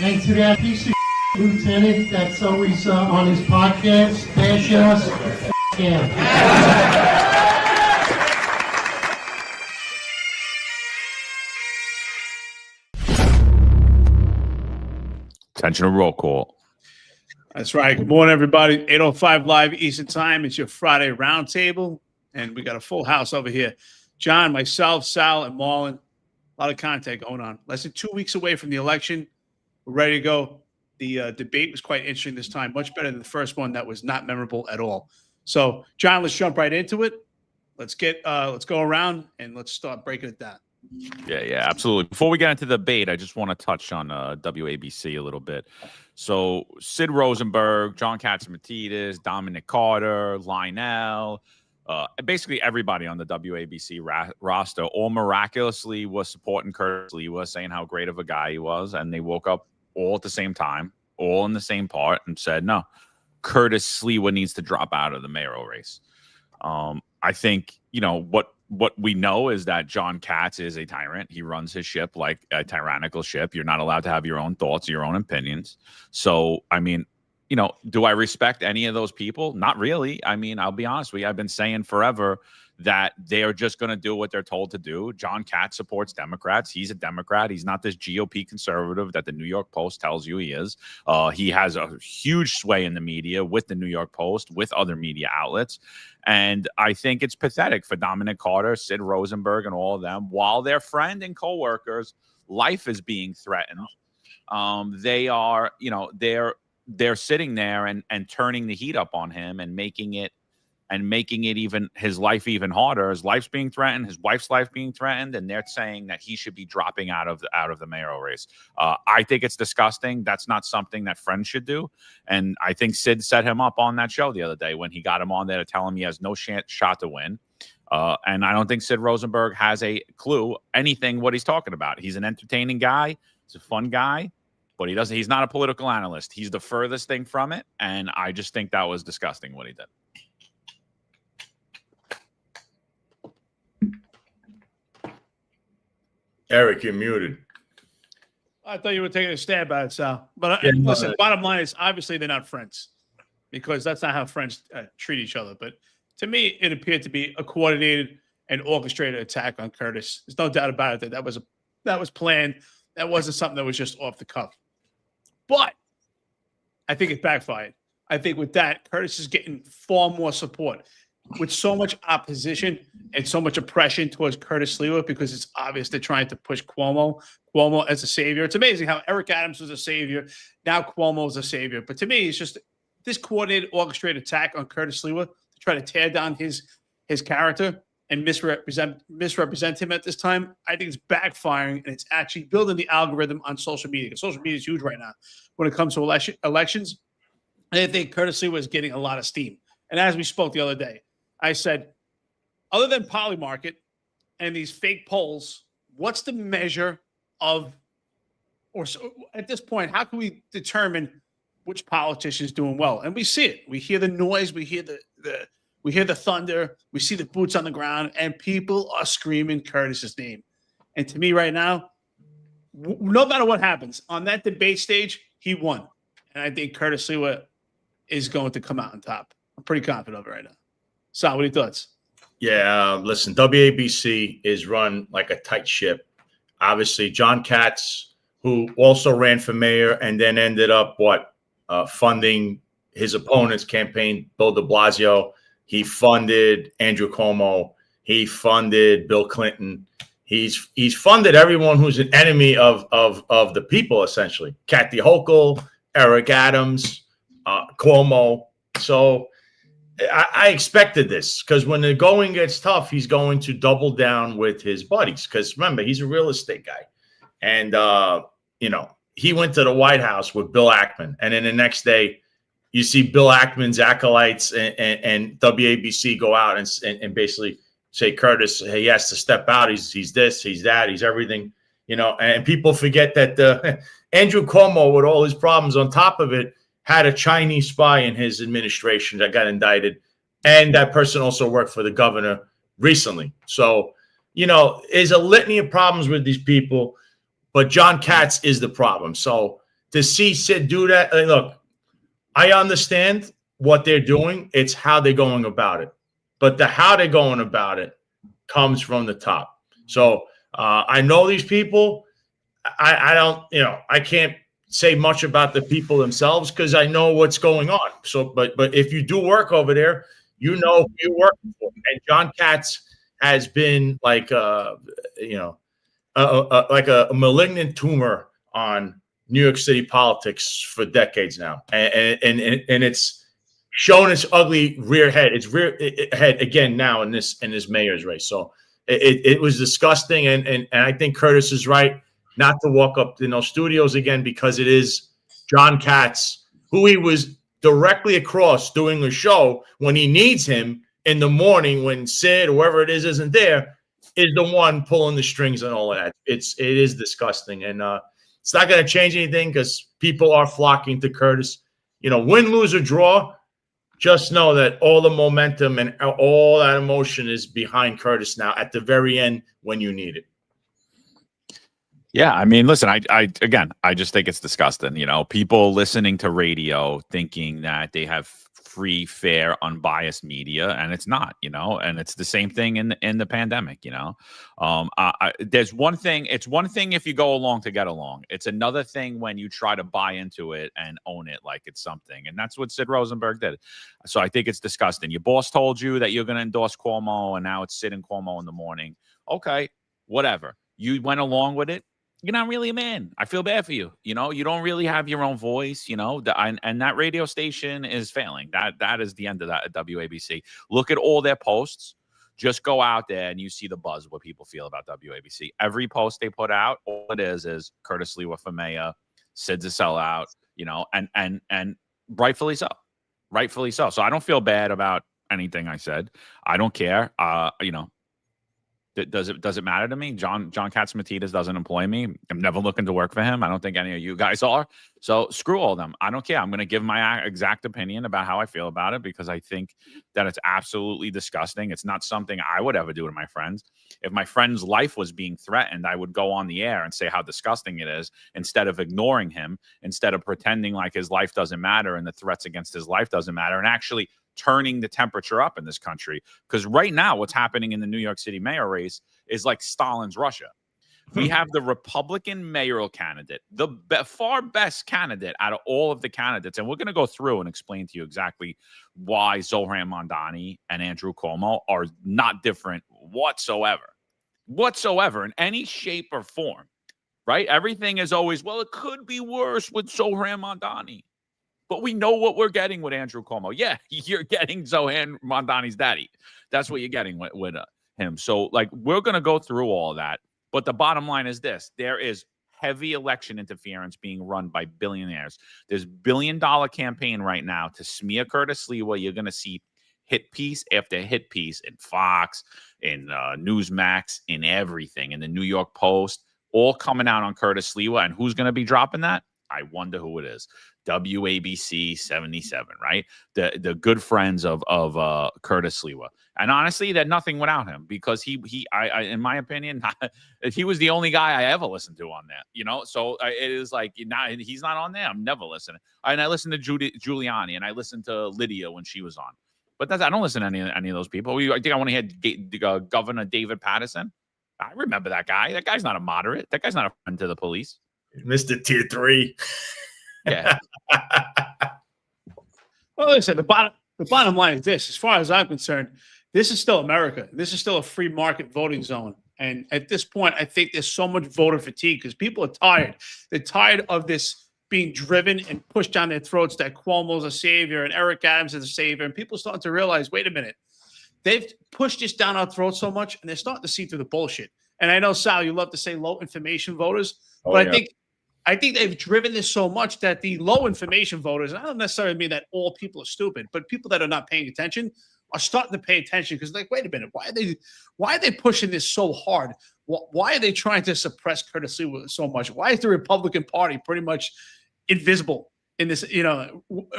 And to that piece of lieutenant that's always on his podcast, bash us, him. Attention to roll call. That's right. Good morning, everybody. 8:05 live Eastern Time. It's your Friday roundtable, and we got a full house over here. John, myself, Sal, and Marlon. A lot of content going on. Less than 2 weeks away from the election. We're ready to go. The debate was quite interesting this time, much better than the first one that was not memorable at all. So, John, let's jump right into it. Let's go around and let's start breaking it down. Yeah, absolutely. Before we get into the debate, I just want to touch on WABC a little bit. So, Sid Rosenberg, John Catsimatidis, Dominic Carter, Lionel, basically everybody on the WABC roster all miraculously was supporting Curtis Sliwa, saying how great of a guy he was, and they woke up all at the same time, all in the same part, and said, no, Curtis Sliwa needs to drop out of the mayoral race. I think, what we know is that John Katz is a tyrant. He runs his ship like a tyrannical ship. You're not allowed to have your own thoughts, your own opinions. So, I mean, do I respect any of those people? Not really. I mean, I'll be honest with you. I've been saying forever that they are just going to do what they're told to do. John Katz supports Democrats. He's a Democrat. He's not this GOP conservative that the New York Post tells you he is. He has a huge sway in the media with the New York Post, with other media outlets. And I think it's pathetic for Dominic Carter, Sid Rosenberg, and all of them, while their friend and coworkers' life is being threatened. They are, they're sitting there and turning the heat up on him and making it even his life even harder. His life's being threatened, his wife's life being threatened, and they're saying that he should be dropping out of the mayoral race. I think it's disgusting. That's not something that friends should do. And I think Sid set him up on that show the other day when he got him on there to tell him he has no shot to win. And I don't think Sid Rosenberg has a clue anything what he's talking about. He's an entertaining guy. He's a fun guy. But he's not a political analyst. He's the furthest thing from it. And I just think that was disgusting what he did. Eric, you're muted. I thought you were taking a stab at it, Sal. But listen, bottom line is obviously they're not friends because that's not how friends treat each other. But to me, it appeared to be a coordinated and orchestrated attack on Curtis. There's no doubt about it that was planned. That wasn't something that was just off the cuff. But I think it backfired. I think with that, Curtis is getting far more support. With so much opposition and so much oppression towards Curtis Sliwa, because it's obvious they're trying to push Cuomo as a savior. It's amazing how Eric Adams was a savior. Now Cuomo is a savior. But to me, it's just this coordinated, orchestrated attack on Curtis Sliwa to try to tear down his character and misrepresent him at this time. I think it's backfiring, and it's actually building the algorithm on social media. Social media is huge right now when it comes to elections. And I think Curtis Sliwa is getting a lot of steam. And as we spoke the other day, I said, other than Polymarket and these fake polls, what's the measure of, or so, at this point, how can we determine which politician is doing well? And we see it. We hear the noise. We hear the thunder. We see the boots on the ground, and people are screaming Curtis's name. And to me, right now, no matter what happens on that debate stage, he won. And I think Curtis Sliwa is going to come out on top. I'm pretty confident of it right now. Sal, what are your thoughts? Yeah, listen, WABC is run like a tight ship. Obviously, John Katz, who also ran for mayor and then ended up funding his opponent's campaign, Bill de Blasio. He funded Andrew Cuomo. He funded Bill Clinton. He's funded everyone who's an enemy of the people, essentially. Kathy Hochul, Eric Adams, Cuomo. So I expected this because when the going gets tough, he's going to double down with his buddies. Because remember, he's a real estate guy. And, he went to the White House with Bill Ackman. And then the next day, you see Bill Ackman's acolytes and WABC go out and basically say, Curtis, he has to step out. He's this, he's that, he's everything. And people forget that Andrew Cuomo, with all his problems on top of it, had a Chinese spy in his administration that got indicted. And that person also worked for the governor recently. So, there's a litany of problems with these people, but John Katz is the problem. So to see Sid do that. Look, I understand what they're doing. It's how they're going about it. But the how they're going about it comes from the top. So I know these people. I don't, I can't say much about the people themselves because I know what's going on. So, but if you do work over there, you know who you're working for. And John Katz has been like, like a malignant tumor on New York City politics for decades now, and it's shown its ugly rear head. Its rear head again now in this mayor's race. So it was disgusting, and I think Curtis is right not to walk up in those studios again because it is John Katz, who he was directly across doing a show when he needs him in the morning when Sid or whoever it is isn't there, is the one pulling the strings and all of that. It is disgusting, and it's not going to change anything because people are flocking to Curtis. Win, lose, or draw, just know that all the momentum and all that emotion is behind Curtis now at the very end when you need it. Yeah, I mean, listen, I just think it's disgusting. People listening to radio thinking that they have free, fair, unbiased media, and it's not. And it's the same thing in the pandemic. There's one thing. It's one thing if you go along to get along. It's another thing when you try to buy into it and own it like it's something. And that's what Sid Rosenberg did. So I think it's disgusting. Your boss told you that you're going to endorse Cuomo, and now it's Sid and Cuomo in the morning. Okay, whatever. You went along with it. You're not really a man. I feel bad for you. You don't really have your own voice, and that radio station is failing. That is the end of that at WABC. Look at all their posts. Just go out there and you see the buzz, what people feel about WABC. Every post they put out, all it is Curtis Lewa for mayor, Sid's a sellout, and rightfully so. Rightfully so. So I don't feel bad about anything I said. I don't care. Does it matter to me? John Catsimatidis doesn't employ me. I'm never looking to work for him. I don't think any of you guys are. So screw all of them. I don't care. I'm going to give my exact opinion about how I feel about it because I think that it's absolutely disgusting. It's not something I would ever do to my friends. If my friend's life was being threatened, I would go on the air and say how disgusting it is instead of ignoring him, instead of pretending like his life doesn't matter and the threats against his life doesn't matter, and actually turning the temperature up in this country. Because right now, what's happening in the New York City mayor race is like Stalin's Russia. We have the Republican mayoral candidate, the far best candidate out of all of the candidates. And we're going to go through and explain to you exactly why Zohran Mamdani and Andrew Cuomo are not different whatsoever in any shape or form, right? Everything is always, well, it could be worse with Zohran Mamdani. But we know what we're getting with Andrew Cuomo. Yeah, you're getting Zohran Mamdani's daddy. That's what you're getting with him. So, we're going to go through all that. But the bottom line is this. There is heavy election interference being run by billionaires. There's $1 billion campaign right now to smear Curtis Lewa. You're going to see hit piece after hit piece in Fox, in Newsmax, in everything, in the New York Post, all coming out on Curtis Lewa. And who's going to be dropping that? I wonder who it is. WABC 77, right? The good friends of Curtis Lewa. And honestly, they're nothing without him because he in my opinion, he was the only guy I ever listened to on that, So it is like, he's not on there. I'm never listening. And I listened to Giuliani and I listened to Lydia when she was on. But I don't listen to any of those people. I think I want to hear Governor David Paterson. I remember that guy. That guy's not a moderate. That guy's not a friend to the police. Mr. Tier 3. Yeah. Well, listen, the bottom line is this. As far as I'm concerned, this is still America. This is still a free market voting zone. And at this point, I think there's so much voter fatigue because people are tired. They're tired of this being driven and pushed down their throats that Cuomo's a savior and Eric Adams is a savior. And people starting to realize, wait a minute, they've pushed this down our throats so much and they're starting to see through the bullshit. And I know, Sal, you love to say low information voters, but yeah. I think they've driven this so much that the low information voters, and I don't necessarily mean that all people are stupid, but people that are not paying attention are starting to pay attention because wait a minute, why are they pushing this so hard? Why are they trying to suppress Curtis Lewa so much? Why is the Republican Party pretty much invisible in this?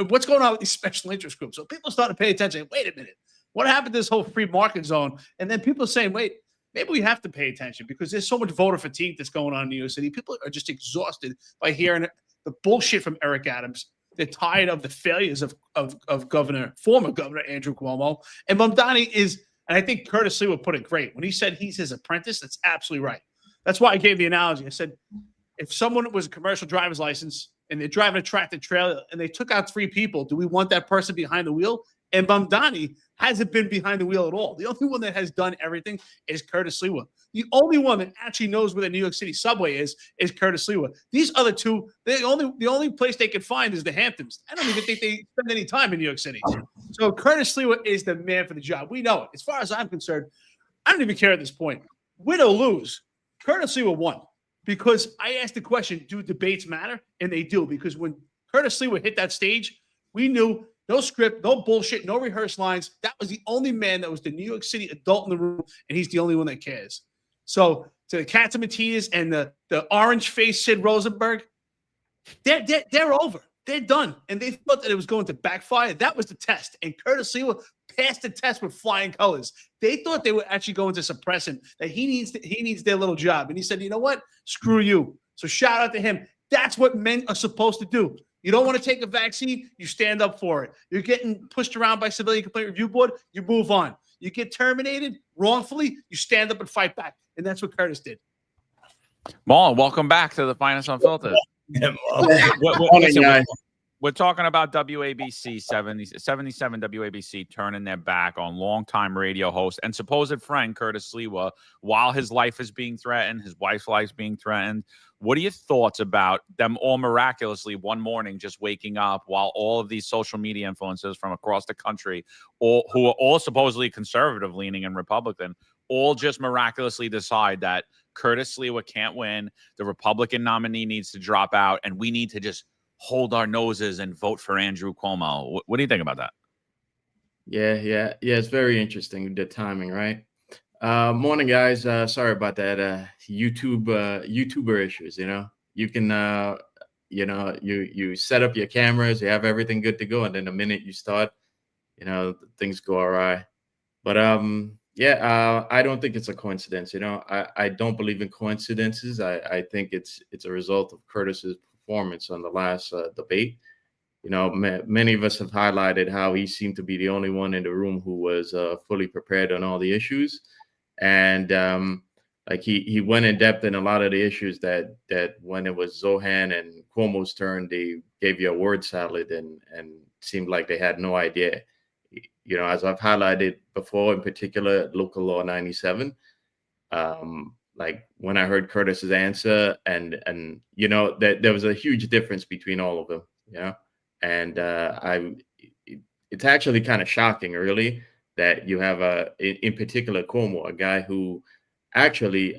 What's going on with these special interest groups? So people start to pay attention. Wait a minute, what happened to this whole free market zone? And then people are saying, wait, maybe we have to pay attention because there's so much voter fatigue that's going on in New York City. People are just exhausted by hearing the bullshit from Eric Adams. They're tired of the failures of former Governor Andrew Cuomo. And Mamdani is, and I think Curtis Lee would put it great. When he said he's his apprentice, that's absolutely right. That's why I gave the analogy. I said, if someone was a commercial driver's license and they're driving a tractor trailer and they took out 3 people, do we want that person behind the wheel? And Mamdani hasn't been behind the wheel at all. The only one that has done everything is Curtis Lewa. The only one that actually knows where the New York City subway is Curtis Lewa. These other two, the only place they can find is the Hamptons. I don't even think they spend any time in New York City. So Curtis Lewa is the man for the job. We know it. As far as I'm concerned, I don't even care at this point. Win or lose, Curtis Lewa won. Because I asked the question, do debates matter? And they do. Because when Curtis Lewa hit that stage, we knew no script, no bullshit, no rehearsed lines. That was the only man that was the New York City adult in the room, and he's the only one that cares. So to the Catsimatidis and the orange-faced Sid Rosenberg, they're over. They're done. And they thought that it was going to backfire. That was the test. And Curtis Lewa passed the test with flying colors. They thought they were actually going to suppress him, that he needs their little job. And he said, you know what? Screw you. So shout out to him. That's what men are supposed to do. You don't want to take a vaccine, you stand up for it. You're getting pushed around by Civilian Complaint Review Board, you move on. You get terminated wrongfully, you stand up and fight back. And that's what Curtis did. Marlon, welcome back to the Finest Unfiltered. We're talking about WABC 77 WABC turning their back on longtime radio host and supposed friend Curtis Lewa while his life is being threatened, his wife's life is being threatened. What are your thoughts about them all miraculously one morning just waking up while all of these social media influencers from across the country, who are all supposedly conservative leaning and Republican, all just miraculously decide that Curtis Lewa can't win, the Republican nominee needs to drop out, and we need to just hold our noses and vote for Andrew Cuomo? What do you think about that? Yeah. It's very interesting, the timing, right? Morning, guys. Sorry about that. YouTuber issues. You can, you set up your cameras, you have everything good to go, and then the minute you start, things go awry. But I don't think it's a coincidence. I don't believe in coincidences. I think it's a result of Curtis's performance on the last debate. Many of us have highlighted how he seemed to be the only one in the room who was fully prepared on all the issues, and he went in depth in a lot of the issues that when it was Zohran and Cuomo's turn, they gave you a word salad and seemed like they had no idea. As I've highlighted before, in particular, Local Law 97. When I heard Curtis's answer, and that there was a huge difference between all of them, and it's actually kind of shocking, really, that you have in particular Cuomo, a guy who actually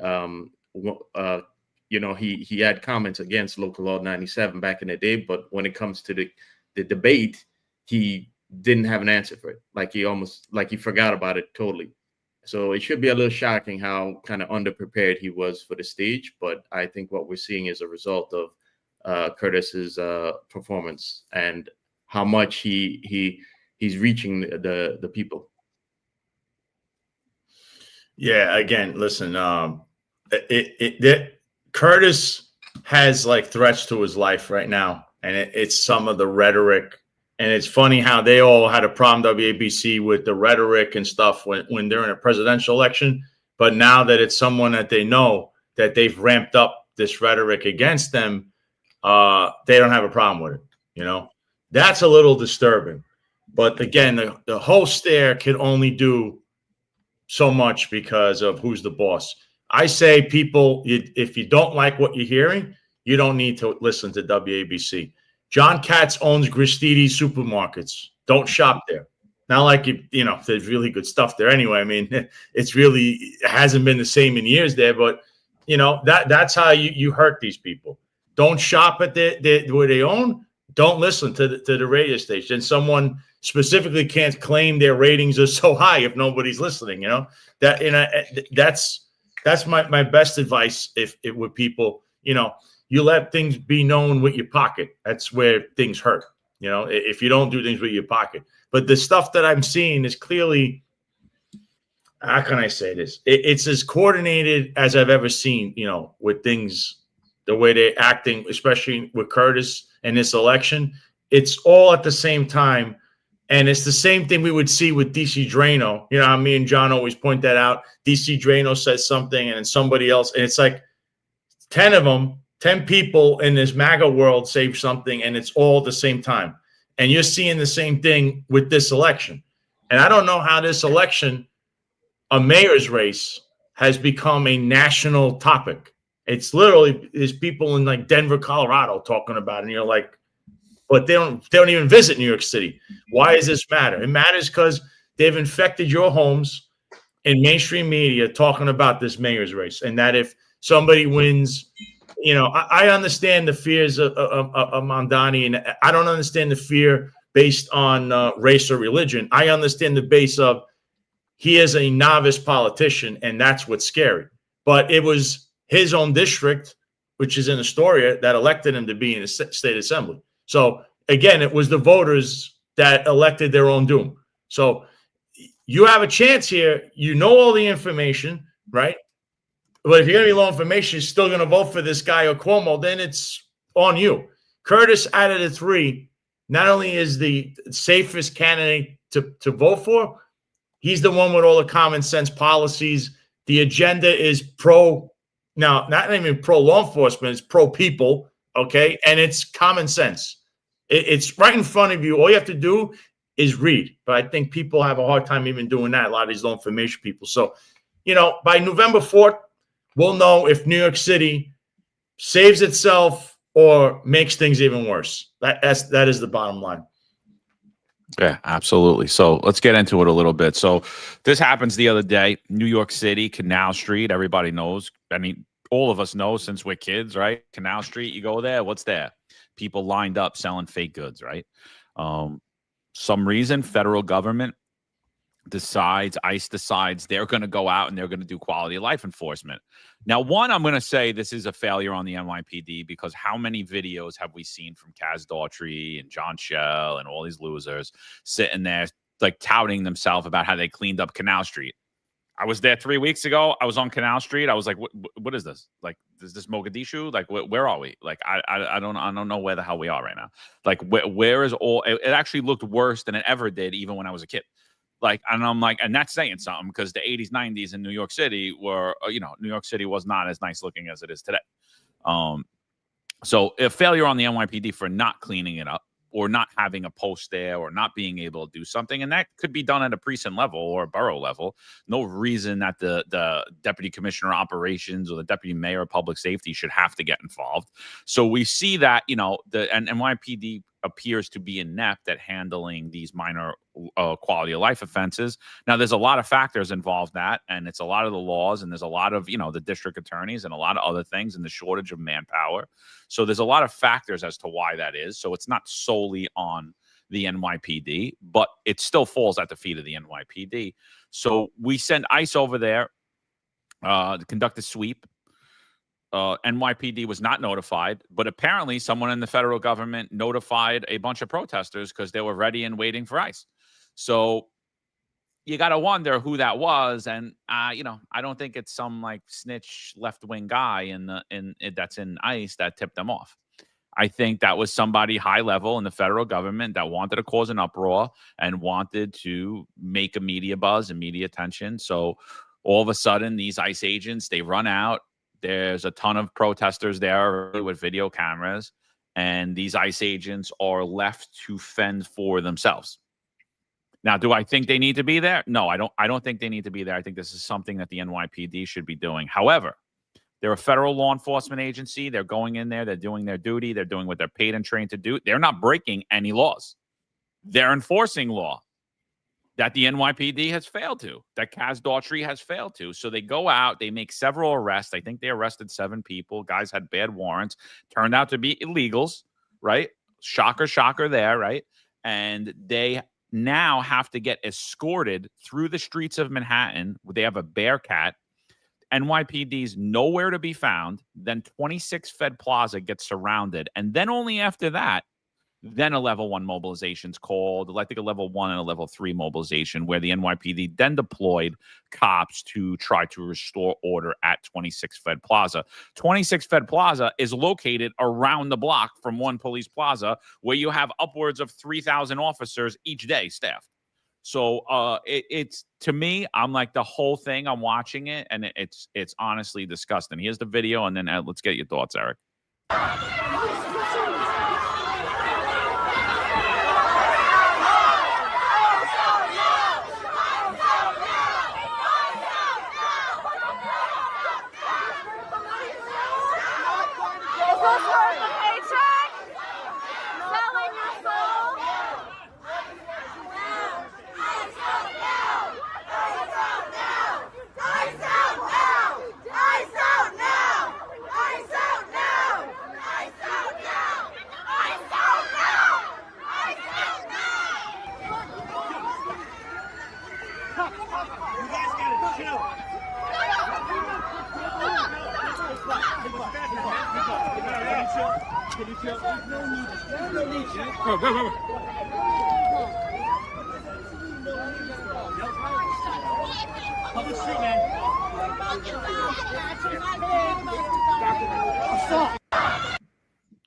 he had comments against Local Law 97 back in the day, but when it comes to the debate, he didn't have an answer for it. He forgot about it totally. So it should be a little shocking how kind of underprepared he was for the stage. But I think what we're seeing is a result of Curtis's performance and how much he's reaching the people. Yeah. Again, listen. Curtis has threats to his life right now, and it's some of the rhetoric. And it's funny how they all had a problem, WABC, with the rhetoric and stuff when they're in a presidential election. But now that it's someone that they know that they've ramped up this rhetoric against them, they don't have a problem with it. That's a little disturbing. But again, the host there can only do so much because of who's the boss. I say people, if you don't like what you're hearing, you don't need to listen to WABC. John Katz owns Gristedes supermarkets. Don't shop there. Not like there's really good stuff there anyway. I mean, it hasn't been the same in years there, but that's how you hurt these people. Don't shop at where they own. Don't listen to the radio station. Someone specifically can't claim their ratings are so high if nobody's listening. That's my best advice with people. You let things be known with your pocket. That's where things hurt, if you don't do things with your pocket. But the stuff that I'm seeing is clearly, how can I say this? It's as coordinated as I've ever seen, with things, the way they're acting, especially with Curtis and this election. It's all at the same time. And it's the same thing we would see with DC Drano. You know, me and John always point that out. DC Drano says something and then somebody else. And it's like 10 of them, 10 people in this MAGA world say something, and it's all at the same time. And you're seeing the same thing with this election. And I don't know how this election, a mayor's race, has become a national topic. It's literally, there's people in like Denver, Colorado talking about it. And you're like, but they don't even visit New York City. Why does this matter? It matters because they've infected your homes in mainstream media talking about this mayor's race. And that if somebody wins, you know, I understand the fears of Mamdani, and I don't understand the fear based on race or religion. I understand the base of he is a novice politician, and that's what's scary. But it was his own district, which is in Astoria, that elected him to be in the state assembly. So, again, it was the voters that elected their own doom. So you have a chance here. You know all the information, right? But if you're going to be low information, you're still going to vote for this guy or Cuomo, then it's on you. Curtis, out of the three, not only is the safest candidate to vote for, he's the one with all the common sense policies. The agenda is now, not even pro law enforcement, it's pro people, okay? And it's common sense. It's right in front of you. All you have to do is read. But I think people have a hard time even doing that, a lot of these low information people. So, you know, by November 4th, we'll know if New York City saves itself or makes things even worse. That is the bottom line. Yeah, absolutely. So let's get into it a little bit. So this happens the other day, New York City, Canal Street. Everybody knows. I mean, all of us know since we're kids, right? Canal Street, you go there, what's there? People lined up selling fake goods, right? Some reason, federal government ICE decides they're going to go out and they're going to do quality of life enforcement. Now, one, I'm going to say this is a failure on the NYPD, because how many videos have we seen from Kaz Daughtry and John Shell and all these losers sitting there like touting themselves about how they cleaned up Canal Street? I was there 3 weeks ago. I was on Canal Street. I was like, what is this? Like, is this Mogadishu? Like, where are we? Like, I don't know where the hell we are right now. Like, where is all? It actually looked worse than it ever did, even when I was a kid. Like, and I'm like, and that's saying something, because the 80s, 90s in New York City were, you know, New York City was not as nice looking as it is today. So a failure on the NYPD for not cleaning it up, or not having a post there, or not being able to do something. And that could be done at a precinct level or a borough level. No reason that the deputy commissioner of operations or the deputy mayor of public safety should have to get involved. So we see that, you know, the NYPD appears to be inept at handling these minor quality of life offenses. Now, there's a lot of factors involved in that, and it's a lot of the laws, and there's a lot of, you know, the district attorneys and a lot of other things, and the shortage of manpower. So there's a lot of factors as to why that is. So it's not solely on the NYPD, but it still falls at the feet of the NYPD. So we send ICE over there to conduct a sweep. NYPD was not notified, but apparently someone in the federal government notified a bunch of protesters because they were ready and waiting for ICE. So you got to wonder who that was. And, you know, I don't think it's some like snitch left-wing guy that's in ICE that tipped them off. I think that was somebody high level in the federal government that wanted to cause an uproar and wanted to make a media buzz and media attention. So all of a sudden, these ICE agents, they run out. There's a ton of protesters there with video cameras, and these ICE agents are left to fend for themselves. Now, do I think they need to be there? No, I don't think they need to be there. I think this is something that the NYPD should be doing. However, they're a federal law enforcement agency. They're going in there. They're doing their duty. They're doing what they're paid and trained to do. They're not breaking any laws. They're enforcing law that the NYPD has failed to, that Kaz Daughtry has failed to. So they go out, they make several arrests. I think they arrested 7 people. Guys had bad warrants, turned out to be illegals, right? Shocker, shocker there, right? And they now have to get escorted through the streets of Manhattan. They have a Bearcat. NYPD's nowhere to be found. Then 26 Fed Plaza gets surrounded. And then only after that, Then a level 1 mobilization is called. I think a level 1 and a level 3 mobilization, where the NYPD then deployed cops to try to restore order at 26 Fed Plaza. 26 Fed Plaza is located around the block from One Police Plaza, where you have upwards of 3,000 officers each day staffed. So it's, to me, I'm like, the whole thing, I'm watching it, and it's honestly disgusting. Here's the video, and then let's get your thoughts, Eric.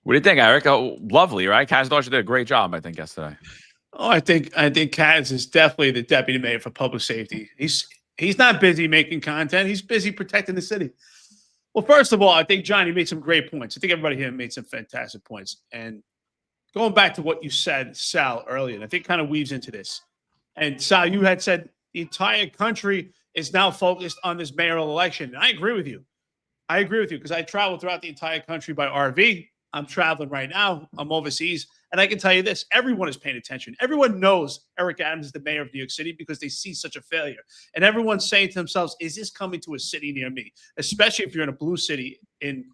What do you think, Eric? Oh, lovely, right? Kaz Dorsey did a great job, I think, yesterday. Oh, I think Kaz is definitely the deputy mayor for public safety. He's not busy making content. He's busy protecting the city. Well, first of all, I think Johnny made some great points. I think everybody here made some fantastic points. And going back to what you said, Sal, earlier, and I think kind of weaves into this. And Sal, you had said the entire country is now focused on this mayoral election. And I agree with you. I agree with you because I traveled throughout the entire country by RV. I'm traveling right now. I'm overseas. And I can tell you this, everyone is paying attention. Everyone knows Eric Adams is the mayor of New York City because they see such a failure. And everyone's saying to themselves, is this coming to a city near me? Especially if you're in a blue city in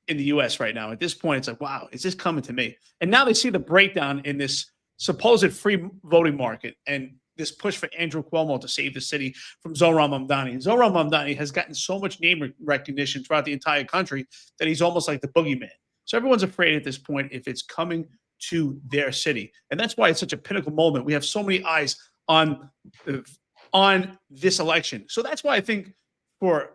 the U.S. right now. At this point, it's like, wow, is this coming to me? And now they see the breakdown in this supposed free voting market and this push for Andrew Cuomo to save the city from Zohran Mamdani. And Zohran Mamdani has gotten so much name recognition throughout the entire country that he's almost like the boogeyman. So everyone's afraid at this point if it's coming to their city. And that's why it's such a pinnacle moment. We have so many eyes on this election. So that's why I think for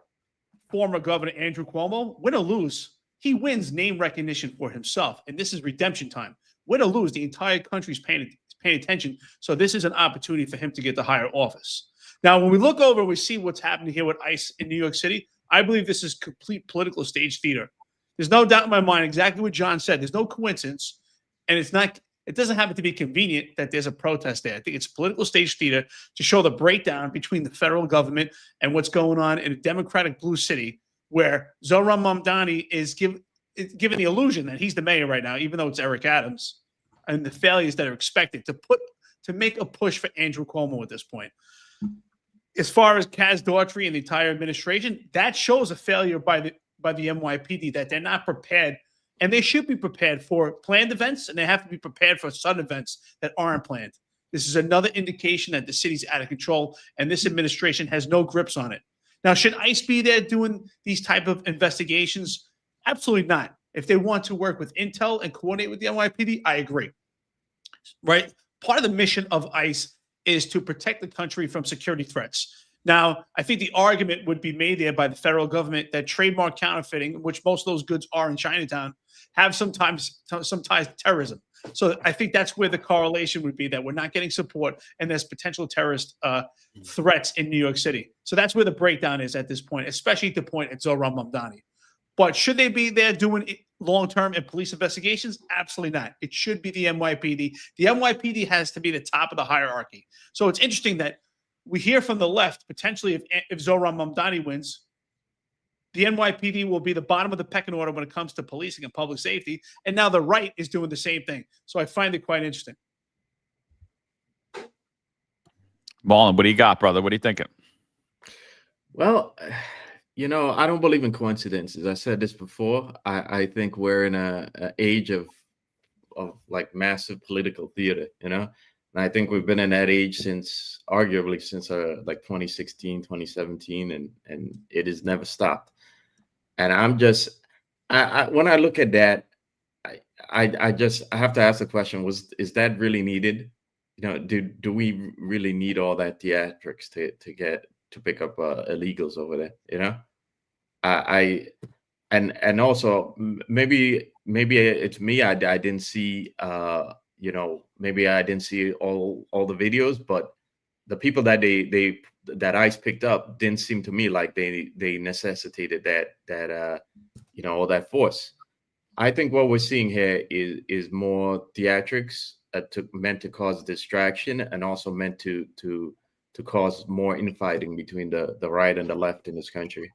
former Governor Andrew Cuomo, win or lose, he wins name recognition for himself. And this is redemption time. Win or lose, the entire country's paying attention. So this is an opportunity for him to get the higher office. Now, when we look over, we see what's happening here with ICE in New York City. I believe this is complete political stage theater. There's no doubt in my mind exactly what John said. There's no coincidence. And it doesn't happen to be convenient that there's a protest there. I think it's political stage theater to show the breakdown between the federal government and what's going on in a democratic blue city where Zohran Mamdani is given the illusion that he's the mayor right now, even though it's Eric Adams, and the failures that are expected to make a push for Andrew Cuomo at this point. As far as Kaz Daughtry and the entire administration, that shows a failure by the NYPD, that they're not prepared, and they should be prepared for planned events, and they have to be prepared for sudden events that aren't planned. This is another indication that the city's out of control, and this administration has no grips on it. Now, should ICE be there doing these type of investigations? Absolutely not. If they want to work with intel and coordinate with the NYPD, I agree. Right? Part of the mission of ICE is to protect the country from security threats. Now, I think the argument would be made there by the federal government that trademark counterfeiting, which most of those goods are in Chinatown, have some ties to terrorism. So I think that's where the correlation would be, that we're not getting support and there's potential terrorist threats in New York City. So that's where the breakdown is at this point, especially at the point at Zohran Mamdani. But should they be there doing long-term and police investigations? Absolutely not. It should be the NYPD. The NYPD has to be the top of the hierarchy. So it's interesting that we hear from the left, potentially if Zohran Mamdani wins, the NYPD will be the bottom of the pecking order when it comes to policing and public safety. And now the right is doing the same thing. So I find it quite interesting. Marlon, what do you got, brother? What are you thinking? Well, you know, I don't believe in coincidences. I said this before. I think we're in a age of like massive political theater, you know? And I think we've been in that age arguably since like 2016, 2017, and it has never stopped. And I'm just, when I look at that, I have to ask the question: is that really needed? Do we really need all that theatrics to pick up illegals over there? I and also maybe it's me. I didn't see maybe I didn't see all the videos, but the people that that ICE picked up didn't seem to me like they necessitated that all that force. I think what we're seeing here is more theatrics meant to cause distraction, and also meant to cause more infighting between the right and the left in this country.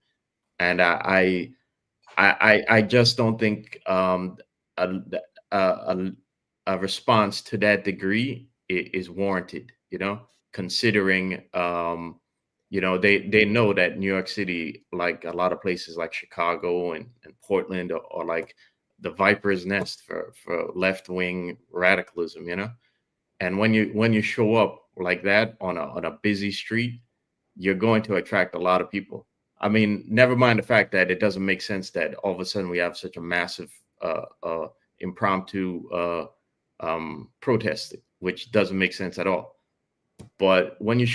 And I just don't think a, a a response to that degree is warranted. Considering they know that New York City, like a lot of places like Chicago and Portland, are like the viper's nest for left wing radicalism. And when you show up like that on a busy street, you're going to attract a lot of people. I mean, never mind the fact that it doesn't make sense that all of a sudden we have such a massive impromptu protest, which doesn't make sense at all. But when you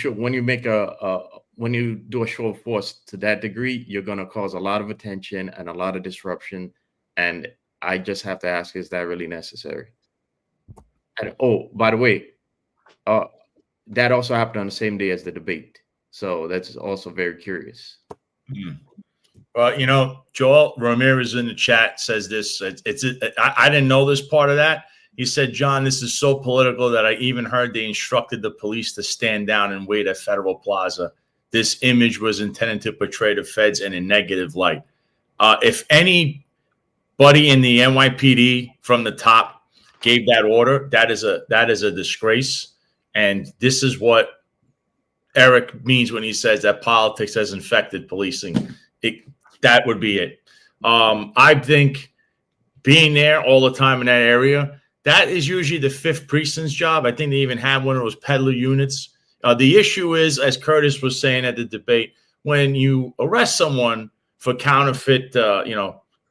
do a show of force to that degree, you're going to cause a lot of attention and a lot of disruption. And I just have to ask, is that really necessary? And oh, by the way, that also happened on the same day as the debate. So that's also very curious. Well, Joel Ramirez in the chat says this. I didn't know this part of that. He said, John, this is so political that I even heard they instructed the police to stand down and wait at Federal Plaza. This image was intended to portray the feds in a negative light. If anybody in the NYPD from the top gave that order, that is a disgrace. And this is what Eric means when he says that politics has infected policing. That would be it. I think being there all the time in that area, that is usually the 5th precinct's job. I think they even have one of those peddler units. The issue is, as Curtis was saying at the debate, when you arrest someone for counterfeit,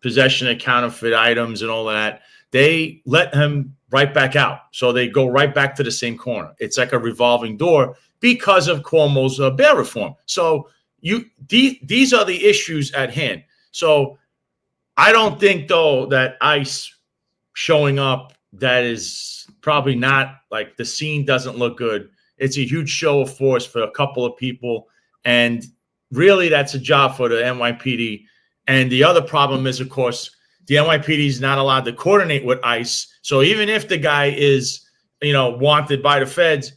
possession of counterfeit items and all of that, they let him right back out. So they go right back to the same corner. It's like a revolving door because of Cuomo's bail reform. So these are the issues at hand. So I don't think, though, that ICE showing up, that is probably not, like, the scene doesn't look good. It's a huge show of force for a couple of people. And really, that's a job for the NYPD. And the other problem is, of course, the NYPD is not allowed to coordinate with ICE. So even if the guy is, wanted by the feds,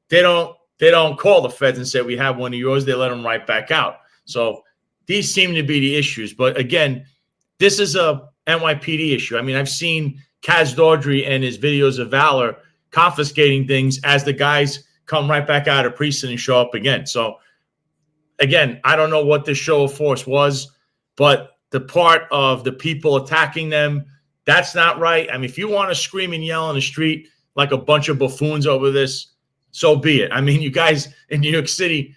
they don't call the feds and say, we have one of yours. They let them right back out. So these seem to be the issues. But again, this is a NYPD issue. I mean, I've seen Kaz Dawdry and his videos of valor confiscating things as the guys come right back out of precinct and show up again. So again, I don't know what this show of force was, but the part of the people attacking them, that's not right. I mean, if you want to scream and yell on the street like a bunch of buffoons over this, so be it. I mean, you guys in New York City,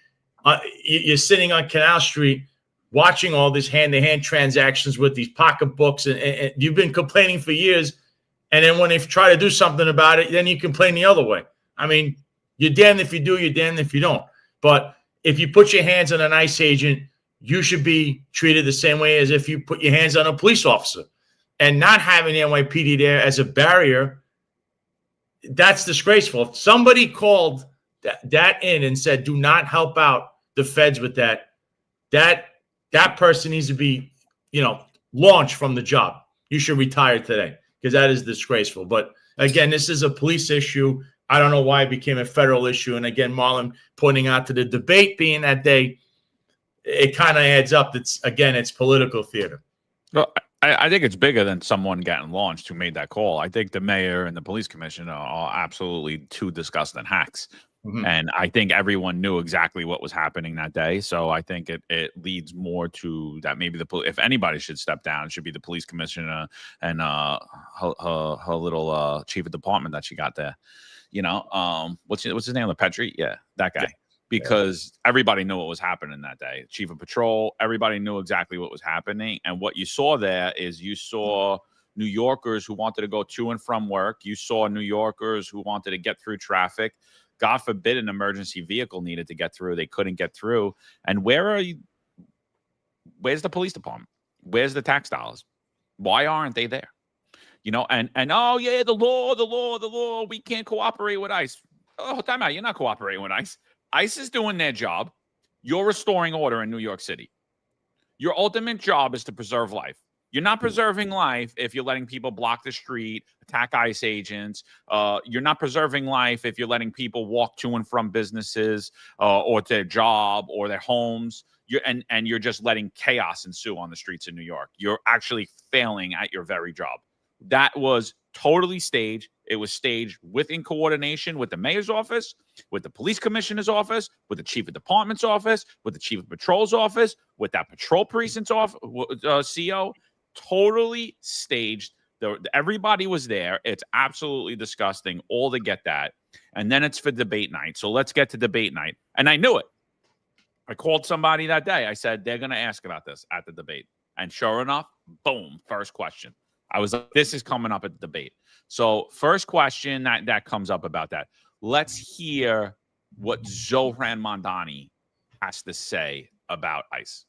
you're sitting on Canal Street watching all these hand-to-hand transactions with these pocketbooks, and you've been complaining for years. And then when they try to do something about it, then you complain the other way. I mean, you're damned if you do, you're damned if you don't. But if you put your hands on an ICE agent, you should be treated the same way as if you put your hands on a police officer. And not having the NYPD there as a barrier, that's disgraceful. If somebody called that in and said, do not help out the feds with that person needs to be, launched from the job. You should retire today, because that is disgraceful. But again, this is a police issue. I don't know why it became a federal issue. And again, Marlon pointing out to the debate being that day, it kind of adds up. It's political theater. Well, I think it's bigger than someone getting launched who made that call. I think the mayor and the police commissioner are absolutely two disgusting hacks. Mm-hmm. And I think everyone knew exactly what was happening that day. So I think it leads more to that maybe if anybody should step down, it should be the police commissioner and her little chief of department that she got there. What's his name? Petrie? Yeah, that guy. Yeah. Because everybody knew what was happening that day. Chief of patrol, everybody knew exactly what was happening. And what you saw there is you saw New Yorkers who wanted to go to and from work. You saw New Yorkers who wanted to get through traffic. God forbid an emergency vehicle needed to get through. They couldn't get through. And where's the police department? Where's the tax dollars? Why aren't they there? And oh yeah, the law. We can't cooperate with ICE. Oh, time out. You're not cooperating with ICE. ICE is doing their job. You're restoring order in New York City. Your ultimate job is to preserve life. You're not preserving life if you're letting people block the street, attack ICE agents. You're not preserving life if you're letting people walk to and from businesses or to their job or their homes. You're just letting chaos ensue on the streets of New York. You're actually failing at your very job. That was totally staged. It was staged in coordination with the mayor's office, with the police commissioner's office, with the chief of department's office, with the chief of patrol's office, with that patrol precinct's CO. Totally staged. Everybody was there. It's absolutely disgusting. All to get that. And then it's for debate night. So let's get to debate night. And I knew it. I called somebody that day. I said, they're going to ask about this at the debate. And sure enough, boom, first question. I was like, this is coming up at the debate. So first question that comes up about that. Let's hear what Zohran Mamdani has to say about ICE.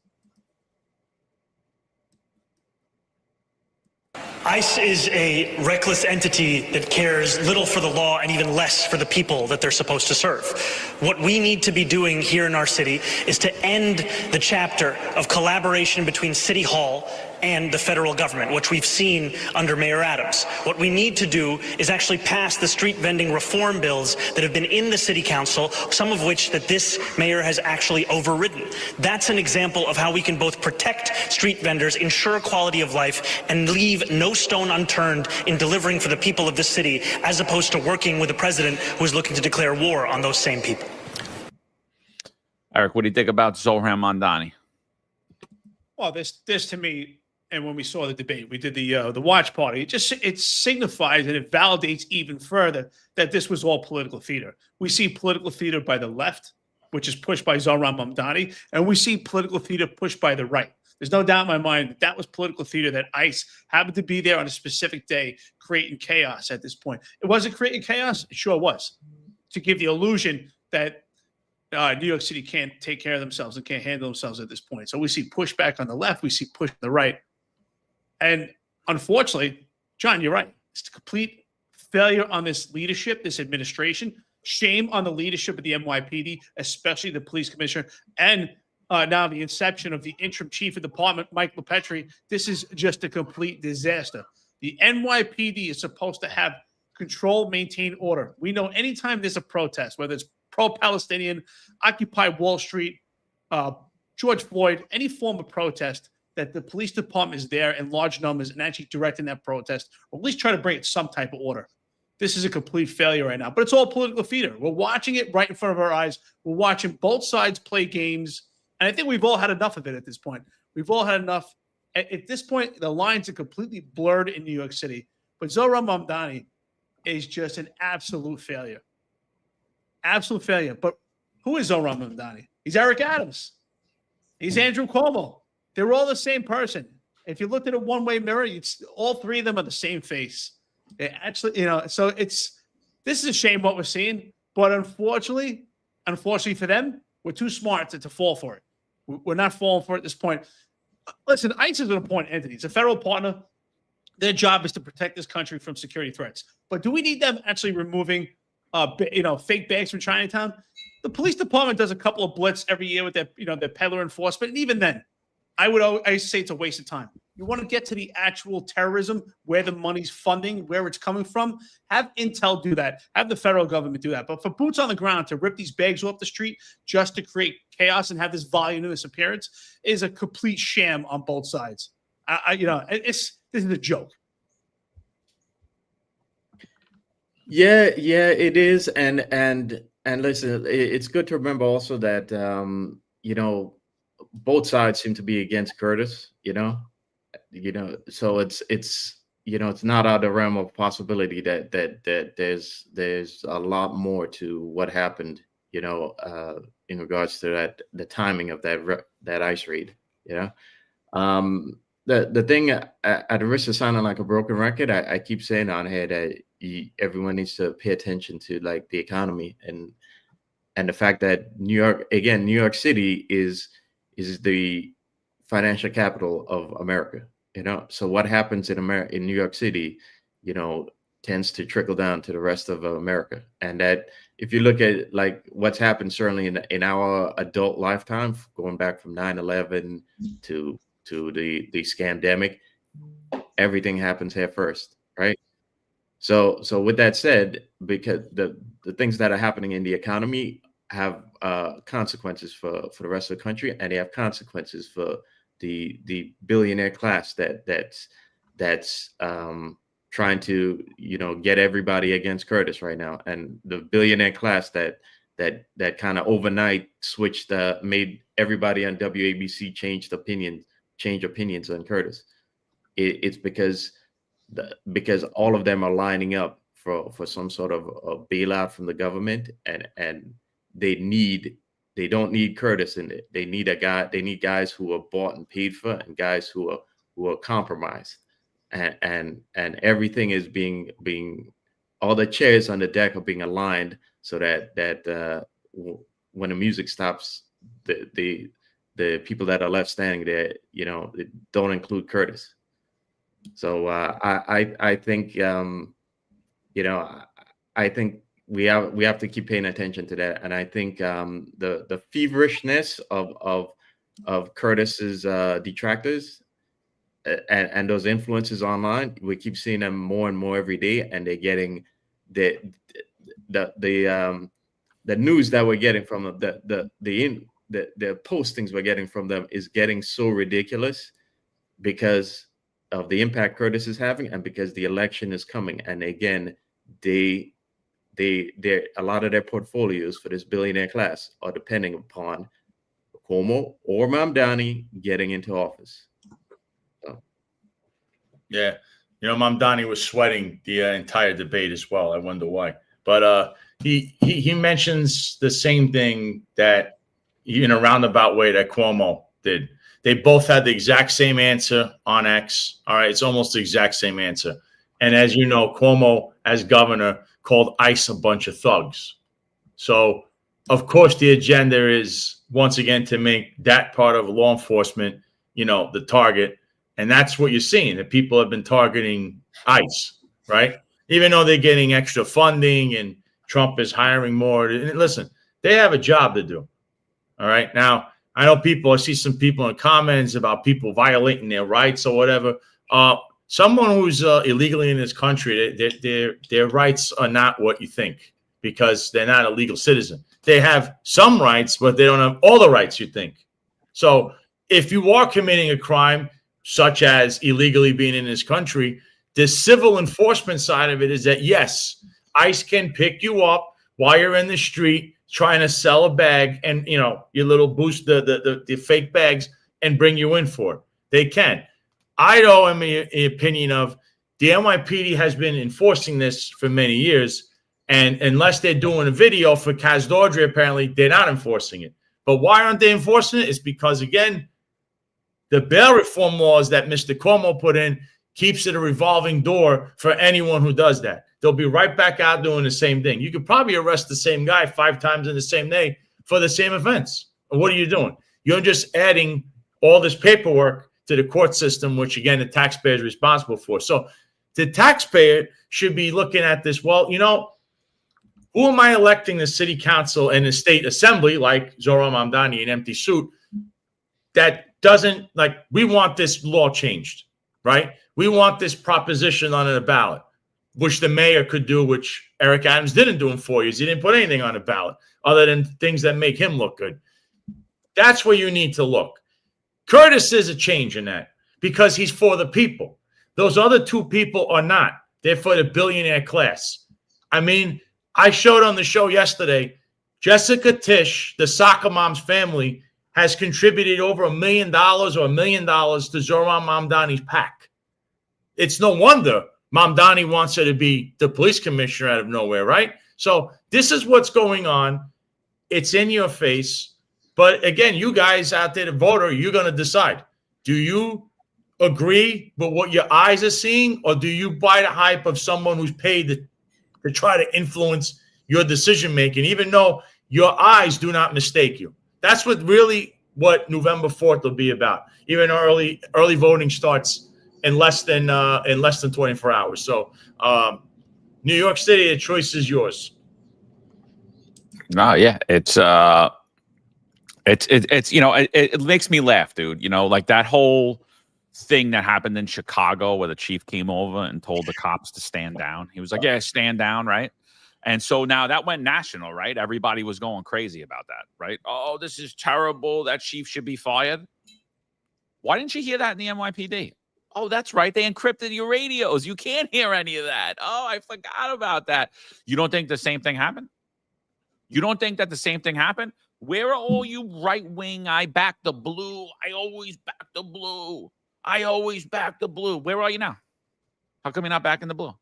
ICE is a reckless entity that cares little for the law and even less for the people that they're supposed to serve. What we need to be doing here in our city is to end the chapter of collaboration between City Hall and the federal government, which we've seen under Mayor Adams. What we need to do is actually pass the street vending reform bills that have been in the city council, some of which that this mayor has actually overridden. That's an example of how we can both protect street vendors, ensure quality of life, and leave no stone unturned in delivering for the people of the city, as opposed to working with a president who is looking to declare war on those same people. Eric, what do you think about Zohran Mamdani? Well, this to me, and when we saw the debate, we did the watch party. It signifies and it validates even further that this was all political theater. We see political theater by the left, which is pushed by Zohran Mamdani, and we see political theater pushed by the right. There's no doubt in my mind that was political theater, that ICE happened to be there on a specific day creating chaos at this point. It wasn't creating chaos? It sure was. To give the illusion that New York City can't take care of themselves and can't handle themselves at this point. So we see pushback on the left. We see push on the right. And unfortunately, John, you're right. It's a complete failure on this leadership, this administration. Shame on the leadership of the NYPD, especially the police commissioner, and now the inception of the interim chief of department, Mike LaPetri. This is just a complete disaster. The NYPD is supposed to have control, maintain order. We know anytime there's a protest, whether it's pro-Palestinian, Occupy Wall Street, George Floyd, any form of protest, that the police department is there in large numbers and actually directing that protest, or at least try to bring it some type of order. This is a complete failure right now, but it's all political theater. We're watching it right in front of our eyes. We're watching both sides play games, and I think we've all had enough of it at this point. We've all had enough. At this point, the lines are completely blurred in New York City, but Zohran Mamdani is just an absolute failure. Absolute failure. But who is Zohran Mamdani? He's Eric Adams. He's Andrew Cuomo. They're all the same person. If you looked at a one-way mirror, it's all three of them are the same face. They actually, so this is a shame what we're seeing, but unfortunately for them, we're too smart to fall for it. We're not falling for it at this point. Listen, ICE is an important entity. It's a federal partner. Their job is to protect this country from security threats. But do we need them actually removing, fake bags from Chinatown? The police department does a couple of blitz every year with their peddler enforcement, and even then, I say it's a waste of time. You want to get to the actual terrorism, where the money's funding, where it's coming from, have Intel do that. Have the federal government do that. But for boots on the ground to rip these bags off the street just to create chaos and have this voluminous appearance is a complete sham on both sides. This is a joke. Yeah, it is. And listen, it's good to remember also that, both sides seem to be against Curtis, so it's not out of the realm of possibility that there's a lot more to what happened, in regards to the timing of that ICE raid. The the thing, at the risk of sounding like a broken record, I keep saying on here that everyone needs to pay attention to like the economy and the fact that New York City is the financial capital of America. So what happens in New York City, tends to trickle down to the rest of America. And that if you look at like what's happened certainly in our adult lifetime, going back from 9/11 to the scandemic, everything happens here first, right? So with that said, because the things that are happening in the economy have consequences for the rest of the country, and they have consequences for the billionaire class that's trying to get everybody against Curtis right now, and the billionaire class that kind of overnight switched, made everybody on WABC change opinions on Curtis. It's because all of them are lining up for some sort of a bailout from the government, and they don't need Curtis in it. They need guys who are bought and paid for, and guys who are compromised. And everything is being all the chairs on the deck are being aligned so that when the music stops, the people that are left standing there, don't include Curtis. So I think I think we have to keep paying attention to that, and I think the feverishness of Curtis's detractors and those influences online, we keep seeing them more and more every day, and they're getting the news that we're getting from them, the postings we're getting from them is getting so ridiculous because of the impact Curtis is having, and because the election is coming. And again, they a lot of their portfolios for this billionaire class are depending upon Cuomo or Mamdani getting into office. So. Yeah, Mamdani was sweating the entire debate as well. I wonder why, but he mentions the same thing that in a roundabout way that Cuomo did. They both had the exact same answer on X. All right, it's almost the exact same answer. And as you know, Cuomo, as governor, called ICE a bunch of thugs. So, of course, the agenda is, once again, to make that part of law enforcement, the target. And that's what you're seeing, that people have been targeting ICE, right? Even though they're getting extra funding and Trump is hiring more. And listen, they have a job to do. All right. Now, I know I see some people in comments about people violating their rights or whatever. Someone who's illegally in this country, their rights are not what you think, because they're not a legal citizen. They have some rights, but they don't have all the rights you think. So if you are committing a crime, such as illegally being in this country, the civil enforcement side of it is that, yes, ICE can pick you up while you're in the street trying to sell a bag and, your little boost, the fake bags, and bring you in for it. They can. I, though, am in the opinion of the NYPD has been enforcing this for many years, and unless they're doing a video for Kaz Dordry, apparently they're not enforcing it. But why aren't they enforcing it? It's because, again, the bail reform laws that Mr. Cuomo put in keeps it a revolving door for anyone who does that. They'll be right back out doing the same thing. You could probably arrest the same guy 5 times in the same day for the same offense. What are you doing? You're just adding all this paperwork to the court system, which, again, the taxpayer is responsible for. So the taxpayer should be looking at this. Well, who am I electing the city council and the state assembly, like Zohran Mamdani, an empty suit, that doesn't, we want this law changed, right? We want this proposition on the ballot, which the mayor could do, which Eric Adams didn't do in 4 years. He didn't put anything on the ballot other than things that make him look good. That's where you need to look. Curtis is a change in that because he's for the people. Those other 2 people are not. They're for the billionaire class. I mean, I showed on the show yesterday, Jessica Tisch, the soccer mom's family, has contributed over $1 million or $1 million to Zohran Mamdani's PAC. It's no wonder Mamdani wants her to be the police commissioner out of nowhere, right? So this is what's going on. It's in your face. But again, you guys out there, the voter, you're going to decide. Do you agree with what your eyes are seeing, or do you buy the hype of someone who's paid to try to influence your decision making, even though your eyes do not mistake you? That's what November 4th will be about. Even early voting starts in less than 24 hours. So, New York City, the choice is yours. No, yeah, it's it makes me laugh, dude. Like that whole thing that happened in Chicago where the chief came over and told the cops to stand down. He was like, yeah, stand down, right? And so now that went national, right? Everybody was going crazy about that, right? Oh, this is terrible. That chief should be fired. Why didn't you hear that in the NYPD? Oh, that's right. They encrypted your radios. You can't hear any of that. Oh, I forgot about that. You don't think the same thing happened? You don't think that the same thing happened? Where are all you right-wing, I back the blue, I always back the blue, I always back the blue? Where are you now? How come you're not backing the blue?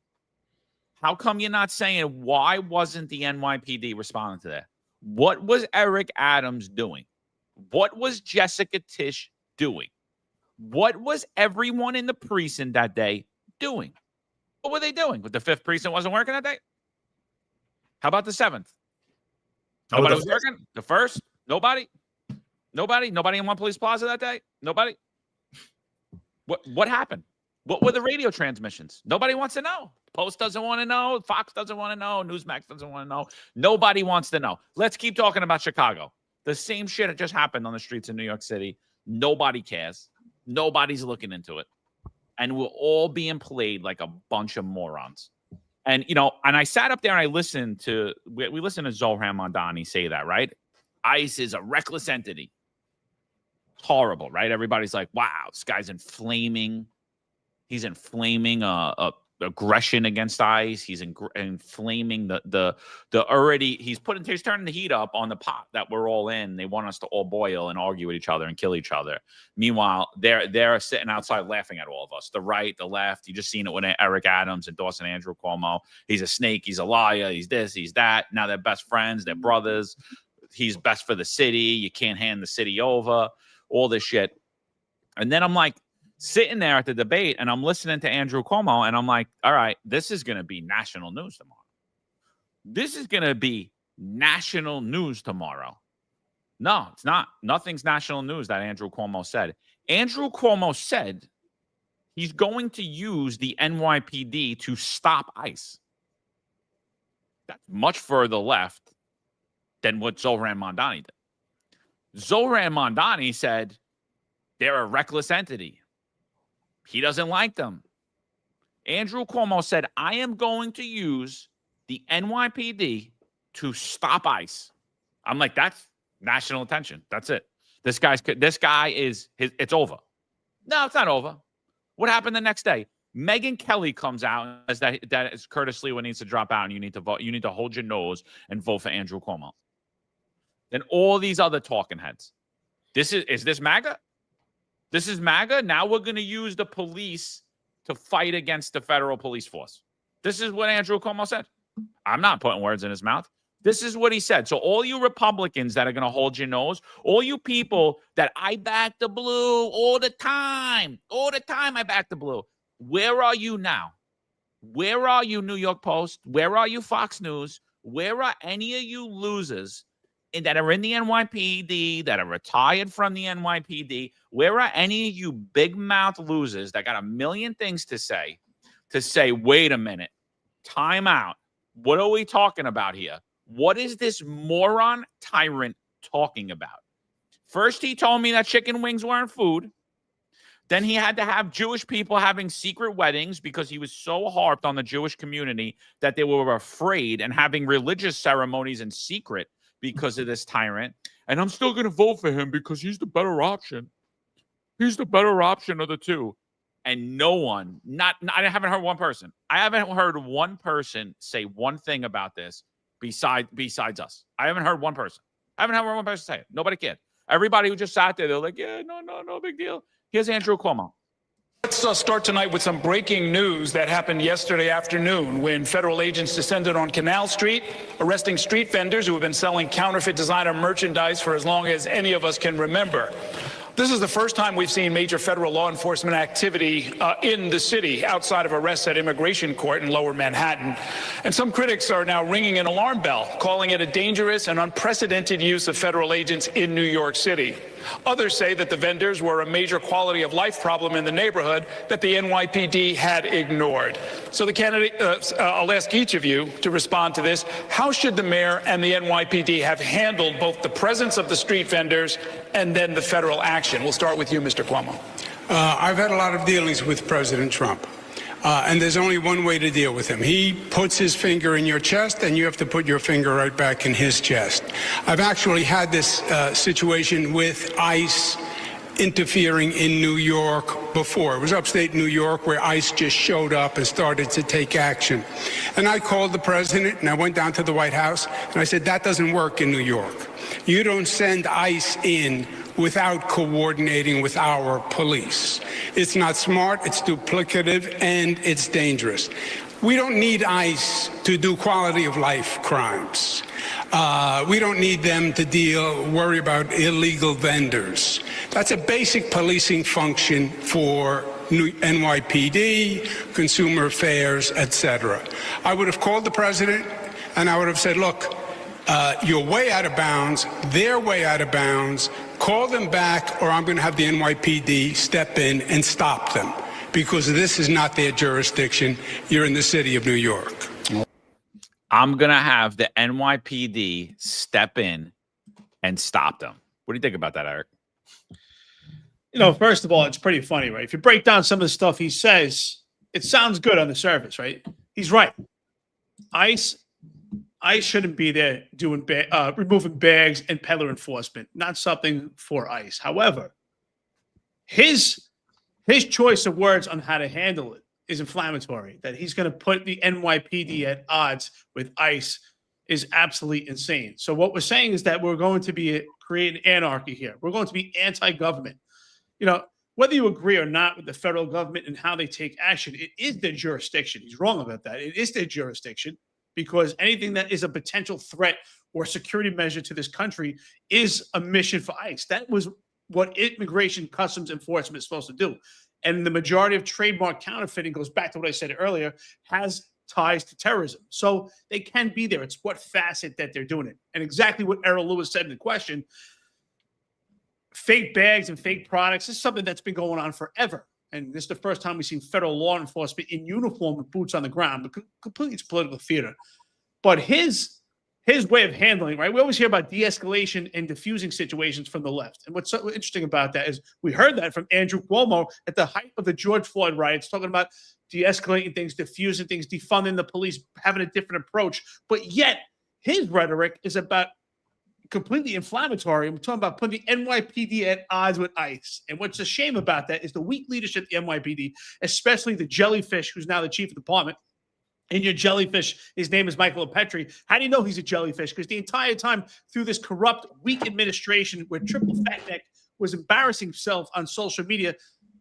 How come you're not saying, why wasn't the NYPD responding to that? What was Eric Adams doing? What was Jessica Tisch doing? What was everyone in the precinct that day doing? What were they doing? But the 5th precinct wasn't working that day? How about the 7th? Nobody was working? The 1st? Nobody? Nobody in One Police Plaza that day? Nobody? What happened? What were the radio transmissions? Nobody wants to know. Post doesn't want to know. Fox doesn't want to know. Newsmax doesn't want to know. Nobody wants to know. Let's keep talking about Chicago. The same shit just happened on the streets of New York City. Nobody cares. Nobody's looking into it. And we're all being played like a bunch of morons. And, and I sat up there and I listened to, we listened to Zohran Mamdani say that, right? ICE is a reckless entity. It's horrible, right? Everybody's like, wow, this guy's inflaming. He's inflaming aggression against ICE. He's inflaming he's turning the heat up on the pot that we're all in. They want us to all boil and argue with each other and kill each other. Meanwhile, they're sitting outside laughing at all of us. The right, the left. You just seen it with Eric Adams endorsing Andrew Cuomo. He's a snake. He's a liar. He's this. He's that. Now they're best friends. They're brothers. He's best for the city. You can't hand the city over. All this shit. And then I'm like, sitting there at the debate and I'm listening to Andrew Cuomo and I'm like, all right, this is going to be national news tomorrow. This is going to be national news tomorrow. No, it's not. Nothing's national news that Andrew Cuomo said. Andrew Cuomo said he's going to use the NYPD to stop ICE. That's much further left than what Zohran Mamdani did. Zohran Mamdani said they're a reckless entity. He doesn't like them. Andrew Cuomo said, I am going to use the NYPD to stop ICE. I'm like, that's national attention. That's it. This guy is, it's over. No, it's not over. What happened the next day? Megyn Kelly comes out and says that is Curtis Lewa needs to drop out and you need to vote. You need to hold your nose and vote for Andrew Cuomo. Then all these other talking heads. Is this MAGA? This is MAGA. Now we're going to use the police to fight against the federal police force. This is what Andrew Cuomo said. I'm not putting words in his mouth. This is what he said. So all you Republicans that are going to hold your nose, all you people that I back the blue all the time I back the blue. Where are you now? Where are you, New York Post? Where are you, Fox News? Where are any of you losers that are in the NYPD, that are retired from the NYPD? Where are any of you big mouth losers that got a million things to say, wait a minute, time out. What are we talking about here? What is this moron tyrant talking about? First, he told me that chicken wings weren't food. Then he had to have Jewish people having secret weddings because he was so harped on the Jewish community that they were afraid and having religious ceremonies in secret because of this tyrant. And I'm still going to vote for him because he's the better option. He's the better option of the two. And no one, I haven't heard one person. I haven't heard one person say one thing about this besides us. I haven't heard one person. I haven't heard one person say it. Nobody cared. Everybody who just sat there, they're like, yeah, no big deal. Here's Andrew Cuomo. Let's start tonight with some breaking news that happened yesterday afternoon when federal agents descended on Canal Street, arresting street vendors who have been selling counterfeit designer merchandise for as long as any of us can remember. This is the first time we've seen major federal law enforcement activity in the city outside of arrests at immigration court in lower Manhattan. And some critics are now ringing an alarm bell, calling it a dangerous and unprecedented use of federal agents in New York City. Others say that the vendors were a major quality of life problem in the neighborhood that the NYPD had ignored. So the candidate, I'll ask each of you to respond to this. How should the mayor and the NYPD have handled both the presence of the street vendors and then the federal action? We'll start with you, Mr. Cuomo. I've had a lot of dealings with President Trump. And there's only one way to deal with him. He puts his finger in your chest, and you have to put your finger right back in his chest. I've actually had this situation with ICE interfering in New York before. It was upstate New York where ICE just showed up and started to take action. And I called the president, and I went down to the White House, and I said, that doesn't work in New York. You don't send ICE in without coordinating with our police. It's not smart, it's duplicative, and it's dangerous. We don't need ICE to do quality of life crimes. We don't need them to worry about illegal vendors. That's a basic policing function for NYPD, Consumer Affairs, etc. I would have called the president and I would have said, look, you're way out of bounds, they're way out of bounds, call them back or I'm going to have the NYPD step in and stop them because this is not their jurisdiction. You're in the city of New York. I'm going to have the NYPD step in and stop them. What do you think about that, Eric? You know, first of all, it's pretty funny, right? If you break down some of the stuff he says, it sounds good on the surface, right? He's right. ICE shouldn't be there doing removing bags and peddler enforcement. Not something for ICE. However, his choice of words on how to handle it is inflammatory. That he's going to put the NYPD at odds with ICE is absolutely insane. So what we're saying is that we're going to be creating anarchy here. We're going to be anti-government. You know, whether you agree or not with the federal government and how they take action, it is their jurisdiction. He's wrong about that. It is their jurisdiction. Because anything that is a potential threat or security measure to this country is a mission for ICE. That was what Immigration Customs Enforcement is supposed to do. And the majority of trademark counterfeiting goes back to what I said earlier, has ties to terrorism. So they can be there. It's what facet that they're doing it. And exactly what Errol Lewis said in the question, fake bags and fake products is something that's been going on forever. And this is the first time we've seen federal law enforcement in uniform with boots on the ground, but completely it's political theater. But his way of handling, right? We always hear about de-escalation and diffusing situations from the left. And what's so interesting about that is we heard that from Andrew Cuomo at the height of the George Floyd riots, talking about de-escalating things, diffusing things, defunding the police, having a different approach. But yet his rhetoric is about completely inflammatory. And we're talking about putting the NYPD at odds with ICE. And what's a shame about that is the weak leadership of the NYPD, especially the jellyfish, who's now the chief of the department. And your jellyfish, his name is Michael Petrie. How do you know he's a jellyfish? Because the entire time through this corrupt, weak administration where Triple Fatneck was embarrassing himself on social media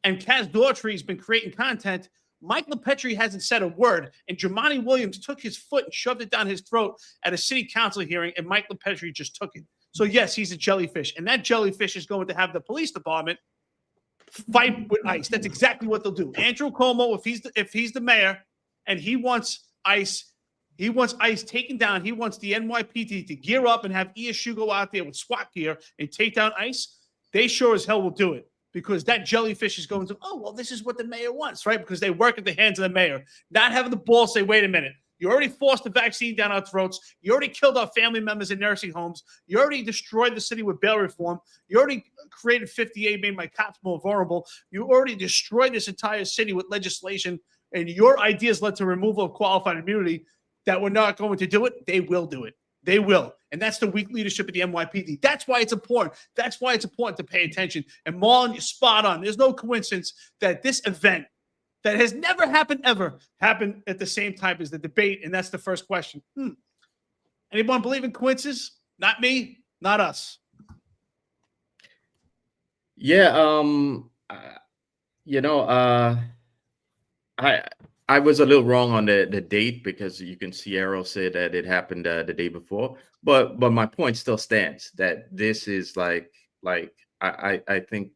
and Kaz Daughtry's been creating content, Michael Petrie hasn't said a word, and Jumaane Williams took his foot and shoved it down his throat at a city council hearing, and Michael Petrie just took it. So, yes, he's a jellyfish, and that jellyfish is going to have the police department fight with ICE. That's exactly what they'll do. Andrew Cuomo, if he's the mayor and he wants ICE taken down, he wants the NYPD to gear up and have ESU go out there with SWAT gear and take down ICE, they sure as hell will do it. Because that jellyfish is going to, oh, well, this is what the mayor wants, right? Because they work at the hands of the mayor. Not having the balls say, wait a minute, you already forced the vaccine down our throats. You already killed our family members in nursing homes. You already destroyed the city with bail reform. You already created 58, made my cops more vulnerable. You already destroyed this entire city with legislation, and your ideas led to removal of qualified immunity that we're not going to do it. They will do it. They will. And that's the weak leadership of the NYPD. That's why it's important. That's why it's important to pay attention. And Marlon, you're spot on. There's no coincidence that this event that has never happened ever happened at the same time as the debate. And that's the first question. Anyone believe in coincidences? Not me, not us. Yeah. I was a little wrong on the date because you can see Errol said that it happened the day before, but my point still stands that this is like I think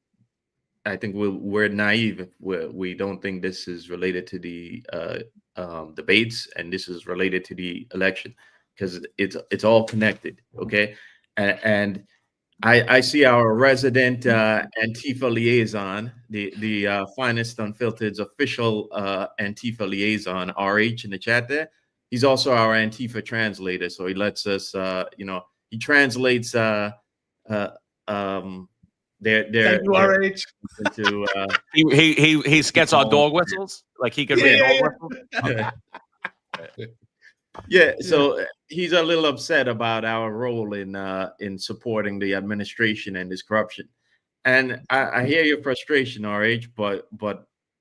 I think we're naive if we don't think this is related to the debates, and this is related to the election, because it's all connected. Okay, and I see our resident Antifa liaison, the finest Unfiltered's official Antifa liaison, RH, in the chat there. He's also our Antifa translator, so he lets us, he translates their Thank you, RH. into He gets our dog whistles, like he could read dog whistles. Yeah, so he's a little upset about our role in supporting the administration and this corruption. And I hear your frustration, RH, but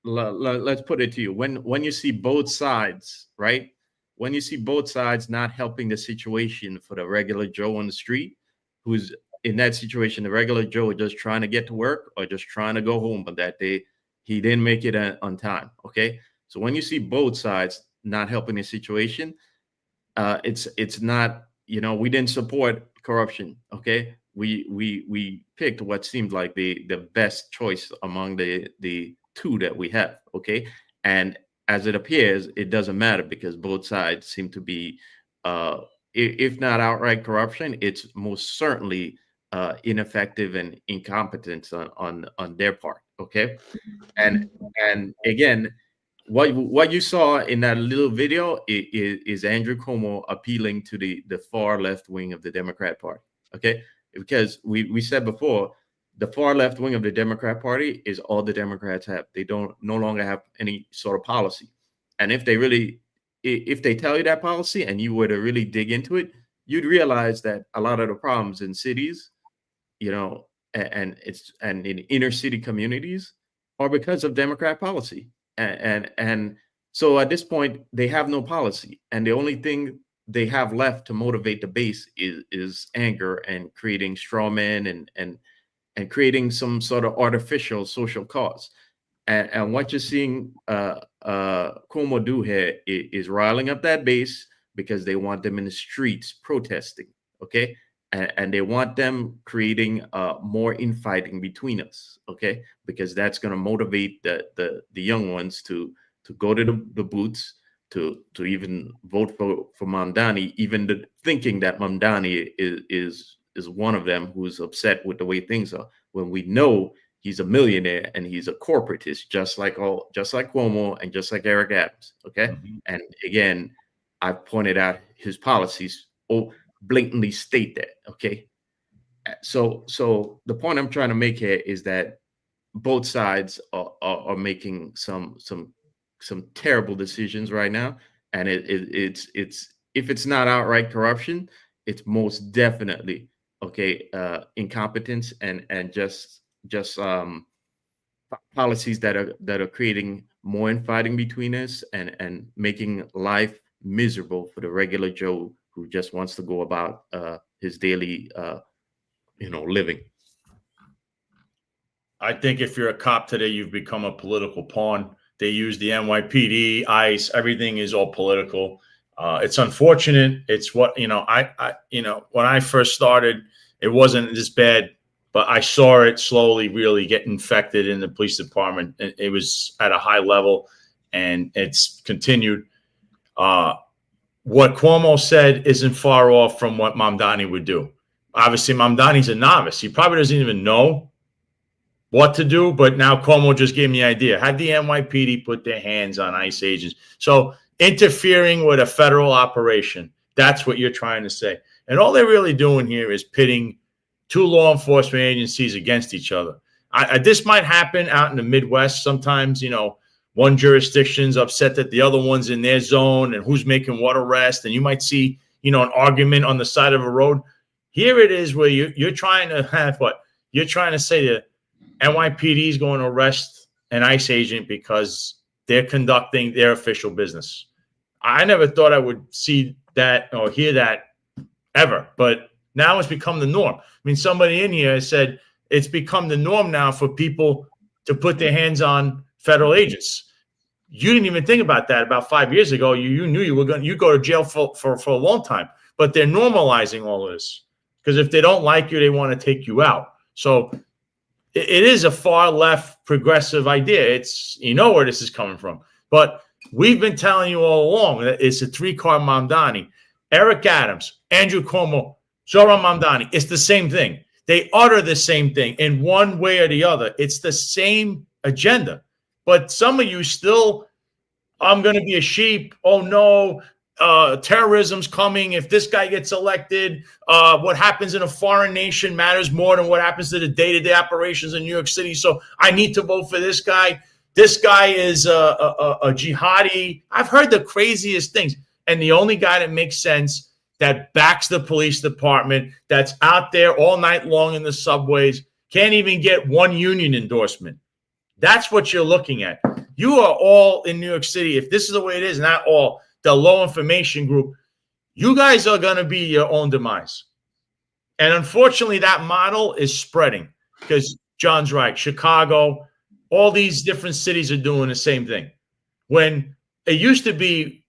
let's put it to you. When you see both sides, right? When you see both sides not helping the situation for the regular Joe on the street, who's in that situation, the regular Joe just trying to get to work or just trying to go home, but that day he didn't make it on time. Okay, so when you see both sides not helping the situation, it's not, we didn't support corruption. Okay, we picked what seemed like the best choice among the two that we have. Okay, and as it appears, it doesn't matter because both sides seem to be, if not outright corruption, it's most certainly ineffective and incompetence on their part. Okay, and again, what you saw in that little video is Andrew Cuomo appealing to the far left wing of the Democrat Party. Okay, because we said before, the far left wing of the Democrat Party is all the Democrats have. They no longer have any sort of policy. And if they tell you that policy and you were to really dig into it, you'd realize that a lot of the problems in cities, and in inner city communities are because of Democrat policy. And so at this point, they have no policy. And the only thing they have left to motivate the base is anger and creating straw men and creating some sort of artificial social cause. And what you're seeing Cuomo do here is riling up that base because they want them in the streets protesting, okay? And they want them creating more infighting between us, okay? Because that's going to motivate the young ones to go to the booths, to even vote for Mamdani, even thinking that Mamdani is one of them who's upset with the way things are, when we know he's a millionaire and he's a corporatist, just like Cuomo and just like Eric Adams. Okay. Mm-hmm. And again, I pointed out his policies blatantly state that. Okay. So the point I'm trying to make here is that both sides are making some terrible decisions right now. And it's if it's not outright corruption, it's most definitely incompetence and just policies that are creating more infighting between us and making life miserable for the regular Joe who just wants to go about his daily living. I think if you're a cop today, you've become a political pawn. They use the NYPD, ICE, everything is all political. It's unfortunate. It's what, when I first started, it wasn't this bad, but I saw it slowly really get infected in the police department. It was at a high level and it's continued. What Cuomo said isn't far off from what Mamdani would do. Obviously, Mamdani's a novice. He probably doesn't even know what to do, but now Cuomo just gave me the idea. Had the NYPD put their hands on ICE agents. So interfering with a federal operation, that's what you're trying to say. And all they're really doing here is pitting two law enforcement agencies against each other. This might happen out in the Midwest sometimes, one jurisdiction's upset that the other one's in their zone and who's making what arrest. And you might see, an argument on the side of a road. Here it is where you're trying to have what? You're trying to say that NYPD is going to arrest an ICE agent because they're conducting their official business. I never thought I would see that or hear that ever, but now it's become the norm. I mean, somebody in here said it's become the norm now for people to put their hands on federal agents. You didn't even think about that about 5 years ago. You knew you go to jail for a long time, but they're normalizing all of this because if they don't like you, they want to take you out. So it is a far left progressive idea. It's, you know where this is coming from. But we've been telling you all along that it's a three-car Mamdani. Eric Adams, Andrew Cuomo, Zohran Mamdani. It's the same thing. They utter the same thing in one way or the other. It's the same agenda. But some of you still, I'm going to be a sheep. Oh, no. Terrorism's coming. If this guy gets elected, what happens in a foreign nation matters more than what happens to the day-to-day operations in New York City. So I need to vote for this guy. This guy is a jihadi. I've heard the craziest things. And the only guy that makes sense, that backs the police department, that's out there all night long in the subways, can't even get one union endorsement. That's what you're looking at. You are all in New York City. If this is the way it is, not all, the low information group, you guys are going to be your own demise. And unfortunately, that model is spreading because John's right. Chicago, all these different cities are doing the same thing. When it used to be,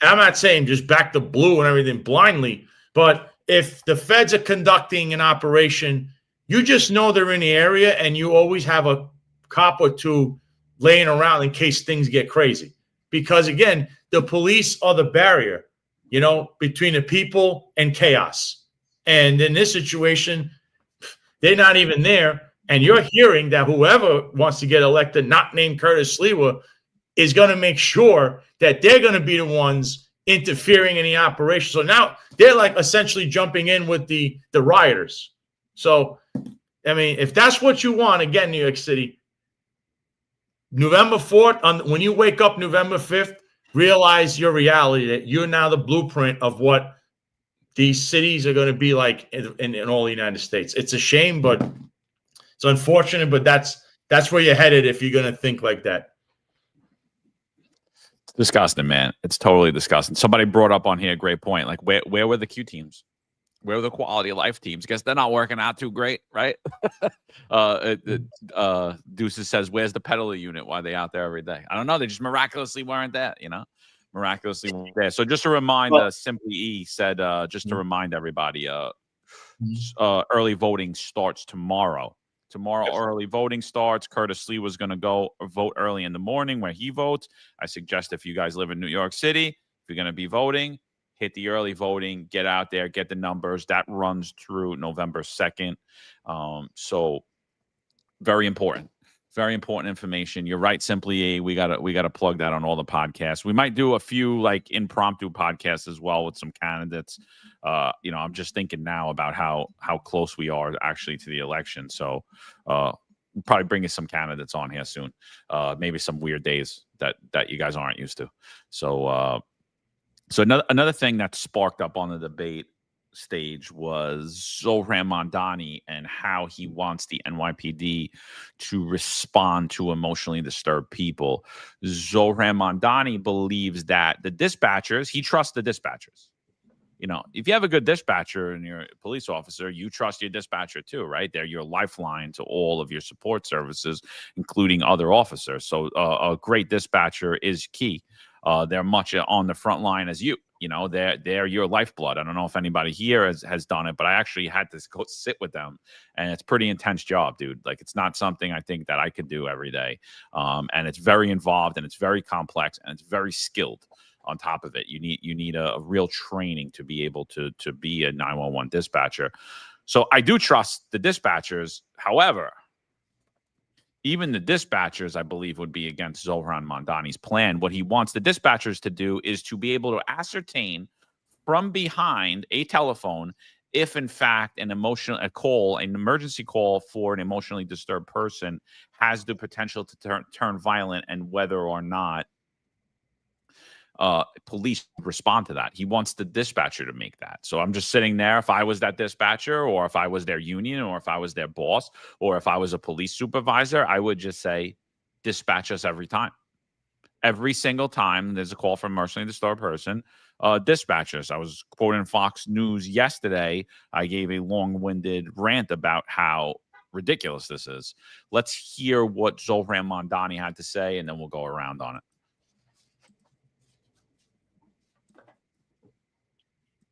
I'm not saying just back to blue and everything blindly, but if the feds are conducting an operation, you just know they're in the area and you always have a cop or two laying around in case things get crazy. Because again, the police are the barrier, you know, between the people and chaos. And in this situation, they're not even there. And you're hearing that whoever wants to get elected, not named Curtis Sliwa, is going to make sure that they're going to be the ones interfering in the operation. So now they're like essentially jumping in with the rioters. So, I mean, if that's what you want, again, New York City, November 4th, when you wake up November 5th, realize your reality, that you're now the blueprint of what these cities are going to be like in all the United States. It's a shame, but it's unfortunate, but that's where you're headed if you're going to think like that. It's disgusting, man. It's totally disgusting. Somebody brought up on here a great point. Like, where were the Q teams? Where are the quality of life teams? Guess they're not working out too great, right? Deuces says, where's the peddler unit? Why are they out there every day? I don't know. They just miraculously weren't there, you know? Miraculously weren't there. So just a reminder, Simply E said, just to remind everybody, early voting starts tomorrow. Tomorrow, early voting starts. Curtis Lee was going to go vote early in the morning where he votes. I suggest if you guys live in New York City, if you're going to be voting, hit the early voting, get out there, get the numbers. That runs through November 2nd. So very important information. You're right, Simply. We gotta plug that on all the podcasts. We might do a few like impromptu podcasts as well with some candidates. I'm just thinking now about how close we are actually to the election. So we'll probably bring you some candidates on here soon. Maybe some weird days that you guys aren't used to. So another thing that sparked up on the debate stage was Zohran Mamdani and how he wants the NYPD to respond to emotionally disturbed people. Zohran Mamdani believes that he trusts the dispatchers. You know, if you have a good dispatcher and you're a police officer, you trust your dispatcher too, right? They're your lifeline to all of your support services, including other officers. So a great dispatcher is key. They're much on the front line as you. You know, they're your lifeblood. I don't know if anybody here has done it, but I actually had to go sit with them, and it's a pretty intense job, dude. Like, it's not something I think that I could do every day. And it's very involved, and it's very complex, and it's very skilled. On top of it, you need a real training to be able to be a 911 dispatcher. So I do trust the dispatchers. However, even the dispatchers, I believe, would be against Zohran Mamdani's plan. What he wants the dispatchers to do is to be able to ascertain from behind a telephone if, in fact, an emergency call for an emotionally disturbed person has the potential to turn violent, and whether or not police respond to that. He wants the dispatcher to make that. So I'm just sitting there. If I was that dispatcher, or if I was their union, or if I was their boss, or if I was a police supervisor, I would just say, dispatch us every time. Every single time there's a call from an emotionally disturbed person, dispatch us. I was quoting Fox News yesterday. I gave a long-winded rant about how ridiculous this is. Let's hear what Zohran Mamdani had to say, and then we'll go around on it.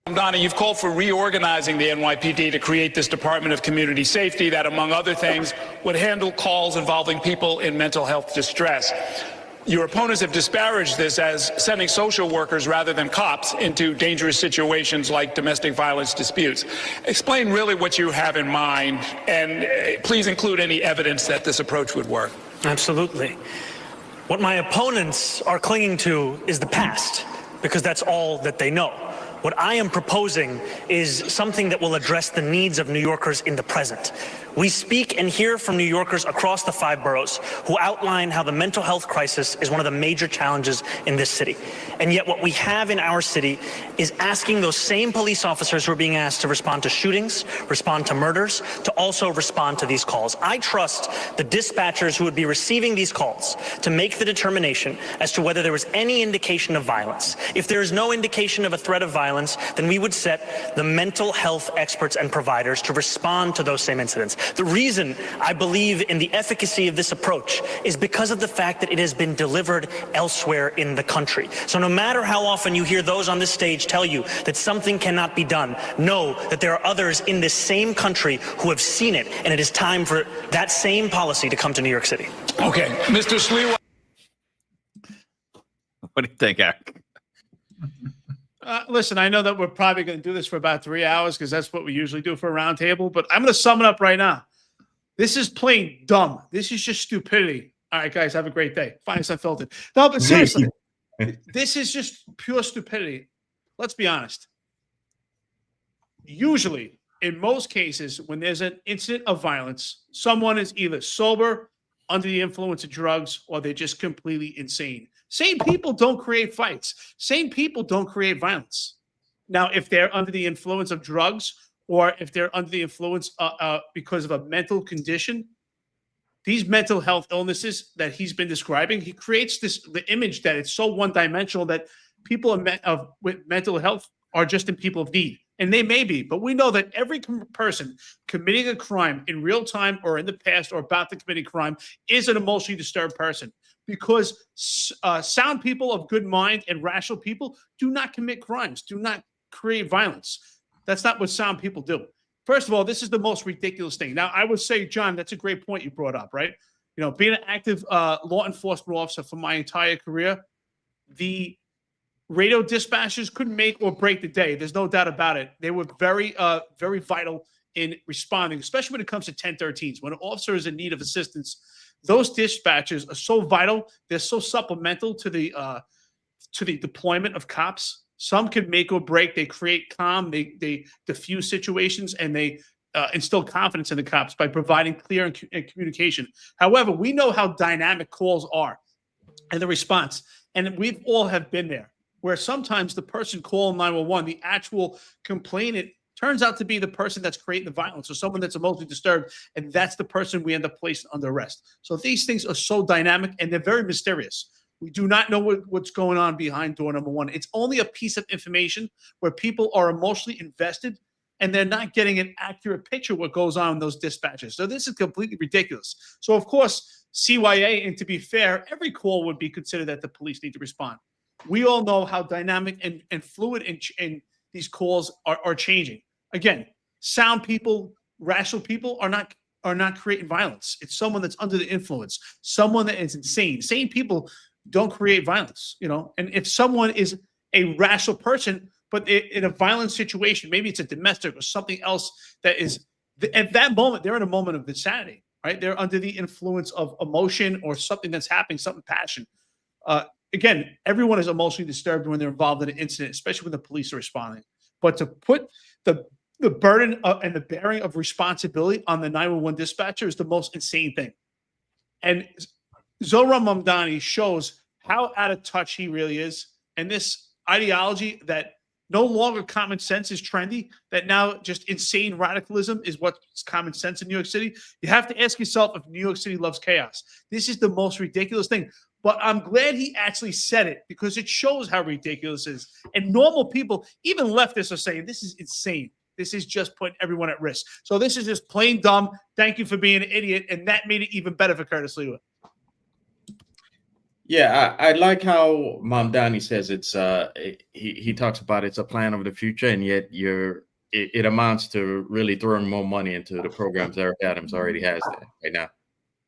Mamdani, you've called for reorganizing the NYPD to create this Department of Community Safety that, among other things, would handle calls involving people in mental health distress. Your opponents have disparaged this as sending social workers rather than cops into dangerous situations like domestic violence disputes. Explain really what you have in mind, and please include any evidence that this approach would work. Absolutely. What my opponents are clinging to is the past, because that's all that they know. What I am proposing is something that will address the needs of New Yorkers in the present. We speak and hear from New Yorkers across the 5 boroughs who outline how the mental health crisis is one of the major challenges in this city. And yet what we have in our city is asking those same police officers who are being asked to respond to shootings, respond to murders, to also respond to these calls. I trust the dispatchers who would be receiving these calls to make the determination as to whether there was any indication of violence. If there is no indication of a threat of violence, then we would set the mental health experts and providers to respond to those same incidents. The reason I believe in the efficacy of this approach is because of the fact that it has been delivered elsewhere in the country. So no matter how often you hear those on this stage tell you that something cannot be done, know that there are others in this same country who have seen it, and it is time for that same policy to come to New York City. Okay, Mr. Sliwa. What do you think, Eric? Listen, I know that we're probably going to do this for about 3 hours because that's what we usually do for a roundtable, but I'm going to sum it up right now. This is plain dumb. This is just stupidity. All right, guys, have a great day. Find us Unfiltered. No, but seriously, this is just pure stupidity. Let's be honest. Usually, in most cases, when there's an incident of violence, someone is either sober, under the influence of drugs, or they're just completely insane. Sane people don't create fights. Sane people don't create violence. Now, if they're under the influence of drugs or if they're under the influence because of a mental condition, these mental health illnesses that he's been describing, he creates the image that it's so one-dimensional that people with mental health are just in people of need. And they may be, but we know that every person committing a crime in real time or in the past or about to commit a crime is an emotionally disturbed person, because sound people of good mind and rational people do not commit crimes, do not create violence. That's not what sound people do. First of all, this is the most ridiculous thing. Now, I would say, John, that's a great point you brought up, right? You know, being an active law enforcement officer for my entire career, the radio dispatchers couldn't make or break the day. There's no doubt about it. They were very, very vital in responding, especially when it comes to 1013s. When an officer is in need of assistance, those dispatchers are so vital. They're so supplemental to the deployment of cops. Some can make or break. They create calm. They diffuse situations, and they instill confidence in the cops by providing clear and communication. However, we know how dynamic calls are and the response, and we've all have been there, where sometimes the person calling 911, the actual complainant, turns out to be the person that's creating the violence or someone that's emotionally disturbed, and that's the person we end up placing under arrest. So these things are so dynamic, and they're very mysterious. We do not know what's going on behind door number one. It's only a piece of information where people are emotionally invested, and they're not getting an accurate picture of what goes on in those dispatches. So this is completely ridiculous. So, of course, CYA, and to be fair, every call would be considered that the police need to respond. We all know how dynamic and fluid and these calls are changing. Again, sound people, rational people are not creating violence. It's someone that's under the influence, someone that is insane. Sane people don't create violence, you know. And if someone is a rational person, but in a violent situation, maybe it's a domestic or something else that is at that moment, they're in a moment of insanity, right? They're under the influence of emotion or something that's happening, something passion. Again, everyone is emotionally disturbed when they're involved in an incident, especially when the police are responding. But to put the burden and the bearing of responsibility on the 911 dispatcher is the most insane thing. And Zohran Mamdani shows how out of touch he really is. And this ideology that no longer common sense is trendy, that now just insane radicalism is what's common sense in New York City. You have to ask yourself if New York City loves chaos. This is the most ridiculous thing. But I'm glad he actually said it, because it shows how ridiculous it is. And normal people, even leftists, are saying this is insane. This is just putting everyone at risk. So this is just plain dumb. Thank you for being an idiot. And that made it even better for Curtis Lewa. Yeah, I like how Mamdani says he talks about it's a plan of the future, and yet it amounts to really throwing more money into the programs Eric Adams already has there right now.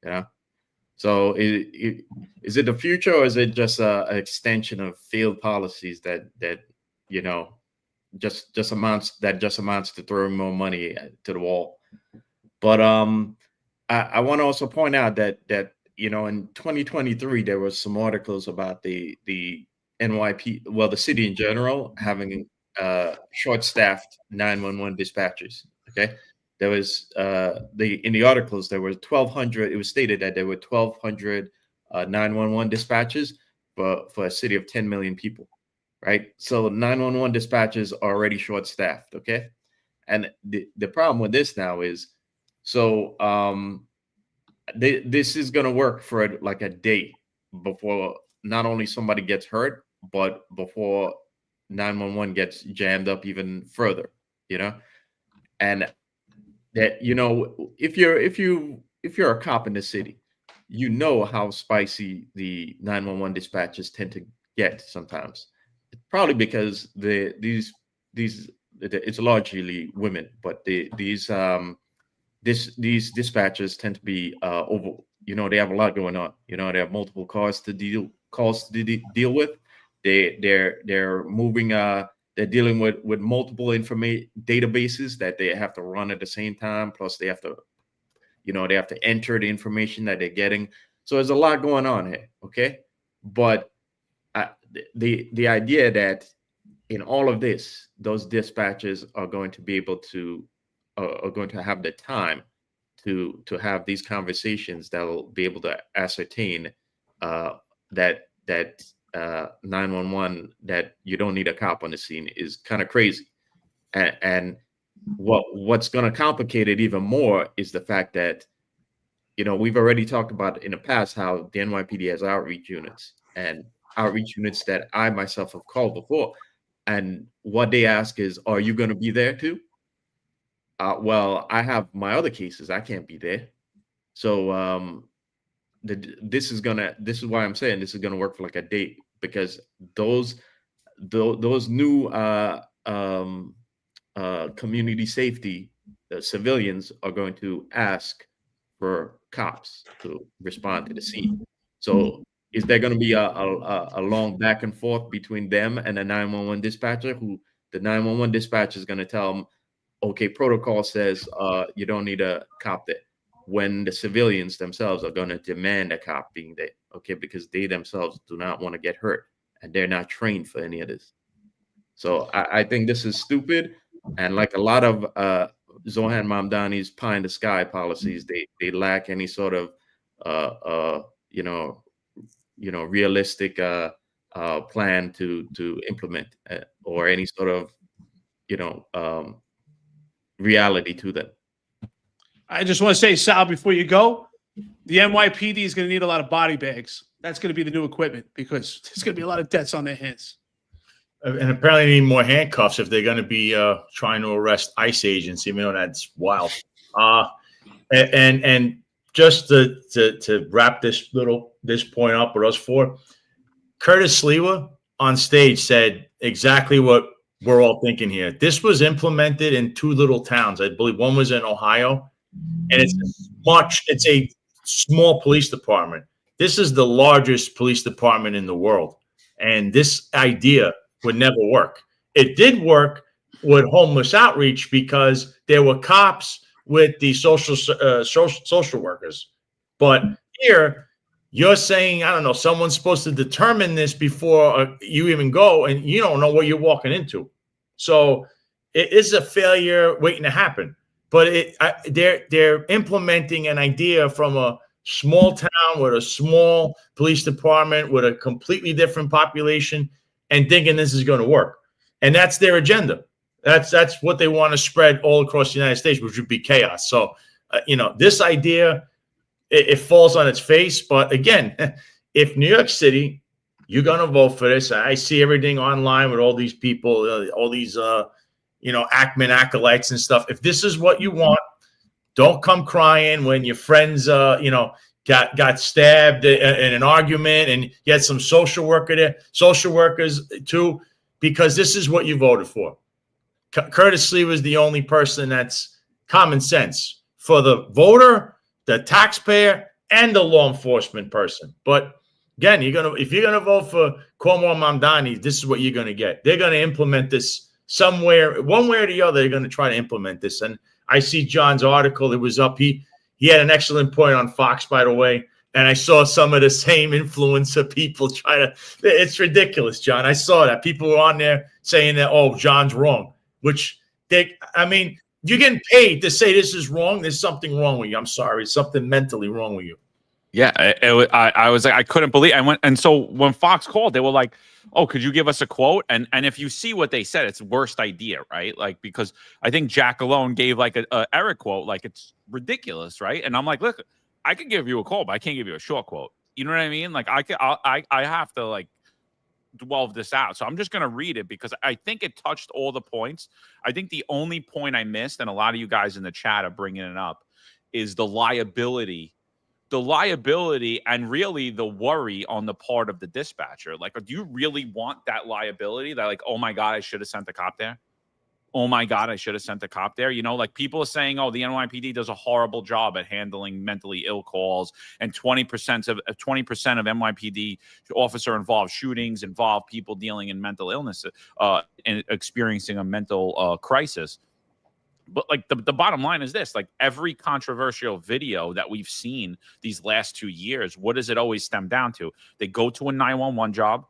You know, so is it the future, or is it just an extension of failed policies that you know just amounts to throwing more money to the wall? But I want to also point out that in 2023 there was some articles about the NYPD, well, the city in general having short-staffed 911 dispatchers. Okay, there was in the articles there were 1,200. It was stated that there were 1,200 911 dispatchers for a city of 10 million people. Right, so 911 dispatchers are already short-staffed. Okay, and the problem with this now is so. This is going to work for like a day before not only somebody gets hurt, but before 911 gets jammed up even further, and that, if you're a cop in the city, how spicy the 911 dispatchers tend to get sometimes, probably because it's largely women, but these dispatchers tend to be over. They have a lot going on. They have multiple calls to deal with. They're moving. They're dealing with multiple information databases that they have to run at the same time. Plus, they have to enter the information that they're getting. So there's a lot going on here. Okay, but the idea that in all of this, those dispatchers are going to be able to are going to have the time to have these conversations that will be able to ascertain that 911, that you don't need a cop on the scene, is kind of crazy. And what's going to complicate it even more is the fact that we've already talked about in the past how the NYPD has outreach units that I myself have called before, and what they ask is, are you going to be there too? Well, I have my other cases. I can't be there. So this is why I'm saying this is gonna work for like a day, because those new community safety civilians are going to ask for cops to respond to the scene. So is there going to be a long back and forth between them and the 911 dispatcher, who the 911 dispatcher is going to tell them, okay, protocol says you don't need a cop there, when the civilians themselves are going to demand a cop being there, okay, because they themselves do not want to get hurt and they're not trained for any of this. So I think this is stupid, and like a lot of Zohran Mamdani's pie in the sky policies, they lack any sort of realistic plan to implement or any sort of reality to them. I just want to say, Sal, before you go, the NYPD is going to need a lot of body bags. That's going to be the new equipment, because there's going to be a lot of deaths on their hands. And apparently they need more handcuffs if they're going to be trying to arrest ICE agents, even though that's wild. And just to wrap this point up with us four, Curtis Sliwa on stage said exactly what we're all thinking here. This was implemented in two little towns. I believe one was in Ohio, and it's a small police department. This is the largest police department in the world, and this idea would never work. It did work with homeless outreach because there were cops with the social workers. But here, you're saying, I don't know, someone's supposed to determine this before you even go, and you don't know what you're walking into. So it is a failure waiting to happen. But they're implementing an idea from a small town with a small police department with a completely different population, and thinking this is going to work. And that's their agenda. That's what they want to spread all across the United States, which would be chaos. So, this idea, it falls on its face. But again, if New York City, you're going to vote for this. I see everything online with all these people, all these, Ackman acolytes and stuff. If this is what you want, don't come crying when your friends, got stabbed in an argument, and you had some social workers too, because this is what you voted for. Curtis Lee was the only person that's common sense for the voter, the taxpayer, and the law enforcement person. But again, if you're gonna vote for Cuomo Mamdani, this is what you're gonna get. They're gonna implement this somewhere, one way or the other. They're gonna try to implement this. And I see John's article. It was up. He had an excellent point on Fox, by the way. And I saw some of the same influencer people try to. It's ridiculous, John. I saw that people were on there saying that, oh, John's wrong. Which you're getting paid to say this is wrong. There's something wrong with you. I'm sorry. Something mentally wrong with you. Yeah, I was like, I couldn't believe. And so when Fox called, they were like, "Oh, could you give us a quote?" And if you see what they said, it's worst idea, right? Like, because I think Jack alone gave like a Eric quote, like it's ridiculous, right? And I'm like, look, I could give you a quote, but I can't give you a short quote. You know what I mean? Like I have to like delve this out. So I'm just going to read it because I think it touched all the points. I think the only point I missed, and a lot of you guys in the chat are bringing it up, is the liability and really the worry on the part of the dispatcher. Like, do you really want that liability that like, oh my God, I should have sent the cop there? Oh my God, I should have sent the cop there. You know, like people are saying, oh, the NYPD does a horrible job at handling mentally ill calls, and 20% of NYPD officer involved shootings involve people dealing in mental illness and experiencing a mental crisis. But like the bottom line is this: like every controversial video that we've seen these last 2 years, what does it always stem down to? They go to a 911 job.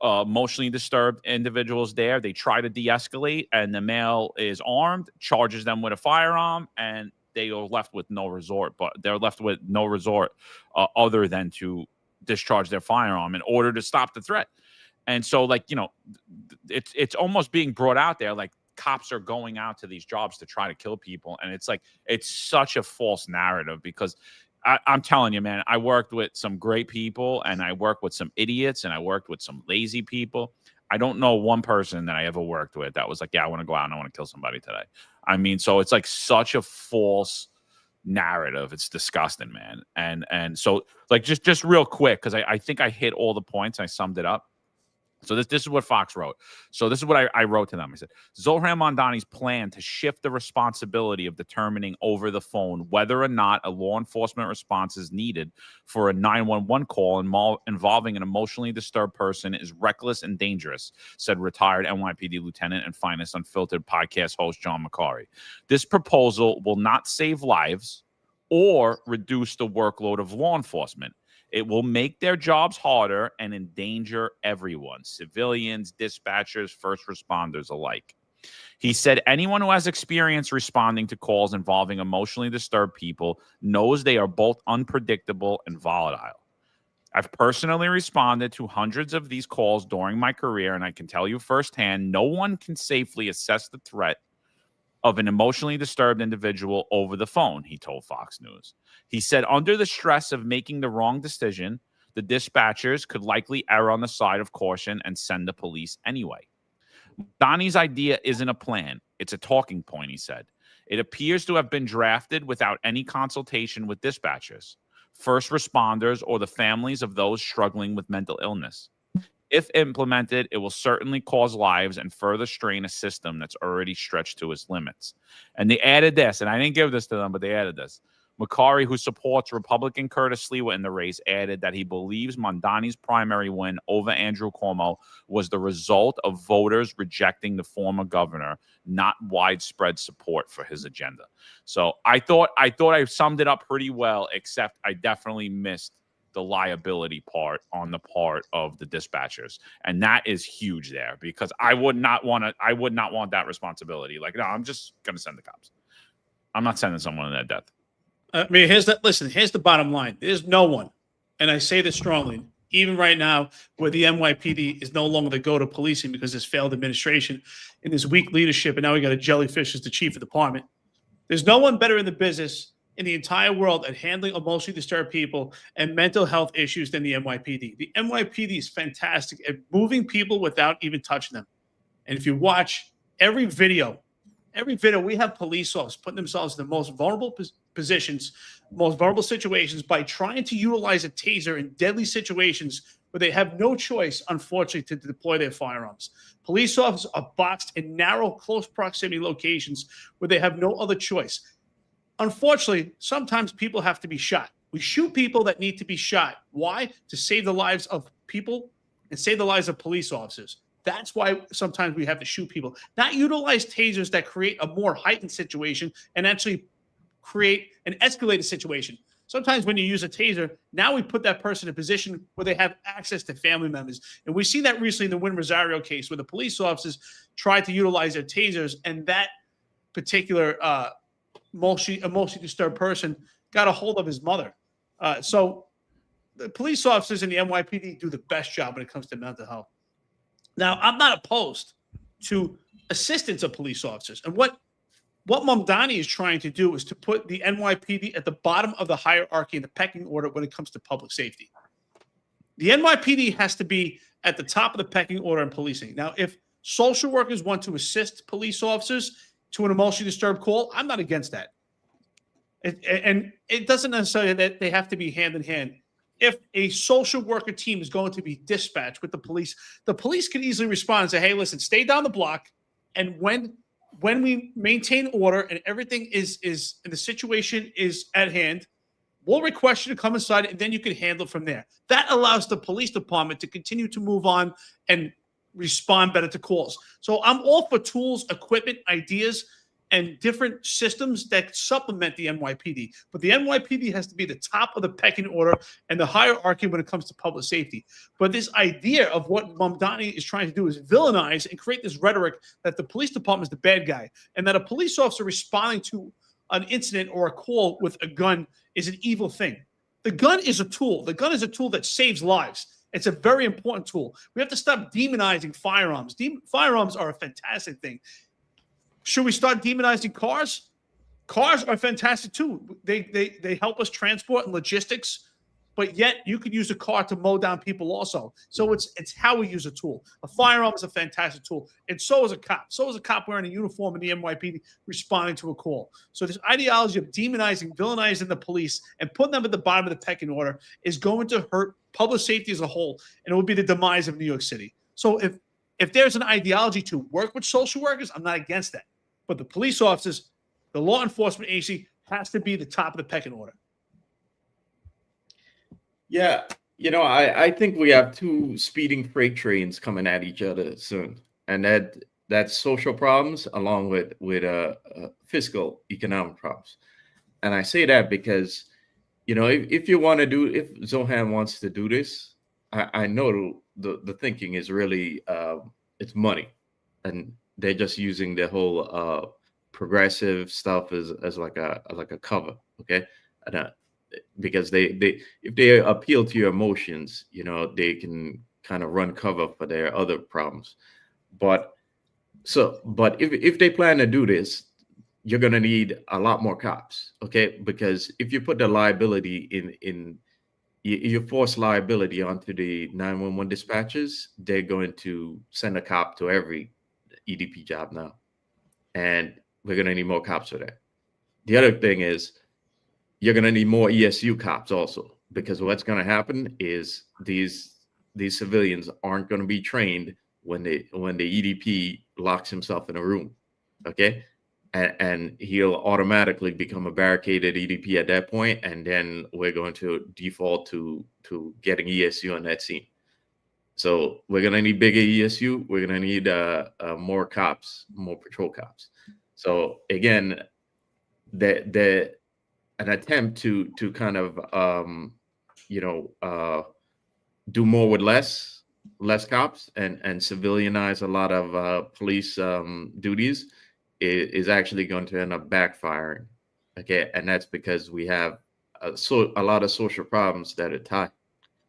Emotionally disturbed individuals there. They try to de-escalate, and the male is armed, charges them with a firearm, and they are left with no resort. But they're left with no resort other than to discharge their firearm in order to stop the threat. And so, like, you know, it's almost being brought out there like cops are going out to these jobs to try to kill people, and it's like it's such a false narrative because. I'm telling you, man, I worked with some great people, and I worked with some idiots, and I worked with some lazy people. I don't know one person that I ever worked with that was like, yeah, I want to go out and I want to kill somebody today. I mean, so it's like such a false narrative. It's disgusting, man. And so like just real quick, because I think I hit all the points. I summed it up. So this is what Fox wrote. So this is what I wrote to them. I said, Zohran Mamdani's plan to shift the responsibility of determining over the phone whether or not a law enforcement response is needed for a 911 call involving an emotionally disturbed person is reckless and dangerous, said retired NYPD lieutenant and finest Unfiltered podcast host John McCarry. This proposal will not save lives or reduce the workload of law enforcement. It will make their jobs harder and endanger everyone, civilians, dispatchers, first responders alike. He said anyone who has experience responding to calls involving emotionally disturbed people knows they are both unpredictable and volatile. I've personally responded to hundreds of these calls during my career, and I can tell you firsthand, no one can safely assess the threat of an emotionally disturbed individual over the phone, he told Fox News. He said under the stress of making the wrong decision, the dispatchers could likely err on the side of caution and send the police anyway. Donnie's idea isn't a plan. It's a talking point, he said. It appears to have been drafted without any consultation with dispatchers, first responders, or the families of those struggling with mental illness. If implemented, it will certainly cause lives and further strain a system that's already stretched to its limits. And they added this, and I didn't give this to them, but they added this. McCarry, who supports Republican Curtis Lee in the race, added that he believes Mamdani's primary win over Andrew Cuomo was the result of voters rejecting the former governor, not widespread support for his agenda. So I thought I summed it up pretty well, except I definitely missed the liability part on the part of the dispatchers. And that is huge there because I would not want that responsibility. Like, no, I'm just going to send the cops. I'm not sending someone to their death. I mean, here's the bottom line. There's no one, and I say this strongly, even right now where the NYPD is no longer the go-to policing because there's failed administration and there's weak leadership, and now we got a jellyfish as the chief of department. There's no one better in the business in the entire world at handling emotionally disturbed people and mental health issues than the NYPD. The NYPD is fantastic at moving people without even touching them. And if you watch every video, we have police officers putting themselves in the most vulnerable positions, most vulnerable situations, by trying to utilize a taser in deadly situations where they have no choice, unfortunately, to deploy their firearms. Police officers are boxed in narrow, close proximity locations where they have no other choice. Unfortunately, sometimes people have to be shot. We shoot people that need to be shot. Why? To save the lives of people and save the lives of police officers. That's why sometimes we have to shoot people. Not utilize tasers that create a more heightened situation and actually create an escalated situation. Sometimes when you use a taser, now we put that person in a position where they have access to family members. And we've seen that recently in the Win Rosario case where the police officers tried to utilize their tasers, and that particular emotionally disturbed person got a hold of his mother. So the police officers in the NYPD do the best job when it comes to mental health. Now, I'm not opposed to assistance of police officers. And what Mamdani is trying to do is to put the NYPD at the bottom of the hierarchy in the pecking order when it comes to public safety. The NYPD has to be at the top of the pecking order in policing. Now, if social workers want to assist police officers to an emotionally disturbed call, I'm not against that. And it doesn't necessarily that they have to be hand in hand. If a social worker team is going to be dispatched with the police can easily respond and say, hey, listen, stay down the block. And when we maintain order and everything is and the situation is at hand, we'll request you to come inside and then you can handle it from there. That allows the police department to continue to move on and respond better to calls. So I'm all for tools, equipment, ideas, and different systems that supplement the NYPD. But the NYPD has to be the top of the pecking order and the hierarchy when it comes to public safety. But this idea of what Mamdani is trying to do is villainize and create this rhetoric that the police department is the bad guy and that a police officer responding to an incident or a call with a gun is an evil thing. The gun is a tool. The gun is a tool that saves lives. It's a very important tool. We have to stop demonizing firearms. Firearms are a fantastic thing. Should we start demonizing cars? Cars are fantastic too. They help us transport and logistics, but yet you could use a car to mow down people also. So it's how we use a tool. A firearm is a fantastic tool, and so is a cop. So is a cop wearing a uniform in the NYPD responding to a call. So this ideology of demonizing, villainizing the police and putting them at the bottom of the pecking order is going to hurt public safety as a whole, and it will be the demise of New York City. So if there's an ideology to work with social workers, I'm not against that. But the police officers, the law enforcement agency has to be the top of the pecking order. Yeah, I think we have two speeding freight trains coming at each other soon, and that's social problems along with fiscal economic problems. And I say that because, if Zohran wants to do this, I know the thinking is really it's money, and they're just using the whole progressive stuff as like a cover, okay? And, because they if they appeal to your emotions, they can kind of run cover for their other problems. But if they plan to do this, you're gonna need a lot more cops, okay? Because if you put the liability in you force liability onto the 911 dispatchers, they're going to send a cop to every EDP job now, and we're going to need more cops for that. The other thing is you're going to need more ESU cops also, because what's going to happen is these civilians aren't going to be trained when the EDP locks himself in a room, okay? And he'll automatically become a barricaded EDP at that point, and then we're going to default to getting ESU on that scene. So we're going to need bigger ESU. We're going to need more cops, more patrol cops. So again, an attempt to kind of, do more with less cops and civilianize a lot of police duties is actually going to end up backfiring. Okay. And that's because we have a lot of social problems that are tied,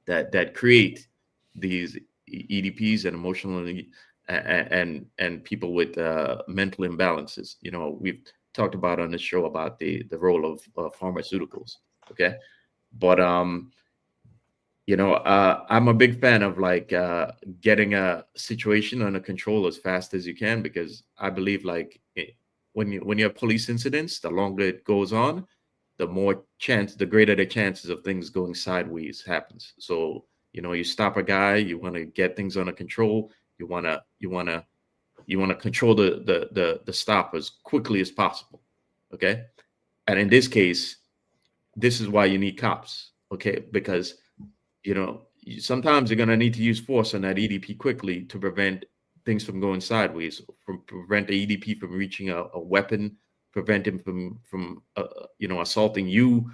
that create these EDPs and emotionally and people with mental imbalances. We've talked about on the show about the role of pharmaceuticals. Okay. But I'm a big fan of getting a situation under control as fast as you can, because I believe when you have police incidents, the longer it goes on, the greater the chances of things going sideways happens. So, you stop a guy, you want to get things under control. You want to control the stop as quickly as possible. Okay. And in this case, this is why you need cops. Okay. Because, sometimes you're going to need to use force on that EDP quickly to prevent things from going sideways, prevent the EDP from reaching a weapon, prevent him from assaulting you,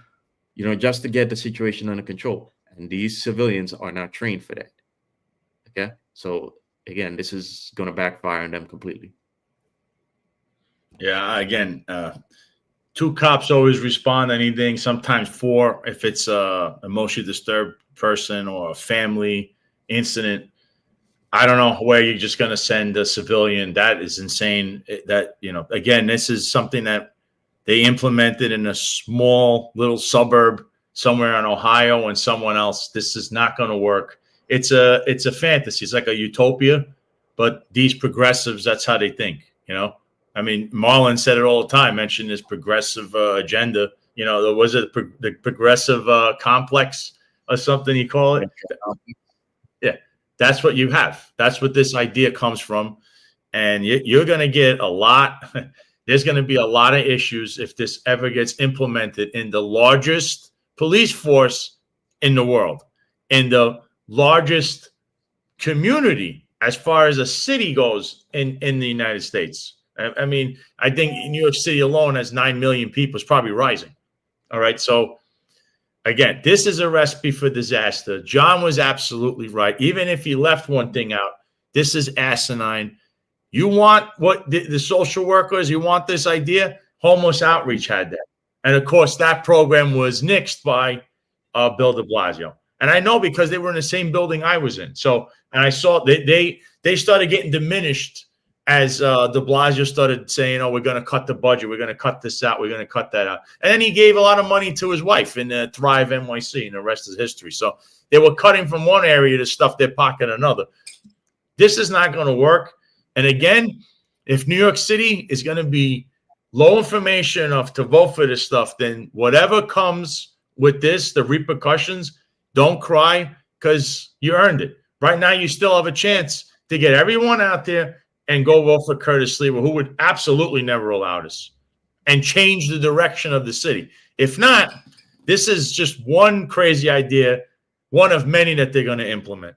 just to get the situation under control. And these civilians are not trained for that. Okay. So again, this is going to backfire on them completely. Yeah. Again, 2 cops always respond to anything, sometimes 4 if it's a emotionally disturbed person or a family incident. I don't know where you're just going to send a civilian. That is insane. That, again, this is something that they implemented in a small little suburb somewhere in Ohio and someone else. This is not going to work. It's a fantasy. It's like a utopia, but these progressives, that's how they think, I mean, Marlon said it all the time, mentioned this progressive agenda. Was it the progressive complex or something you call it? Yeah, that's what you have. That's what this idea comes from. And you're going to get a lot. There's going to be a lot of issues if this ever gets implemented in the largest police force in the world, in the largest community as far as a city goes in the United States. I mean, I think New York City alone has 9 million people. It's probably rising. All right. So, again, this is a recipe for disaster. John was absolutely right. Even if he left one thing out, this is asinine. You want what the social workers, you want this idea? Homeless Outreach had that. And, of course, that program was nixed by Bill de Blasio. And I know because they were in the same building I was in. So, and I saw they started getting diminished as de Blasio started saying, we're going to cut the budget. We're going to cut this out. We're going to cut that out. And then he gave a lot of money to his wife in Thrive NYC, and the rest is history. So they were cutting from one area to stuff their pocket another. This is not going to work. And again, if New York City is going to be low information enough to vote for this stuff, then whatever comes with this, the repercussions, don't cry because you earned it. Right now, you still have a chance to get everyone out there and go vote for Curtis Sleeper, who would absolutely never allow this, and change the direction of the city. If not, this is just one crazy idea, one of many that they're going to implement.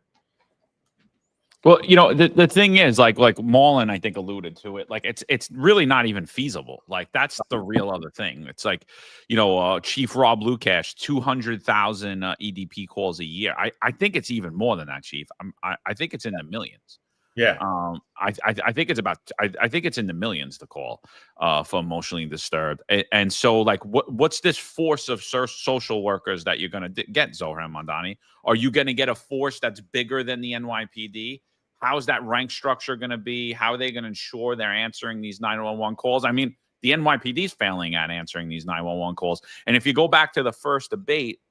Well, the thing is, like Marlon, I think, alluded to it. Like, it's really not even feasible. Like, that's the real other thing. It's like, Chief Rob Lukash, 200,000 EDP calls a year. I think it's even more than that, Chief. I think it's in the millions. Yeah. I think it's about. I think it's in the millions to call for emotionally disturbed. And so, like, what's this force of social workers that you're going to get, Zohran Mamdani? Are you going to get a force that's bigger than the NYPD? How's that rank structure going to be? How are they going to ensure they're answering these 911 calls? I mean, the NYPD is failing at answering these 911 calls. And if you go back to the first debate,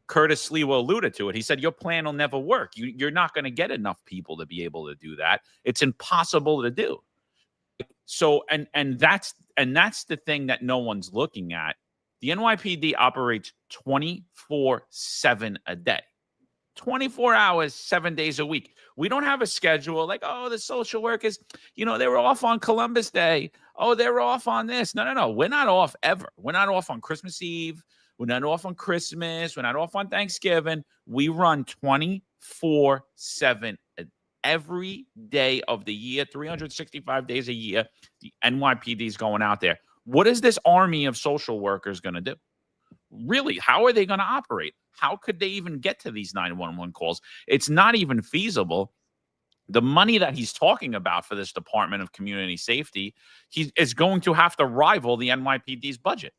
Curtis Sleeper alluded to it. He said, your plan will never work. You're not going to get enough people to be able to do that. It's impossible to do. So, and that's the thing that no one's looking at. The NYPD operates 24/7 a day. 24 hours, 7 days a week. We don't have a schedule like, the social workers, they were off on Columbus Day. Oh, they were off on this. No. We're not off ever. We're not off on Christmas Eve. We're not off on Christmas. We're not off on Thanksgiving. We run 24/7 every day of the year, 365 days a year. The NYPD is going out there. What is this army of social workers going to do? Really, how are they going to operate? How could they even get to these 911 calls? It's not even feasible. The money that he's talking about for this Department of Community Safety, he is going to have to rival the NYPD's budget.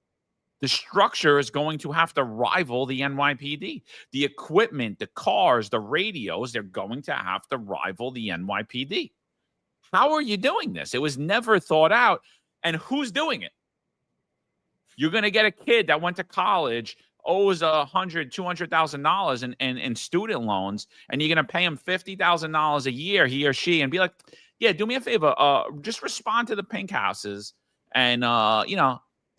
The structure is going to have to rival the NYPD. The equipment, the cars, the radios, they're going to have to rival the NYPD. How are you doing this? It was never thought out. And who's doing it? You're going to get a kid that went to college, owes $200,000 in student loans, and you're going to pay him $50,000 a year, he or she, and be like, yeah, do me a favor, just respond to the pink houses, and,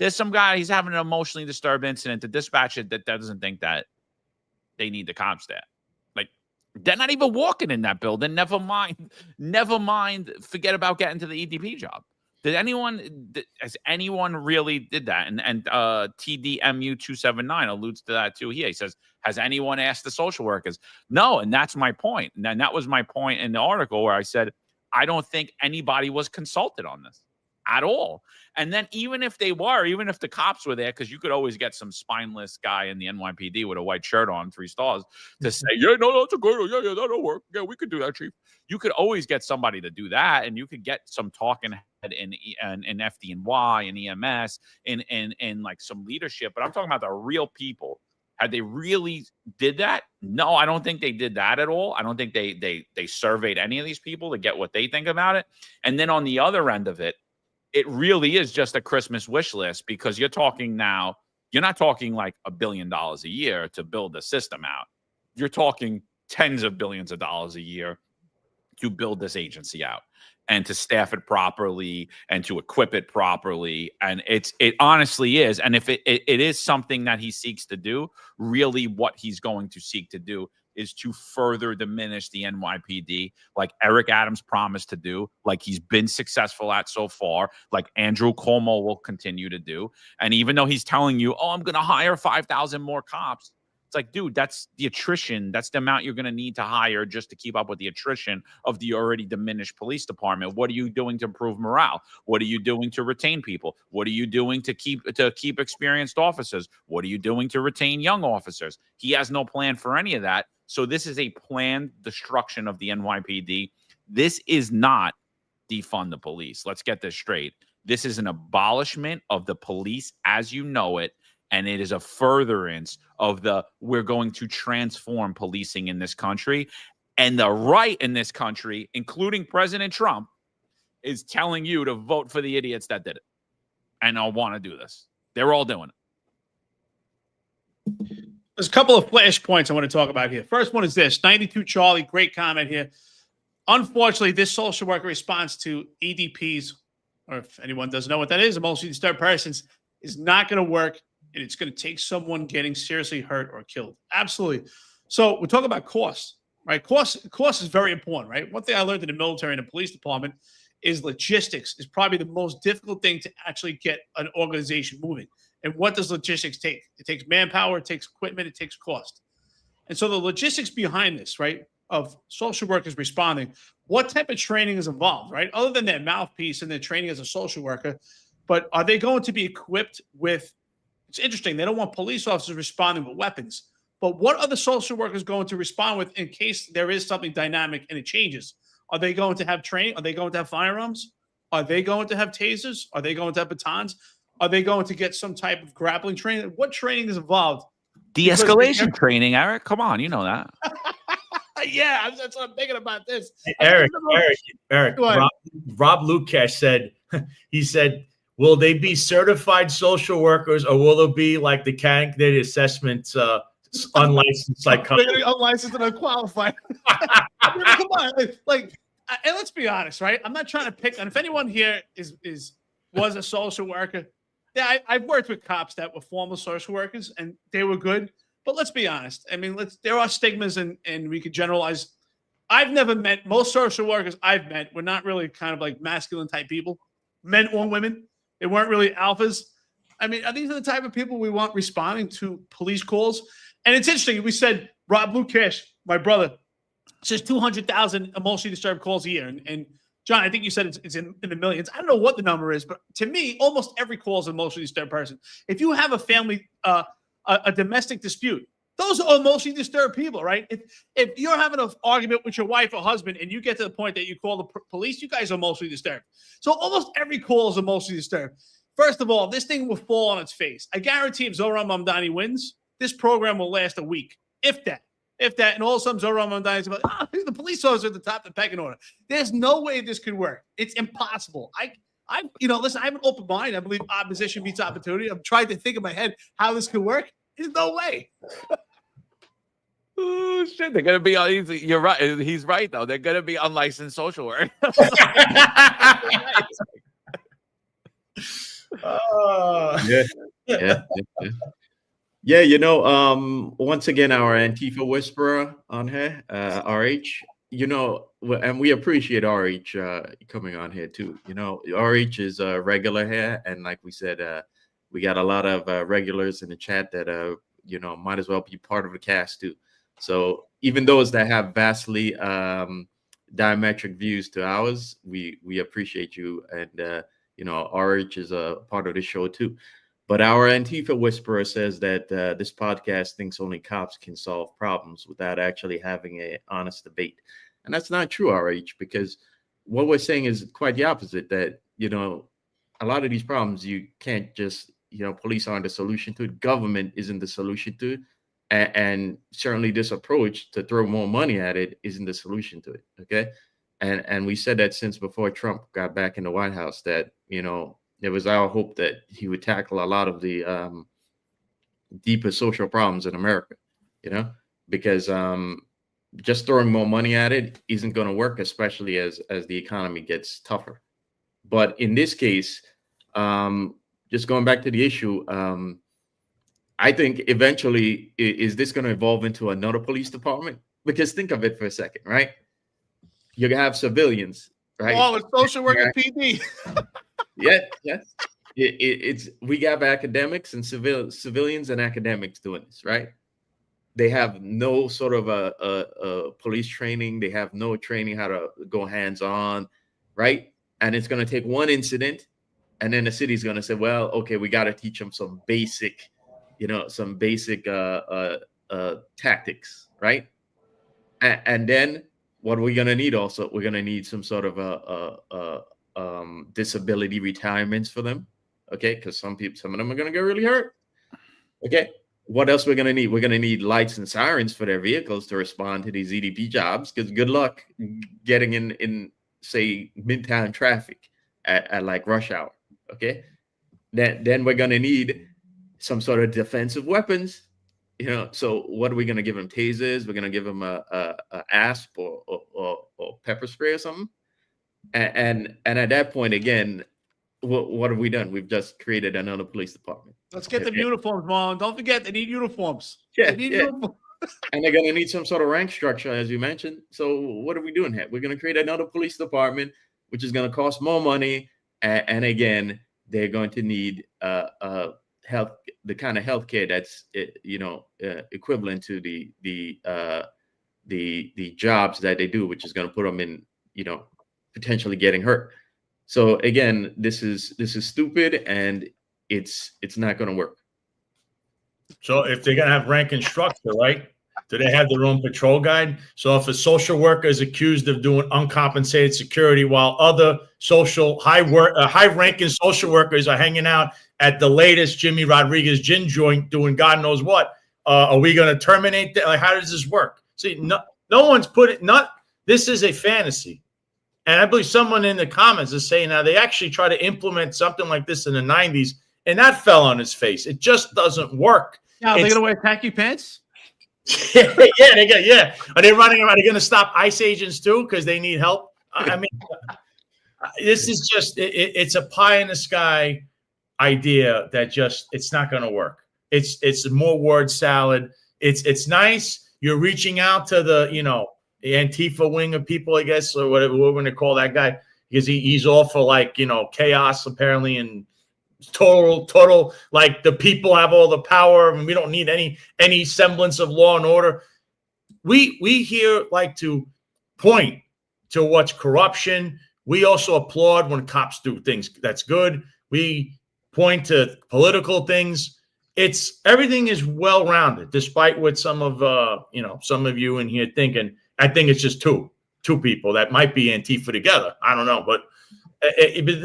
There's some guy, he's having an emotionally disturbed incident. The dispatcher that doesn't think that they need the cops there. Like, they're not even walking in that building. Never mind. Forget about getting to the EDP job. Has anyone really did that? And TDMU 279 alludes to that too here. He says, has anyone asked the social workers? No, and that's my point. And that was my point in the article where I said, I don't think anybody was consulted on this at all. And then even if they were, even if the cops were there, because you could always get some spineless guy in the NYPD with a white shirt on, 3 stars, to say, yeah, no, that's a good, yeah, that'll work. Yeah, we could do that, Chief. You could always get somebody to do that, and you could get some talking head in FDNY and EMS and like some leadership. But I'm talking about the real people. Had they really did that? No, I don't think they did that at all. I don't think they surveyed any of these people to get what they think about it. And then on the other end of it, it really is just a Christmas wish list, because you're not talking like $1 billion a year to build the system out. You're talking tens of billions of dollars a year to build this agency out and to staff it properly and to equip it properly. And it honestly is. And if it is something that he seeks to do, really what he's going to seek to do is to further diminish the NYPD, like Eric Adams promised to do, like he's been successful at so far, like Andrew Cuomo will continue to do. And even though he's telling you, oh, I'm going to hire 5,000 more cops, it's like, dude, that's the attrition. That's the amount you're going to need to hire just to keep up with the attrition of the already diminished police department. What are you doing to improve morale? What are you doing to retain people? What are you doing to keep experienced officers? What are you doing to retain young officers? He has no plan for any of that. So this is a planned destruction of the NYPD. This is not defund the police. Let's get this straight. This is an abolishment of the police as you know it. And it is a furtherance of we're going to transform policing in this country. And the right in this country, including President Trump, is telling you to vote for the idiots that did it. And I want to do this. They're all doing it. There's a couple of flash points I want to talk about here. First one is this. 92 Charlie, great comment here. Unfortunately, this social worker response to EDPs, or if anyone doesn't know what that is, emotionally disturbed persons, is not going to work. And it's going to take someone getting seriously hurt or killed. Absolutely. So we're talking about cost, right? Cost is very important, right? One thing I learned in the military and the police department is logistics is probably the most difficult thing to actually get an organization moving. And what does logistics take? It takes manpower, it takes equipment, it takes cost. And so the logistics behind this, right, of social workers responding, what type of training is involved, right? Other than their mouthpiece and their training as a social worker, but are they going to be equipped with, it's interesting, they don't want police officers responding with weapons, but what are the social workers going to respond with in case there is something dynamic and it changes? Are they going to have training? Are they going to have firearms? Are they going to have tasers? Are they going to have batons? Are they going to get some type of grappling training? What training is involved? De-escalation training, Eric. Come on, you know that. Yeah, that's what I'm thinking about this. Hey, Eric. Rob Lukash said, he said, will they be certified social workers or will it be like the candidate assessment unlicensed psychologists? Unlicensed and unqualified. Come on, and let's be honest, right? I'm not trying to pick on if anyone here was a social worker. Yeah, I've worked with cops that were former social workers and they were good. But let's be honest. I mean, there are stigmas and we could generalize. I've never met most social workers I've met were not really kind of like masculine type people, men or women. They weren't really alphas. I mean, these are the type of people we want responding to police calls. And it's interesting. We said Rob Lukash, my brother, says 200,000 emotionally disturbed calls a year. And John, I think you said it's in the millions. I don't know what the number is, but to me, almost every call is an emotionally disturbed person. If you have a family, a domestic dispute, those are emotionally disturbed people, right? If you're having an argument with your wife or husband and you get to the point that you call the police, you guys are emotionally disturbed. So almost every call is emotionally disturbed. First of all, this thing will fall on its face. I guarantee if Zohran Mamdani wins, this program will last a week, if that. And all of a sudden Zohran Mamdani is about, the police officer at the top of the pecking order. There's no way this could work. It's impossible. Listen, I have an open mind. I believe opposition meets opportunity. I'm trying to think in my head how this could work. There's no way. Oh, shit. They're going to be, you're right. He's right, though. They're going to be unlicensed social work. Yeah. Yeah. Yeah, you know, once again, our Antifa whisperer on here, RH, you know, and we appreciate RH coming on here too. You know, RH is a regular here, and like we said, we got a lot of regulars in the chat that you know, might as well be part of the cast too. So even those that have vastly diametric views to ours, we appreciate you, and you know, RH is a part of the show too. But our Antifa whisperer says that this podcast thinks only cops can solve problems without actually having an honest debate. And that's not true, RH, because what we're saying is quite the opposite, that, you know, a lot of these problems, you can't just, you know, police aren't the solution to it. Government isn't the solution to it. And certainly this approach to throw more money at it isn't the solution to it. Okay. And we said that since before Trump got back in the White House, that, you know, it was our hope that he would tackle a lot of the deeper social problems in America, you know, because just throwing more money at it isn't going to work, especially as the economy gets tougher. But in this case, just going back to the issue, I think eventually, is this going to evolve into another police department? Because think of it for a second, right? You're going to have civilians, right? Oh, it's social worker PD. Yes. It's we have academics and civilians and academics doing this, right? They have no sort of a police training. They have no training how to go hands-on, right? And it's going to take one incident, and then the city's going to say, well, okay, we got to teach them some basic, you know, tactics, right? And then what we're going to need also, we're going to need some sort of disability retirements for them, okay? Because some of them are going to get really hurt, okay? What else we're going to need? We're going to need lights and sirens for their vehicles to respond to these EDP jobs, because good luck getting in say midtown traffic at like rush hour, okay? Then we're going to need some sort of defensive weapons, you know. So what are we going to give them? Tasers? We're going to give them a asp or pepper spray or something. And at that point, again, what have we done? We've just created another police department. Let's get them uniforms, Marlon. Don't forget, they need uniforms. Yeah, they need uniforms. And they're going to need some sort of rank structure, as you mentioned. So what are we doing here? We're going to create another police department, which is going to cost more money. And again, they're going to need the kind of healthcare that's equivalent to the jobs that they do, which is going to put them in, you know, potentially getting hurt. So again, this is stupid, and it's not going to work. So if they're going to have rank and structure, right? Do they have their own patrol guide? So if a social worker is accused of doing uncompensated security while other high-ranking social workers are hanging out at the latest Jimmy Rodriguez gin joint doing God knows what, are we going to terminate that? Like, how does this work? See, no one's put it. This is a fantasy. And I believe someone in the comments is saying now they actually try to implement something like this in the 90s, and that fell on his face. It just doesn't work. Now, they're going to wear khaki pants? Yeah. Are they running around? Are they going to stop ICE agents too because they need help? I mean, this is just, it's a pie in the sky idea that just, it's not going to work. It's more word salad. It's nice. You're reaching out to the Antifa wing of people, I guess, or whatever we're going to call that guy, because he's all for like, chaos apparently, and total like the people have all the power and we don't need any semblance of law and order. We here like to point to what's corruption. We also applaud when cops do things that's good. We point to political things. Everything is well-rounded, despite what some of you in here thinking. I think it's just two people that might be Antifa together. I don't know, but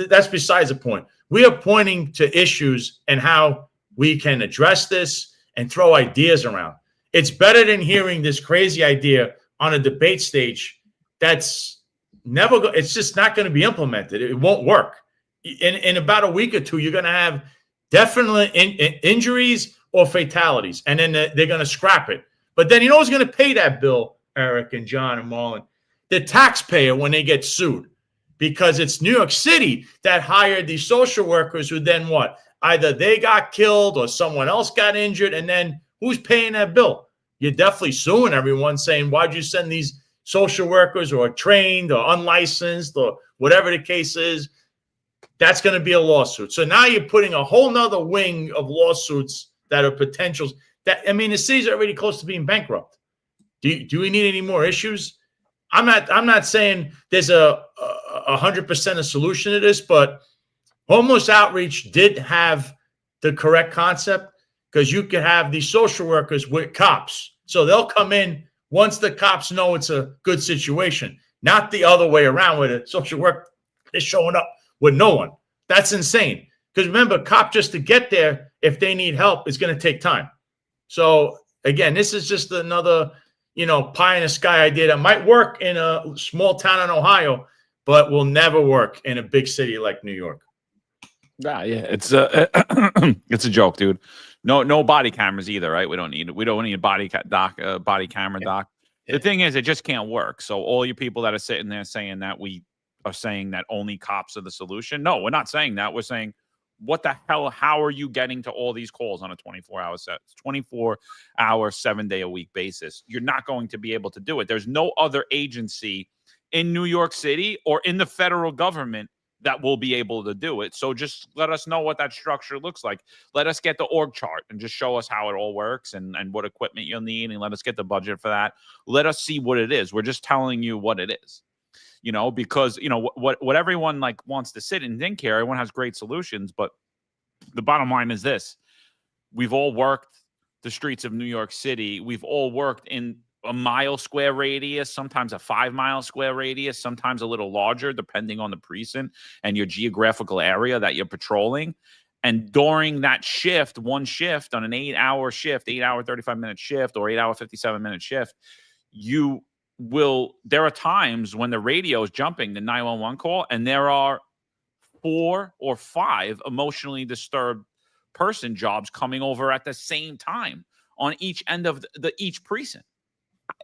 that's besides the point. We are pointing to issues and how we can address this and throw ideas around. It's better than hearing this crazy idea on a debate stage that's it's just not going to be implemented. It won't work. In about a week or two, you're going to have definitely injuries or fatalities, and then they're going to scrap it. But then you know who's going to pay that bill, Eric and John and Marlon? The taxpayer when they get sued. because it's New York City that hired these social workers who then what? Either they got killed or someone else got injured, and then who's paying that bill? You're definitely suing everyone saying, why'd you send these social workers or trained or unlicensed or whatever the case is? That's going to be a lawsuit. So now you're putting a whole nother wing of lawsuits that are potentials. That, I mean, the city's already close to being bankrupt. Do we need any more issues? I'm not saying there's a 100% a solution to this, but homeless outreach did have the correct concept, because you could have these social workers with cops. So they'll come in once the cops know it's a good situation, not the other way around where the social worker is showing up with no one. That's insane. Because remember, cop just to get there, if they need help, is going to take time. So again, this is just another, pie in the sky idea that might work in a small town in Ohio, but will never work in a big city like New York. Yeah, it's a it's a joke, dude. No body cameras either, right? We don't need a body camera doc. The thing is, it just can't work. So all you people that are sitting there saying that we are saying that only cops are the solution. No, we're not saying that. We're saying, what the hell? How are you getting to all these calls on a 24-hour 7-day-a-week basis? You're not going to be able to do it. There's no other agency in New York City or in the federal government that will be able to do it. So just let us know what that structure looks like. Let us get the org chart and just show us how it all works and what equipment you'll need, and let us get the budget for that. Let us see what it is. We're just telling you what it is, because, what everyone wants to sit and think here, everyone has great solutions, but the bottom line is this. We've all worked the streets of New York City. We've all worked in a mile square radius, sometimes a 5 mile square radius, sometimes a little larger, depending on the precinct and your geographical area that you're patrolling. And during that shift, one shift on an 8-hour shift, 8-hour, 35-minute shift, or 8-hour, 57-minute shift, there are times when the radio is jumping the 911 call, and there are 4 or 5 emotionally disturbed person jobs coming over at the same time on each end of each precinct.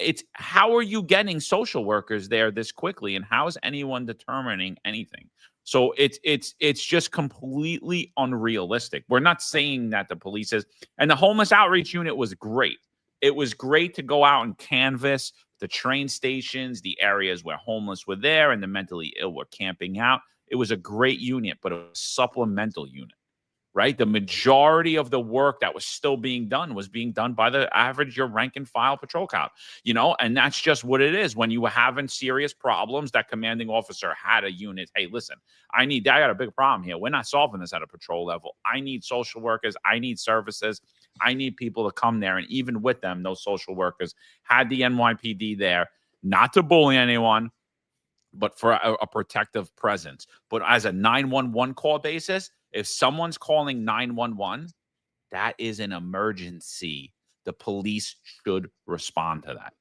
It's how are you getting social workers there this quickly, and how is anyone determining anything? So it's just completely unrealistic. We're not saying that the police is, and the homeless outreach unit was great. It was great to go out and canvass the train stations, the areas where homeless were there and the mentally ill were camping out. It was a great unit, but it was a supplemental unit. Right? The majority of the work that was still being done was being done by the average, your rank and file patrol cop, and that's just what it is. When you were having serious problems, that commanding officer had a unit. Hey, listen, I got a big problem here. We're not solving this at a patrol level. I need social workers. I need services. I need people to come there. And even with them, those social workers had the NYPD there, not to bully anyone, but for a protective presence. But as a 911 call basis, if someone's calling 911, that is an emergency. The police should respond to that.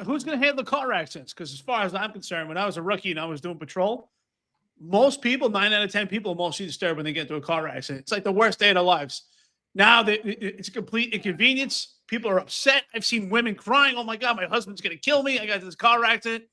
Who's going to handle car accidents? Because as far as I'm concerned, when I was a rookie and I was doing patrol, most people, 9 out of 10 people, are mostly disturbed when they get into a car accident. It's like the worst day of their lives. Now it's a complete inconvenience. People are upset. I've seen women crying. Oh my God, my husband's going to kill me. I got this car accident.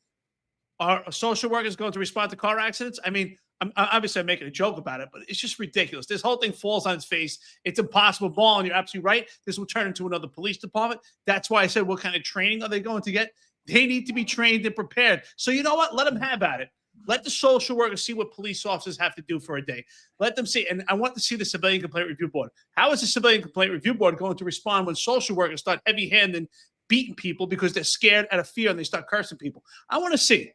Are social workers going to respond to car accidents? I mean, I'm making a joke about it, but it's just ridiculous. This whole thing falls on its face. It's impossible ball, and you're absolutely right. This will turn into another police department. That's why I said, what kind of training are they going to get? They need to be trained and prepared. So you know what? Let them have at it. Let the social workers see what police officers have to do for a day. Let them see. And I want to see the Civilian Complaint Review Board. How is the Civilian Complaint Review Board going to respond when social workers start heavy-handed beating people because they're scared out of fear and they start cursing people? I want to see.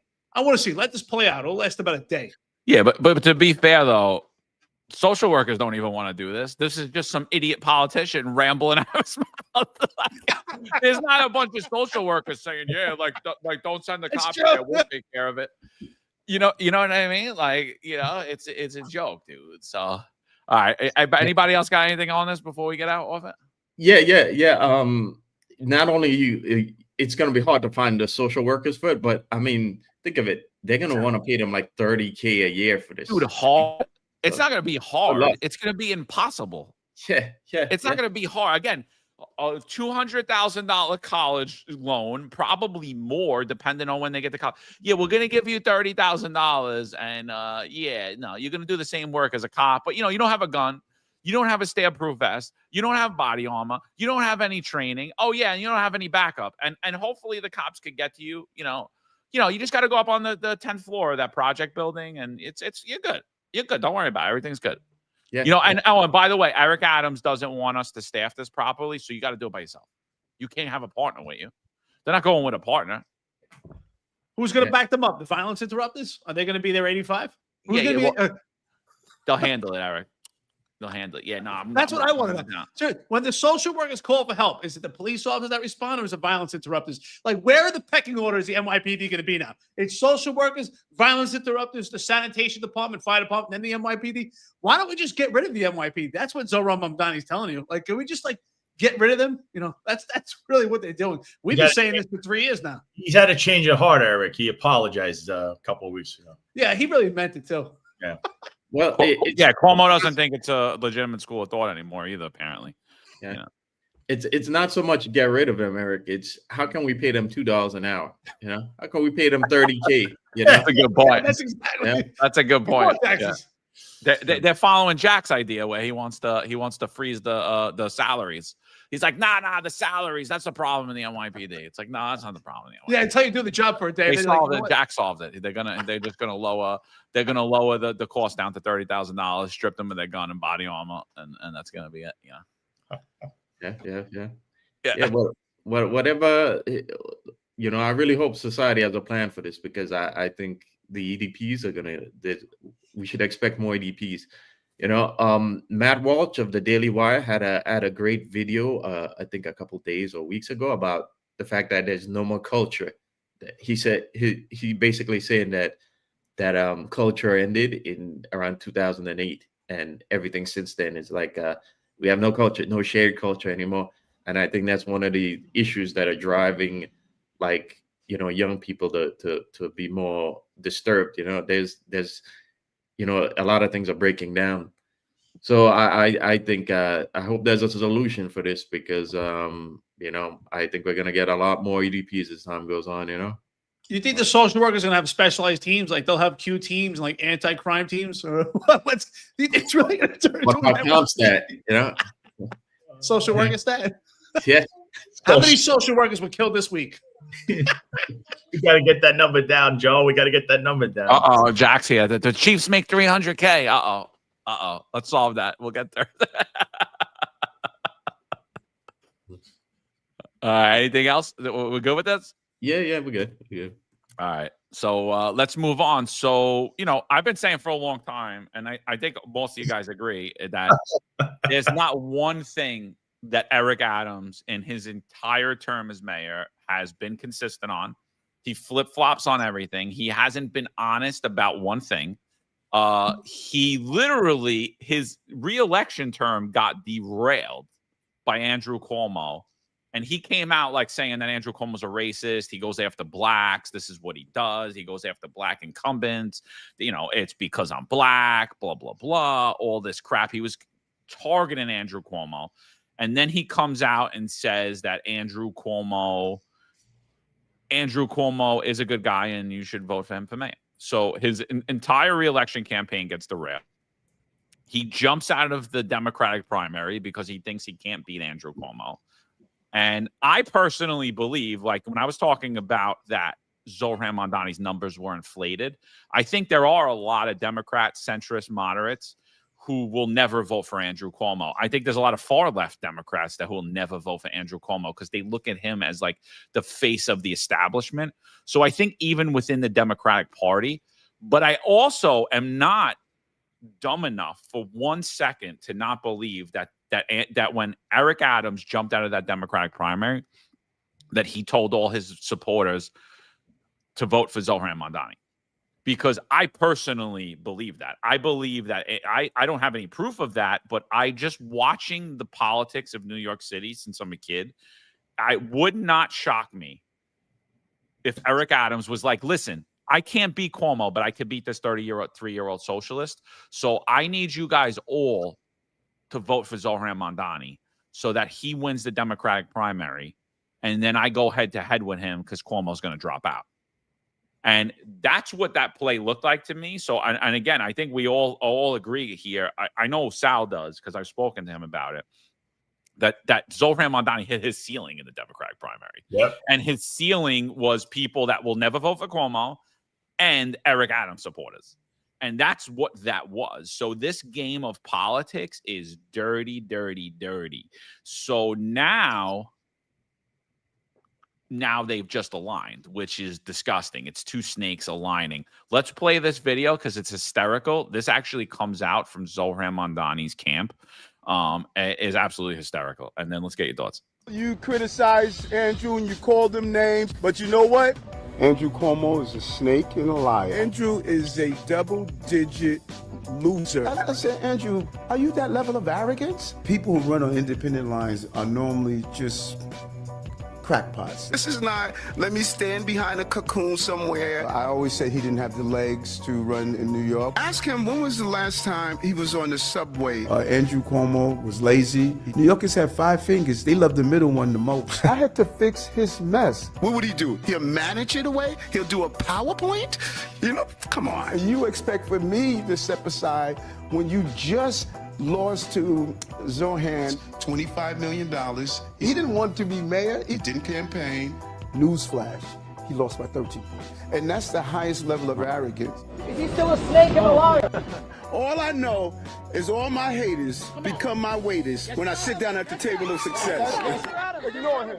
Let this play out. It'll last about a day. Yeah, but to be fair, though, social workers don't even want to do this. This is just some idiot politician rambling out his mouth. There's not a bunch of social workers saying, yeah, don't send the cops there. We'll take care of it. You know what I mean? It's a joke, dude. So, all right. Anybody else got anything on this before we get out of it? Yeah. Not only it's going to be hard to find the social workers for it, but I mean, think of it. They're going to want to pay them like $30K a year for this. Dude, hard. It's not going to be hard. It's going to be impossible. Yeah. It's not going to be hard. Again, a $200,000 college loan, probably more, depending on when they get to college. Yeah, we're gonna give you $30,000, and yeah, no, you're gonna do the same work as a cop, but you don't have a gun, you don't have a stab-proof vest, you don't have body armor, you don't have any training. Oh yeah, and you don't have any backup, and hopefully the cops could get to you. You just got to go up on the 10th floor of that project building, and it's you're good. You're good. Don't worry about it. Everything's good. Yeah. And by the way, Eric Adams doesn't want us to staff this properly, so you got to do it by yourself. You can't have a partner with you. They're not going with a partner. Who's going to back them up? The violence interrupters? Are they going to be there 85? They'll handle it, Eric. They'll handle it. Yeah, no. That's what I want to know. So when the social workers call for help, is it the police officers that respond, or is it violence interrupters? Like, where are the pecking orders the NYPD going to be now? It's social workers, violence interrupters, the sanitation department, fire department, then the NYPD. Why don't we just get rid of the NYPD? That's what Zohran Mamdani is telling you. Like, can we just get rid of them? That's really what they're doing. We've been saying this for 3 years now. He's had a change of heart, Eric. He apologized a couple of weeks ago. Yeah, he really meant it too. Yeah. Well, Cuomo doesn't think it's a legitimate school of thought anymore either, apparently. Yeah. It's not so much get rid of them, Eric. It's how can we pay them $2 an hour? How can we pay them $30K? That's a good point. That's exactly. Yeah, that's a good point. Yeah. They're following Jack's idea where he wants to freeze the salaries. He's like, nah, the salaries. That's the problem in the NYPD. It's like, no, that's not the problem. Yeah, until you do the job for a day. They solved it. Jack solved it. They're just gonna lower the cost down to $30,000, strip them of their gun and body armor, and that's gonna be it. Yeah. Whatever. I really hope society has a plan for this, because I think the EDPs we should expect more EDPs. Matt Walsh of the Daily Wire had a great video, I think a couple days or weeks ago, about the fact that there's no more culture. He said he basically saying that culture ended in around 2008, and everything since then is like we have no culture, no shared culture anymore. And I think that's one of the issues that are driving, young people to be more disturbed. There's a lot of things are breaking down. So I think I hope there's a solution for this, because I think we're gonna get a lot more EDPs as time goes on. You think the social workers are gonna have specialized teams, like they'll have Q teams and like anti-crime teams, or it's really gonna turn into that? Social worker stat. Yeah. How many social workers were killed this week? We got to get that number down, Joe. We got to get that number down. Jack's here. The Chiefs make $300K. Let's solve that. We'll get there. Anything else? We're good with this? Yeah, we're good. All right. So let's move on. So, I've been saying for a long time, and I think most of you guys agree, that there's not one thing that Eric Adams in his entire term as mayor has been consistent on. He flip-flops on everything. He hasn't been honest about one thing. He literally, his re-election term got derailed by Andrew Cuomo. And he came out saying that Andrew Cuomo's a racist. He goes after blacks. This is what he does. He goes after black incumbents. It's because I'm black, blah, blah, blah, all this crap. He was targeting Andrew Cuomo. And then he comes out and says that Andrew Cuomo is a good guy and you should vote for him for mayor. So his entire re-election campaign gets derailed. He jumps out of the Democratic primary because he thinks he can't beat Andrew Cuomo. And I personally believe, when I was talking about that Zohran Mamdani's numbers were inflated, I think there are a lot of Democrats, centrist, moderates who will never vote for Andrew Cuomo. I think there's a lot of far left Democrats that will never vote for Andrew Cuomo because they look at him as the face of the establishment. So I think even within the Democratic Party, but I also am not dumb enough for 1 second to not believe that when Eric Adams jumped out of that Democratic primary, that he told all his supporters to vote for Zohran Mamdani. Because I personally believe that. I believe that I don't have any proof of that, but I just watching the politics of New York City since I'm a kid, I would not shock me if Eric Adams was like, listen, I can't beat Cuomo, but I could beat this 33-year-old socialist. So I need you guys all to vote for Zohran Mamdani so that he wins the Democratic primary, and then I go head to head with him because Cuomo's going to drop out. And that's what that play looked like to me. So, and again, I think we all agree here. I know Sal does because I've spoken to him about it. That Zohran Mamdani hit his ceiling in the Democratic primary. Yep. And his ceiling was people that will never vote for Cuomo and Eric Adams supporters. And that's what that was. So this game of politics is dirty, dirty, dirty. So now they've just aligned, which is disgusting. It's two snakes aligning. Let's play this video because it's hysterical. This actually comes out from Zohran Mamdani's camp. It is absolutely hysterical. And then let's get your thoughts. You criticized Andrew and you called him names, but you know what? Andrew Cuomo is a snake and a liar. Andrew is a double-digit loser. I said, Andrew, are you that level of arrogance? People who run on independent lines are normally just crackpots. This is not, let me stand behind a cocoon somewhere. I always said he didn't have the legs to run in New York. Ask him, when was the last time he was on the subway? Andrew Cuomo was lazy. New Yorkers have 5 fingers. They love the middle one the most. I had to fix his mess. What would he do? He'll manage it away? He'll do a PowerPoint? You know, come on. You expect for me to step aside when you just lost to Zohran $25 million. He didn't want to be mayor. He didn't campaign. Newsflash, he lost by 13 points. And that's the highest level of arrogance. Is he still a snake and a liar? All I know is all my haters become my waiters when I sit down at the table of success. Ignore him.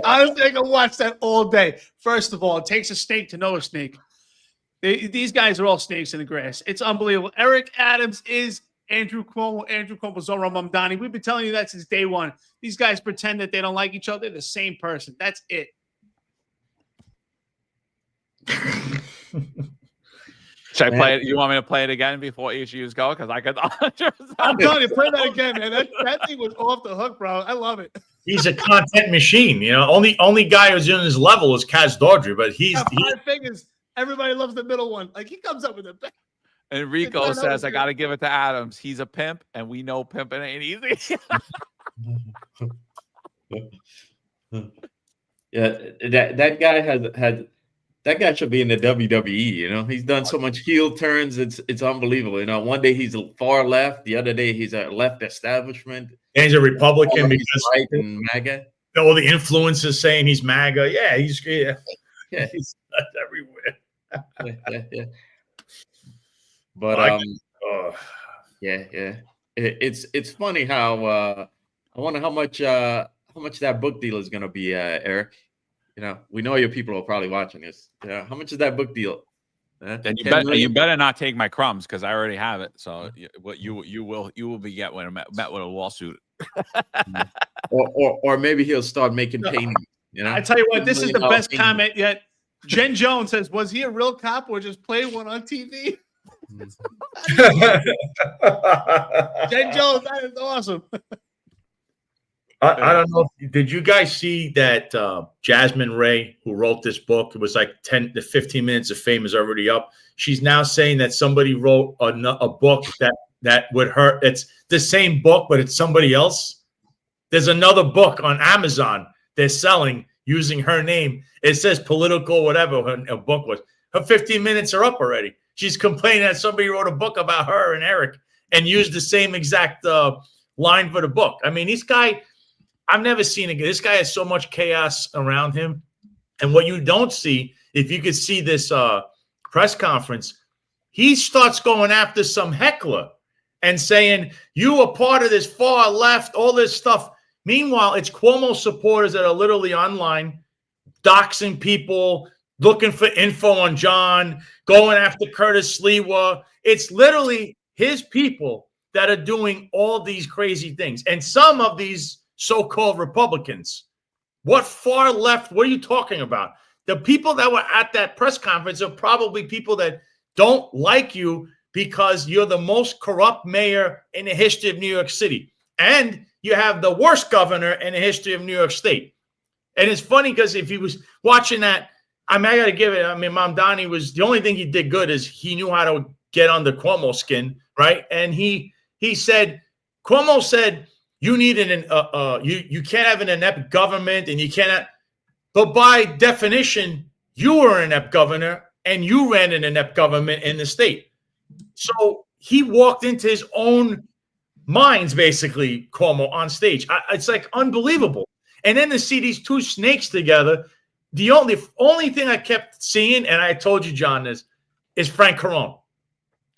Honestly, I can watch that all day. First of all, it takes a snake to know a snake. These guys are all snakes in the grass. It's unbelievable. Eric Adams is Andrew Cuomo. Andrew Cuomo, Zohran Mamdani. We've been telling you that since day one. These guys pretend that they don't like each other. They're the same person. That's it. Should I play it? You want me to play it again before issues go? Because I could. I'm telling you, play that again, man. That thing was off the hook, bro. I love it. He's a content machine. You know, only guy who's in his level is Kaz Daughtry, but he's 5 fingers. Everybody loves the middle one. Like, he comes up with it. And Rico says, I got to give it to Adams. He's a pimp, and we know pimping ain't easy. Yeah, that guy had that guy should be in the WWE. You know, he's done so much heel turns. It's unbelievable. You know, one day he's far left, the other day he's a left establishment. And he's a Republican because right and MAGA. All the influencers saying he's MAGA. Yeah, he's he's everywhere. Yeah. But it's funny how I wonder how much that book deal is gonna be, Eric. You know, we know your people are probably watching this. Yeah, how much is that book deal? Then you better not take my crumbs because I already have it. So what you will be met with a lawsuit, or maybe he'll start making paintings. You know, I tell you what, this is the best comment yet. Jen Jones says, "Was he a real cop or just played one on TV?" Jen Jones, that is awesome. I don't know. Did you guys see that Jasmine Ray, who wrote this book? It was like 10 to 15 minutes of fame is already up. She's now saying that somebody wrote a book that would hurt. It's the same book, but it's somebody else. There's another book on Amazon they're selling using her name. It says political, whatever her book was. Her 15 minutes are up already. She's complaining that somebody wrote a book about her and Eric and used the same exact line for the book. I mean, this guy, I've never seen it. This guy has so much chaos around him. And what you don't see, if you could see this press conference, he starts going after some heckler and saying, you are part of this far left, all this stuff. Meanwhile, it's Cuomo supporters that are literally online, doxing people, looking for info on John, going after Curtis Sliwa. It's literally his people that are doing all these crazy things. And some of these so-called Republicans, what far left, what are you talking about? The people that were at that press conference are probably people that don't like you because you're the most corrupt mayor in the history of New York City. And you have the worst governor in the history of New York State. And it's funny because if he was watching that, I got to give it, Mamdani was, the only thing he did good is he knew how to get under Cuomo's skin right? And he said, Cuomo said, you need you can't have an inept government, and you cannot. But by definition, you were an inept governor, and you ran an inept government in the state. So he walked into his own minds, basically, Cuomo, on stage. It's like unbelievable. And then to see these two snakes together, the only thing I kept seeing, and I told you, John, this is Frank Carone,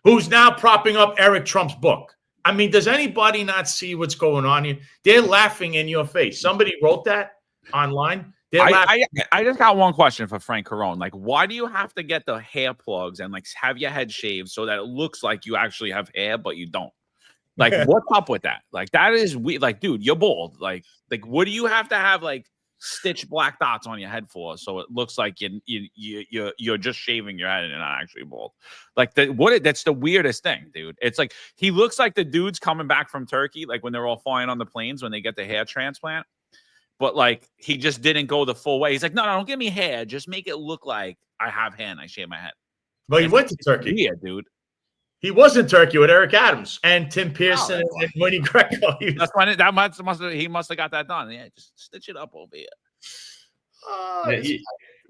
who's now propping up Eric Trump's book. I mean, does anybody not see what's going on here? They're laughing in your face. Somebody wrote that online. I just got one question for Frank Carone. Like, why do you have to get the hair plugs and like have your head shaved so that it looks like you actually have hair, but you don't? Like, what's up with that? Like, that is weird. Like, dude, you're bald. Like, what do you have to have like stitched black dots on your head for so it looks like you're just shaving your head and you're not actually bald? Like, that's the weirdest thing, dude. It's like he looks like the dudes coming back from Turkey, like when they're all flying on the planes when they get the hair transplant. But like he just didn't go the full way. He's like, no, don't give me hair. Just make it look like I have hair and I shave my head. Well, he went to Turkey. Yeah, dude. He was in Turkey with Eric Adams and Tim Pearson and Winnie Greco. That's why he must have got that done. Yeah, just stitch it up over here.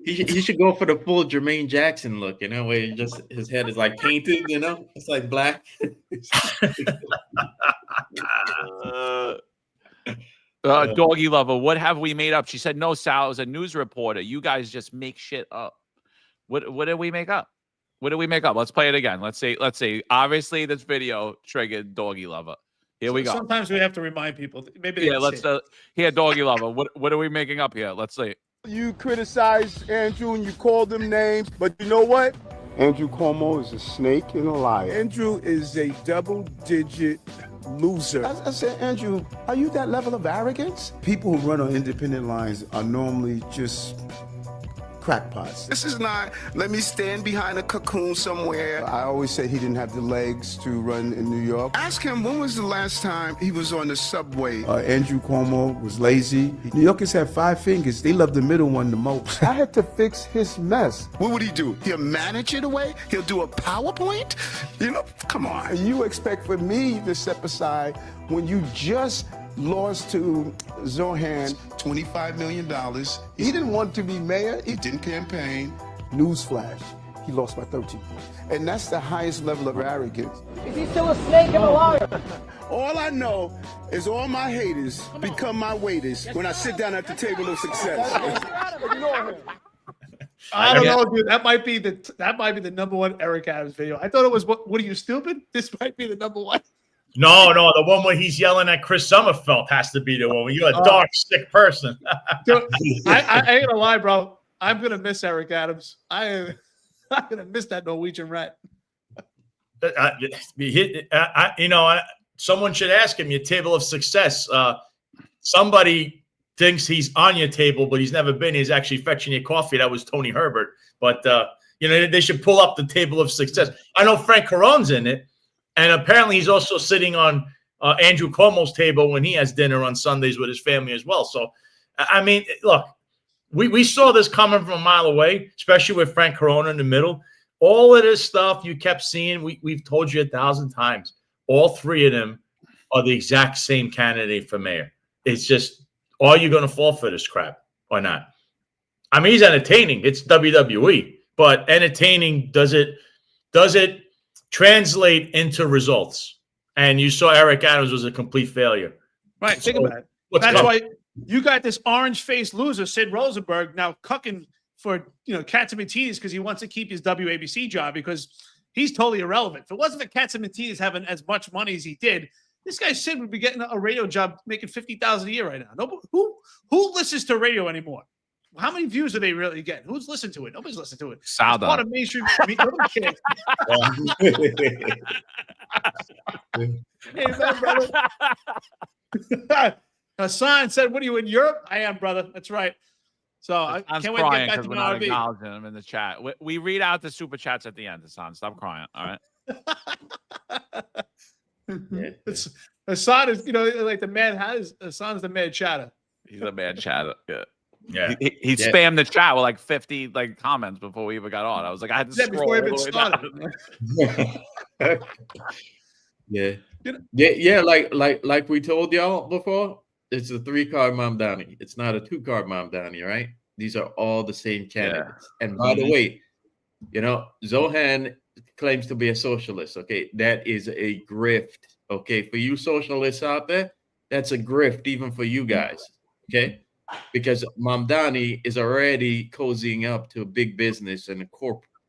He should go for the full Jermaine Jackson look, where his head is like painted, it's like black. Doggy lover, what have we made up? She said, no, Sal, it was a news reporter. You guys just make shit up. What did we make up? What did we make up? Let's play it again. Let's see. Obviously, this video triggered Doggy lover. Here we go. Sometimes we have to remind people. Maybe here, Doggy lover. What are we making up here? Let's see. You criticized Andrew and you called him names, but you know what? Andrew Cuomo is a snake and a liar. Andrew is a double-digit loser. I said, Andrew, are you that level of arrogance? People who run on independent lines are normally just crackpots. This is not, let me stand behind a cocoon somewhere. I always said he didn't have the legs to run in New York. Ask him, when was the last time he was on the subway? Andrew Cuomo was lazy. New Yorkers have 5 fingers. They love the middle one the most. I had to fix his mess. What would he do? He'll manage it away? He'll do a PowerPoint? Come on. And you expect for me to step aside when you just lost to Zohran $25 million. He didn't want to be mayor. He didn't campaign. Newsflash, he lost by 13. And that's the highest level of arrogance. Is he still a snake and a liar? All I know is all my haters become my waiters when I sit down at the table of success. I don't know, dude. That might be the #1 Eric Adams video. I thought it was what are you, stupid? This might be the #1. No, the one where he's yelling at Chris Summerfeld has to be the one where you're a dark, sick person. Dude, I ain't gonna lie, bro. I'm gonna miss Eric Adams. I'm gonna miss that Norwegian rat. Someone should ask him your table of success. Somebody thinks he's on your table, but he's never been. He's actually fetching your coffee. That was Tony Herbert. But they should pull up the table of success. I know Frank Carone's in it. And apparently he's also sitting on Andrew Cuomo's table when he has dinner on Sundays with his family as well. So, I mean, look, we saw this coming from a mile away, especially with Frank Carone in the middle. All of this stuff you kept seeing, we've told you 1,000 times. All 3 of them are the exact same candidate for mayor. It's just, are you going to fall for this crap or not? I mean, he's entertaining. It's WWE. But entertaining, does it translate into results? And you saw Eric Adams was a complete failure. Right. Think about it. That's why you got this orange-faced loser, Sid Rosenberg, now cucking for Katsimatidis because he wants to keep his WABC job because he's totally irrelevant. If it wasn't for Katsimatidis having as much money as he did, this guy Sid would be getting a radio job making $50,000 a year right now. Nobody, who listens to radio anymore? How many views are they really getting? Who's listening to it? Nobody's listening to it. Sal it's part of mainstream. Hey, brother. Hassan said, "What are you in Europe?" I am, brother. That's right. So I can't wait to get back to we're not acknowledging him in the chat. We read out the super chats at the end. Hassan, stop crying. All right. Hassan is, like the man has. Hassan's the mad chatter. He's a mad chatter. Yeah. He spammed the chat with like 50 comments before we even got on. I was like, I had to scroll before we even started. Yeah. You know- Yeah. Like we told y'all before, it's a 3-card Mamdani. It's not a 2-card Mamdani, right? These are all the same candidates. And by the way, Zohan claims to be a socialist. Okay, that is a grift. Okay, for you socialists out there, that's a grift even for you guys. Okay, because Mamdani is already cozying up to big business and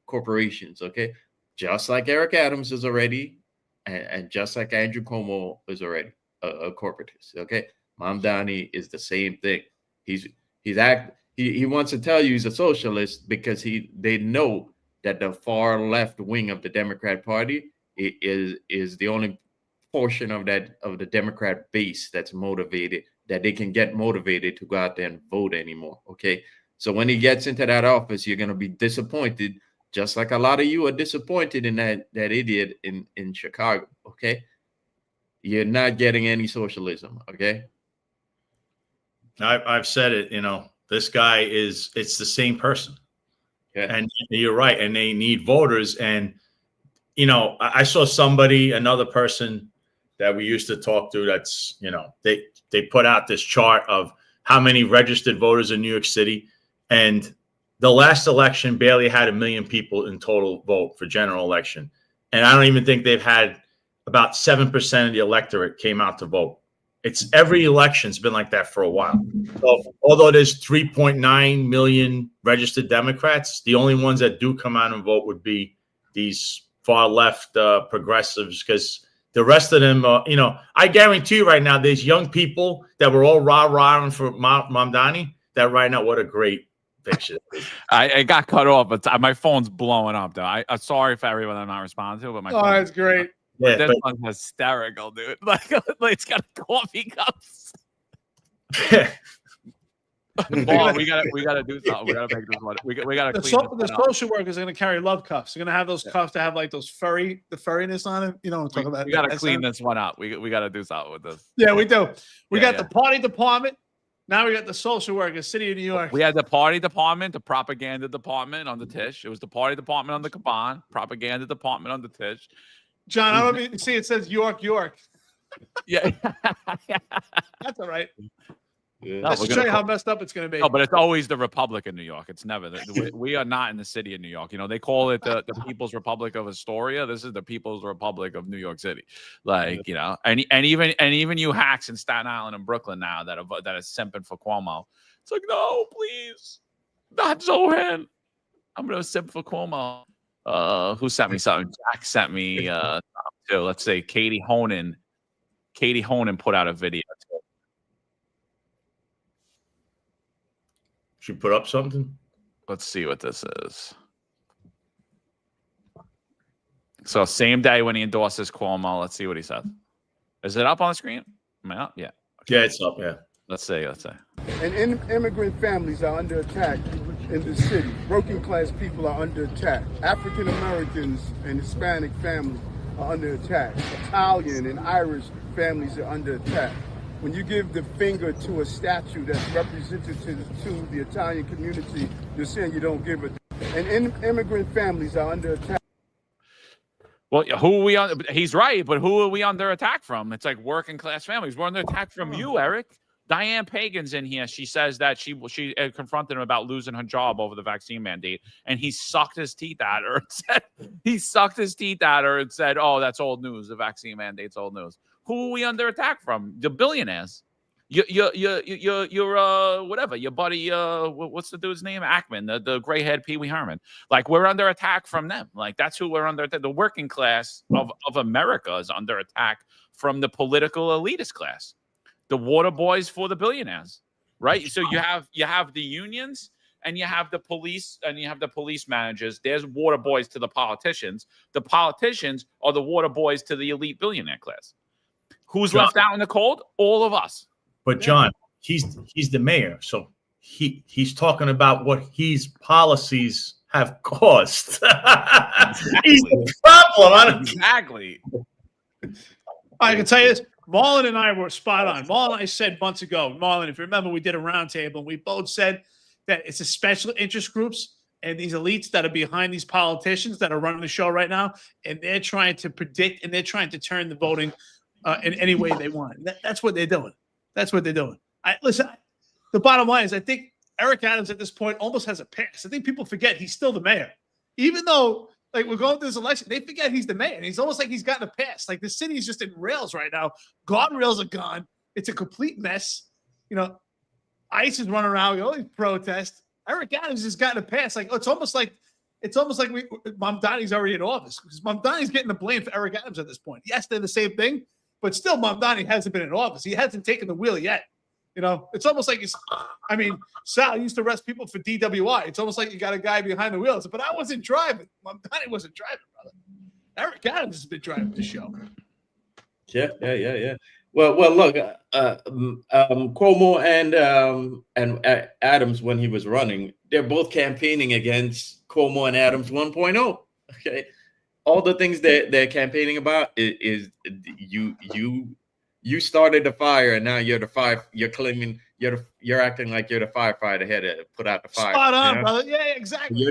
corporations. Okay, just like Eric Adams is already, and just like Andrew Cuomo is already a corporatist. Okay, Mamdani is the same thing. He wants to tell you he's a socialist because they know that the far left wing of the Democrat Party is the only portion of the Democrat base that's motivated, that they can get motivated to go out there and vote anymore. Okay, so when he gets into that office, you're going to be disappointed, just like a lot of you are disappointed in that idiot in Chicago. Okay, you're not getting any socialism. Okay, I've said it. This guy it's the same person. Yeah. And you're right. And they need voters. And, I saw another person that we used to talk to that's, they put out this chart of how many registered voters in New York City. And the last election barely had 1 million people in total vote for general election. And I don't even think they've had about 7% of the electorate came out to vote. It's every election's been like that for a while. So although there's 3.9 million registered Democrats, the only ones that do come out and vote would be these far left progressives, because the rest of them, I guarantee you right now, there's young people that were all rah-rahing for Mamdani that right now, what a great picture. I got cut off, but my phone's blowing up, though. I'm sorry for everyone I'm not responding to, but my phone. That's great. Yeah, this one's hysterical, dude. Like it's got coffee cups. Paul, we gotta do something. We gotta make this one. We gotta clean the social workers are gonna carry love cuffs. They're gonna have those cuffs that have like those furriness on it. You know what I'm talking about? We gotta clean this one up. We gotta do something with this. Yeah, we do. We got the party department. Now we got the social workers, City of New York. We had the party department, the propaganda department on the Tish. It was the party department on the Kaban, propaganda department on the Tish. John, I don't know if you see it says York. Yeah. That's all right. Yeah. Let's show you how messed up it's going to be. No, but it's always the Republic of New York. It's never. We are not in the city of New York. They call it the People's Republic of Astoria. This is the People's Republic of New York City. And even you hacks in Staten Island and Brooklyn now that are simping for Cuomo. It's like, no, please, not Zohan. I'm going to simp for Cuomo. Who sent me something? Jack sent me too. Let's say Katie Honan put out a video too. She put up something. Let's see what this is. So same day when he endorses Cuomo, let's see what he said. Is it up on the screen? Am I up? Yeah. Okay. Yeah, it's up. Yeah. Let's see. And immigrant families are under attack in the city. Working class people are under attack. African Americans and Hispanic families are under attack. Italian and Irish families are under attack. When you give the finger to a statue that's representative to the Italian community, you're saying you don't give it. And immigrant families are under attack. Well, who are we on? He's right, but who are we under attack from? It's like working class families. We're under attack from you, Eric. Diane Pagan's in here. She says that she confronted him about losing her job over the vaccine mandate, and he sucked his teeth at her and said, "Oh, that's old news. The vaccine mandate's old news." Who are we under attack from? The billionaires. You're whatever. Your buddy, what's the dude's name? Ackman, the gray-haired Pee Wee Herman. Like, we're under attack from them. Like, that's who we're under attack. The working class of America is under attack from the political elitist class. The water boys for the billionaires, right? So you have the unions and you have the police and you have the police managers. There's water boys to the politicians. The politicians are the water boys to the elite billionaire class. Who's left out in the cold? All of us. But John, he's the mayor, so he's talking about what his policies have caused. He's the problem. Exactly. I can tell you this. Marlon and I were spot on. Marlon and I said months ago, Marlon, if you remember, we did a roundtable and we both said that it's the special interest groups and these elites that are behind these politicians that are running the show right now, and they're trying to predict and they're trying to turn the voting in any way they want. That's what they're doing. That's what they're doing. Listen, the bottom line is I think Eric Adams at this point almost has a pass. I think people forget he's still the mayor. Even though like we're going through this election, they forget he's the mayor. And he's almost like he's gotten a pass. Like the city is just in rails right now. Guardrails are gone. It's a complete mess. ICE is running around. We always protest. Eric Adams has gotten a pass. Like it's almost like Mamdani's already in office because Mamdani's getting the blame for Eric Adams at this point. Yes, they're the same thing, but still Mamdani hasn't been in office. He hasn't taken the wheel yet. It's almost like Sal used to arrest people for DWI. It's almost like you got a guy behind the wheel. But I wasn't driving. Mamdani wasn't driving, brother. Eric Adams has been driving the show. Yeah. Well, look, Cuomo and Adams, when he was running, they're both campaigning against Cuomo and Adams 1.0. Okay, all the things that they're campaigning about is you started the fire, and now you're the fire. You're claiming you're acting like you're the firefighter here to put out the fire. Spot on, brother. Yeah, exactly.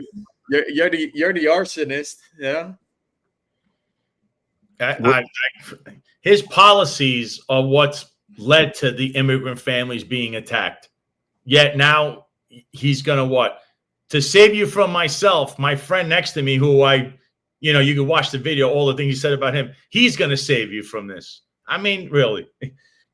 You're the arsonist. Yeah. His policies are what's led to the immigrant families being attacked. Yet now he's gonna to save you from myself, my friend next to me, who you can watch the video, all the things he said about him. He's gonna save you from this. I mean, really,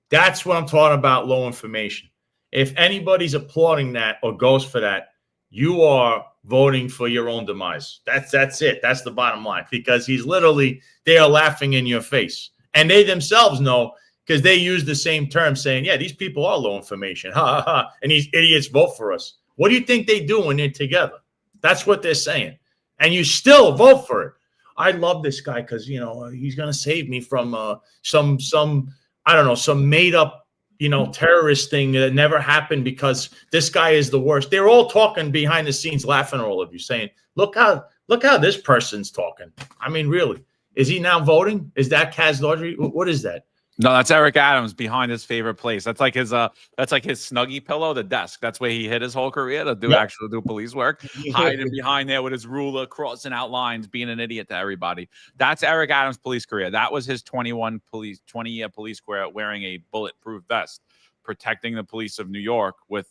that's what I'm talking about. Low information. If anybody's applauding that or goes for that, you are voting for your own demise. That's it. That's the bottom line, because they are laughing in your face. And they themselves know, because they use the same term saying, yeah, these people are low information. Ha, ha, ha. And these idiots vote for us. What do you think they do when they're together? That's what they're saying. And you still vote for it. I love this guy because, he's going to save me from some made up, terrorist thing that never happened because this guy is the worst. They're all talking behind the scenes, laughing at all of you, saying, look how this person's talking. I mean, really, is he now voting? Is that Kaz Daughtry? What is that? No, that's Eric Adams behind his favorite place. That's like his snuggie pillow, the desk. That's where he hid his whole career to do police work, hiding behind there with his ruler, crossing out lines, being an idiot to everybody. That's Eric Adams' police career. That was his 20-year police career, wearing a bulletproof vest, protecting the police of New York with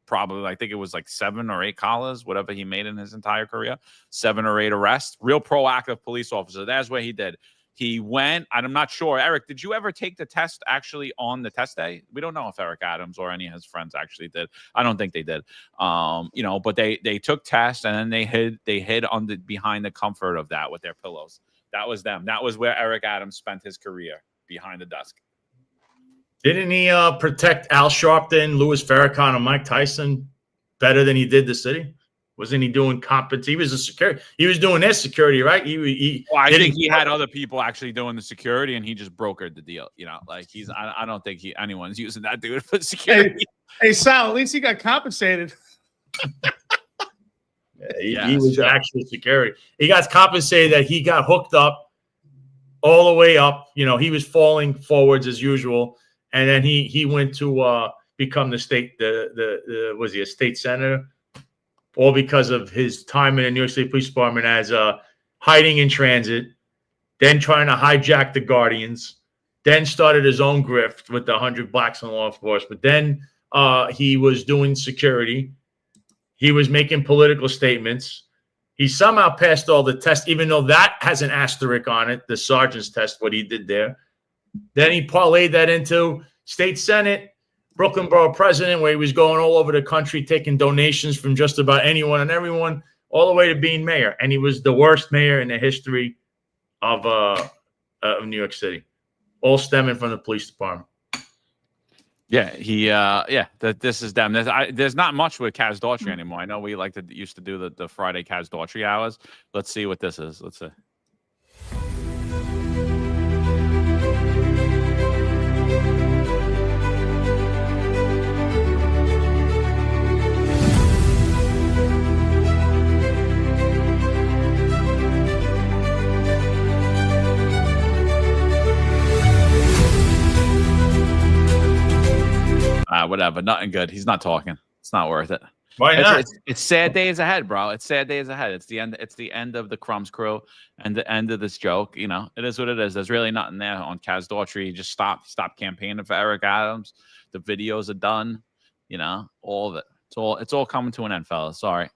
probably, I think it was like 7 or 8 collars, whatever he made in his entire career, 7 or 8 arrests. Real proactive police officer. That's what he did. He went, and I'm not sure. Eric, did you ever take the test actually on the test day? We don't know if Eric Adams or any of his friends actually did. I don't think they did. But they took tests, and then they hid behind the comfort of that with their pillows. That was them. That was where Eric Adams spent his career, behind the desk. Didn't he protect Al Sharpton, Louis Farrakhan, and Mike Tyson better than he did the city? Wasn't he doing competence? He was a security. He was doing their security, right? I think he had other people actually doing the security, and he just brokered the deal. I don't think anyone's using that dude for security. Hey, Sal, at least he got compensated. He was actually security. He got compensated that he got hooked up all the way up. He was falling forwards as usual, and then he went to become was he a state senator? All because of his time in the New York State Police Department as hiding in transit, then trying to hijack the Guardians, then started his own grift with the 100 blacks in law enforcement. Then he was doing security. He was making political statements. He somehow passed all the tests, even though that has an asterisk on it, the sergeant's test, what he did there. Then he parlayed that into state senate, Brooklyn Borough president, where he was going all over the country, taking donations from just about anyone and everyone, all the way to being mayor. And he was the worst mayor in the history of New York City, all stemming from the police department. Yeah, this is them. There's not much with Kaz Daughtry anymore. I know we used to do the Friday Kaz Daughtry hours. Let's see what this is. Let's see. Whatever, nothing good. He's not talking. It's not worth it. Why not? It's sad days ahead, bro. It's sad days ahead. It's the end. It's the end of the Crumbs crew and the end of this joke. You know, it is what it is. There's really nothing there on Kaz Daughtry. Just stop campaigning for Eric Adams. The videos are done. You know, all of it. It's all coming to an end, fellas. Sorry, I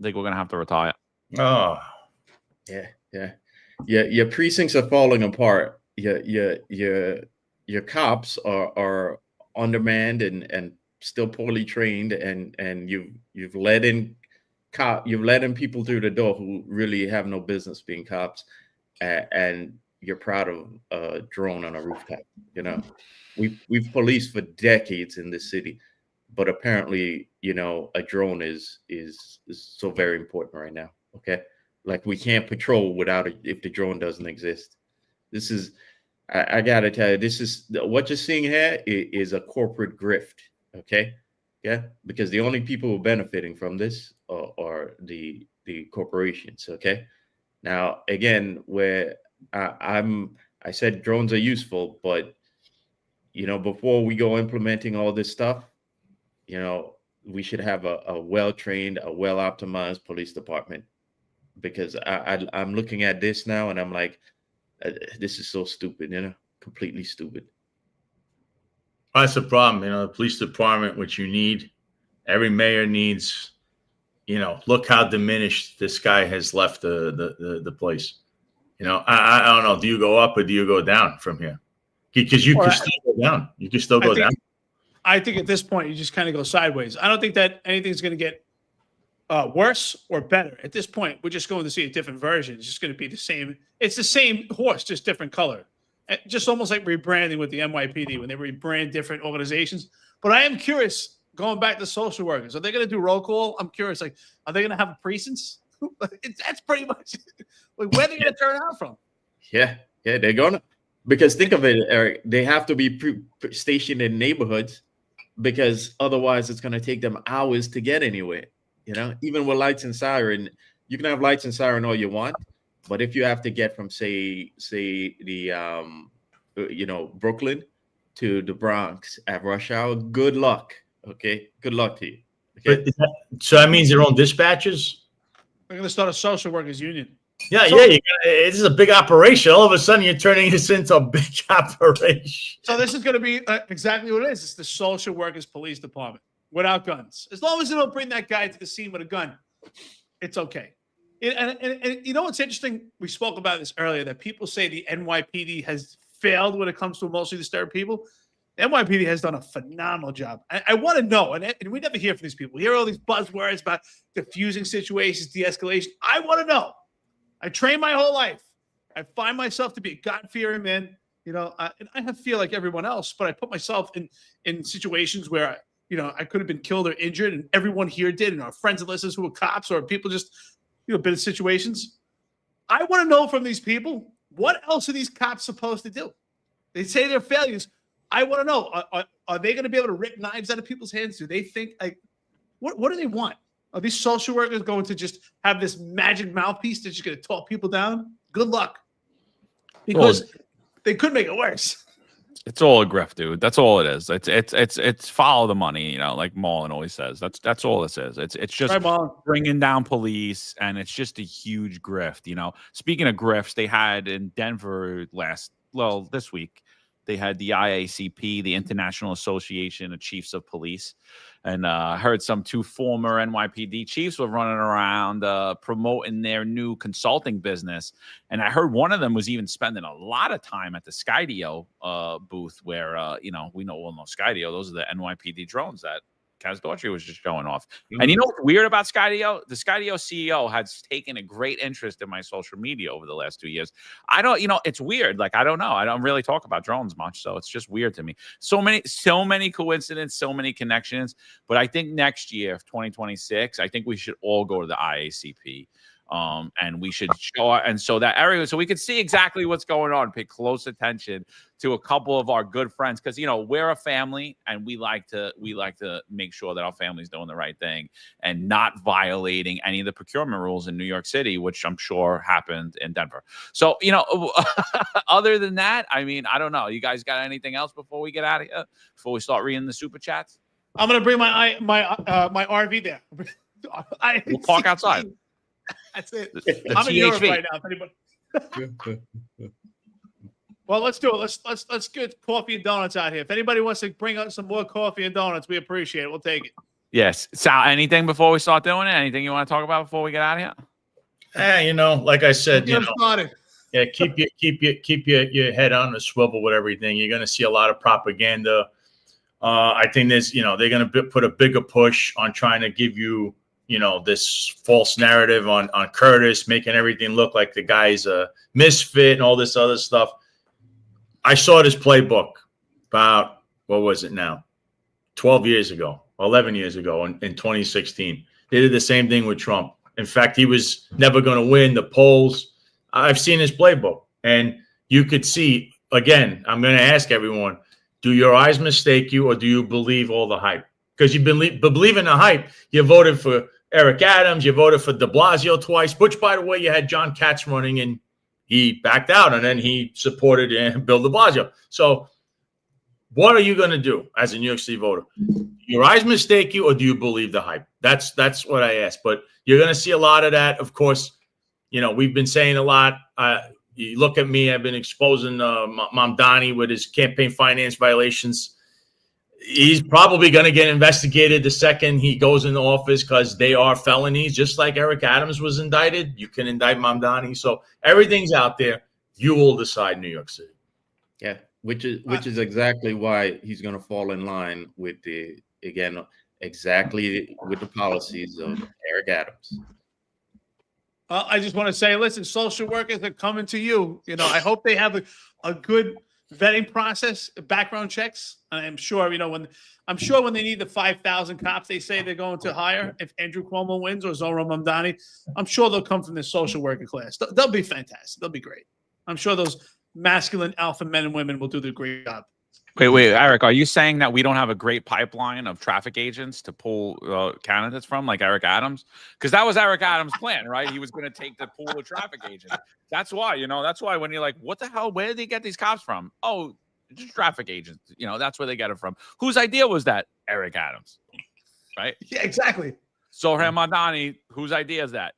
think we're gonna have to retire. Oh, Yeah. Your precincts are falling apart. Your cops are undermanned and still poorly trained, and you've let in people through the door who really have no business being cops, and you're proud of a drone on a rooftop. You know, we've policed for decades in this city, but apparently, you know, a drone is so very important right now. Okay, like we can't patrol without it if the drone doesn't exist. This is, I gotta tell you, this is what you're seeing here is a corporate grift. Okay, yeah, because the only people who are benefiting from this are the corporations. Okay, now again, where I said drones are useful, but you know, before we go implementing all this stuff, you know, we should have a well-trained, a well-optimized police department, because I'm looking at this now and I'm like, this is so stupid, you know, completely stupid. that's the problem. You know, the police department, which you need, every mayor needs. You know, look how diminished this guy has left the place. You know, I don't know. Do you go up or do you go down from here? Because you can still go down. You can still go down. I think at this point you just kind of go sideways. I don't think that anything's going to get worse or better. At this point, we're just going to see a different version. It's just going to be the same. It's the same horse, just different color. Just almost like rebranding with the NYPD when they rebrand different organizations. But I am curious, going back to social workers, are they going to do roll call? I'm curious. Like, are they going to have precincts? That's pretty much like where they're going to turn out from. Yeah, they're gonna, because think of it, Eric. They have to be stationed in neighborhoods, because otherwise it's going to take them hours to get anywhere. You know, even with lights and siren, you can have lights and siren all you want, but if you have to get from say the you know, Brooklyn to the Bronx at rush hour, good luck. Okay, good luck to you. Okay? So that means their own dispatchers. They're going to start a social workers union. Yeah, this is a big operation. All of a sudden, you're turning this into a big operation. So this is going to be exactly what it is. It's the social workers police department without guns. As long as they don't bring that guy to the scene with a gun, it's okay. And you know what's interesting? We spoke about this earlier, that people say the NYPD has failed when it comes to emotionally disturbed people. The NYPD has done a phenomenal job. I want to know, and we never hear from these people. We hear all these buzzwords about diffusing situations, de-escalation. I want to know. I trained my whole life. I find myself to be a God-fearing man. You know, and I feel like everyone else, but I put myself in situations where I could have been killed or injured, and everyone here did, and our friends and listeners who were cops, or people just been in situations. I want to know from these people, what else are these cops supposed to do? They say they're failures. I want to know, are they going to be able to rip knives out of people's hands? Do they think, like, what do they want? Are these social workers going to just have this magic mouthpiece that's just going to talk people down? Good luck. Because they could make it worse. It's all a grift, dude. That's all it is. It's follow the money, like Marlon always says. That's all this is. It's just bringing down police, and it's just a huge grift. Speaking of grifts, they had in Denver this week, they had the IACP, the International Association of Chiefs of Police, and I heard some two former NYPD chiefs were running around promoting their new consulting business, and I heard one of them was even spending a lot of time at the Skydio booth, where we all know Skydio. Those are the NYPD drones that Kaz Daughtry was just showing off. And you know what's weird about Skydio? The Skydio CEO has taken a great interest in my social media over the last 2 years. I don't, it's weird. Like, I don't know. I don't really talk about drones much, so it's just weird to me. So many coincidences, so many connections. But I think next year, 2026, I think we should all go to the IACP. And we should show, and so that area, so we could see exactly what's going on, pay close attention to a couple of our good friends, because we're a family, and we like to make sure that our family's doing the right thing and not violating any of the procurement rules in New York City, which I'm sure happened in Denver. So other than that, I mean, I don't know. You guys got anything else before we get out of here? Before we start reading the super chats? I'm gonna bring my RV there. We'll park outside. That's it. The I'm in Europe THV. right now. If anybody... Well, let's do it. Let's get coffee and donuts out here. If anybody wants to bring out some more coffee and donuts, we appreciate it. We'll take it. Yes. Sal, anything before we start doing it? Anything you want to talk about before we get out of here? Like I said, Started. yeah, keep your head on the swivel with everything. You're going to see a lot of propaganda. I think there's, they're going to put a bigger push on trying to give you, this false narrative on Curtis, making everything look like the guy's a misfit and all this other stuff. I saw this playbook about, what was it now? 12 years ago, 11 years ago in 2016. They did the same thing with Trump. In fact, he was never going to win the polls. I've seen his playbook, and you could see, again, I'm going to ask everyone, do your eyes mistake you, or do you believe all the hype? Because you believe in the hype. You voted for Eric Adams. You voted for de Blasio twice, which, by the way, you had John Katz running, and he backed out, and then he supported Bill de Blasio. So what are you going to do as a New York City voter? Your eyes mistake you, or do you believe the hype? That's what I ask. But you're going to see a lot of that. Of course, we've been saying a lot. You look at me, I've been exposing Mamdani with his campaign finance violations. He's probably going to get investigated the second he goes into office because they are felonies, just like Eric Adams was indicted. You can indict Mamdani. So everything's out there. You will decide New York City. Yeah, which is exactly why he's going to fall in line with exactly with the policies of Eric Adams. I just want to say, listen, social workers are coming to you. I hope they have a good vetting process, background checks. I'm sure, when they need the 5,000 cops they say they're going to hire, if Andrew Cuomo wins or Zohran Mamdani, I'm sure they'll come from the social worker class. They'll be fantastic. They'll be great. I'm sure those masculine alpha men and women will do the great job. Wait, Eric, are you saying that we don't have a great pipeline of traffic agents to pull candidates from, like Eric Adams? Because that was Eric Adams' plan, right? He was going to take the pool of traffic agents. That's why, that's why when you're like, what the hell? Where did they get these cops from? Oh, just traffic agents. That's where they get it from. Whose idea was that? Eric Adams, right? Yeah, exactly. Zohran Mamdani, whose idea is that?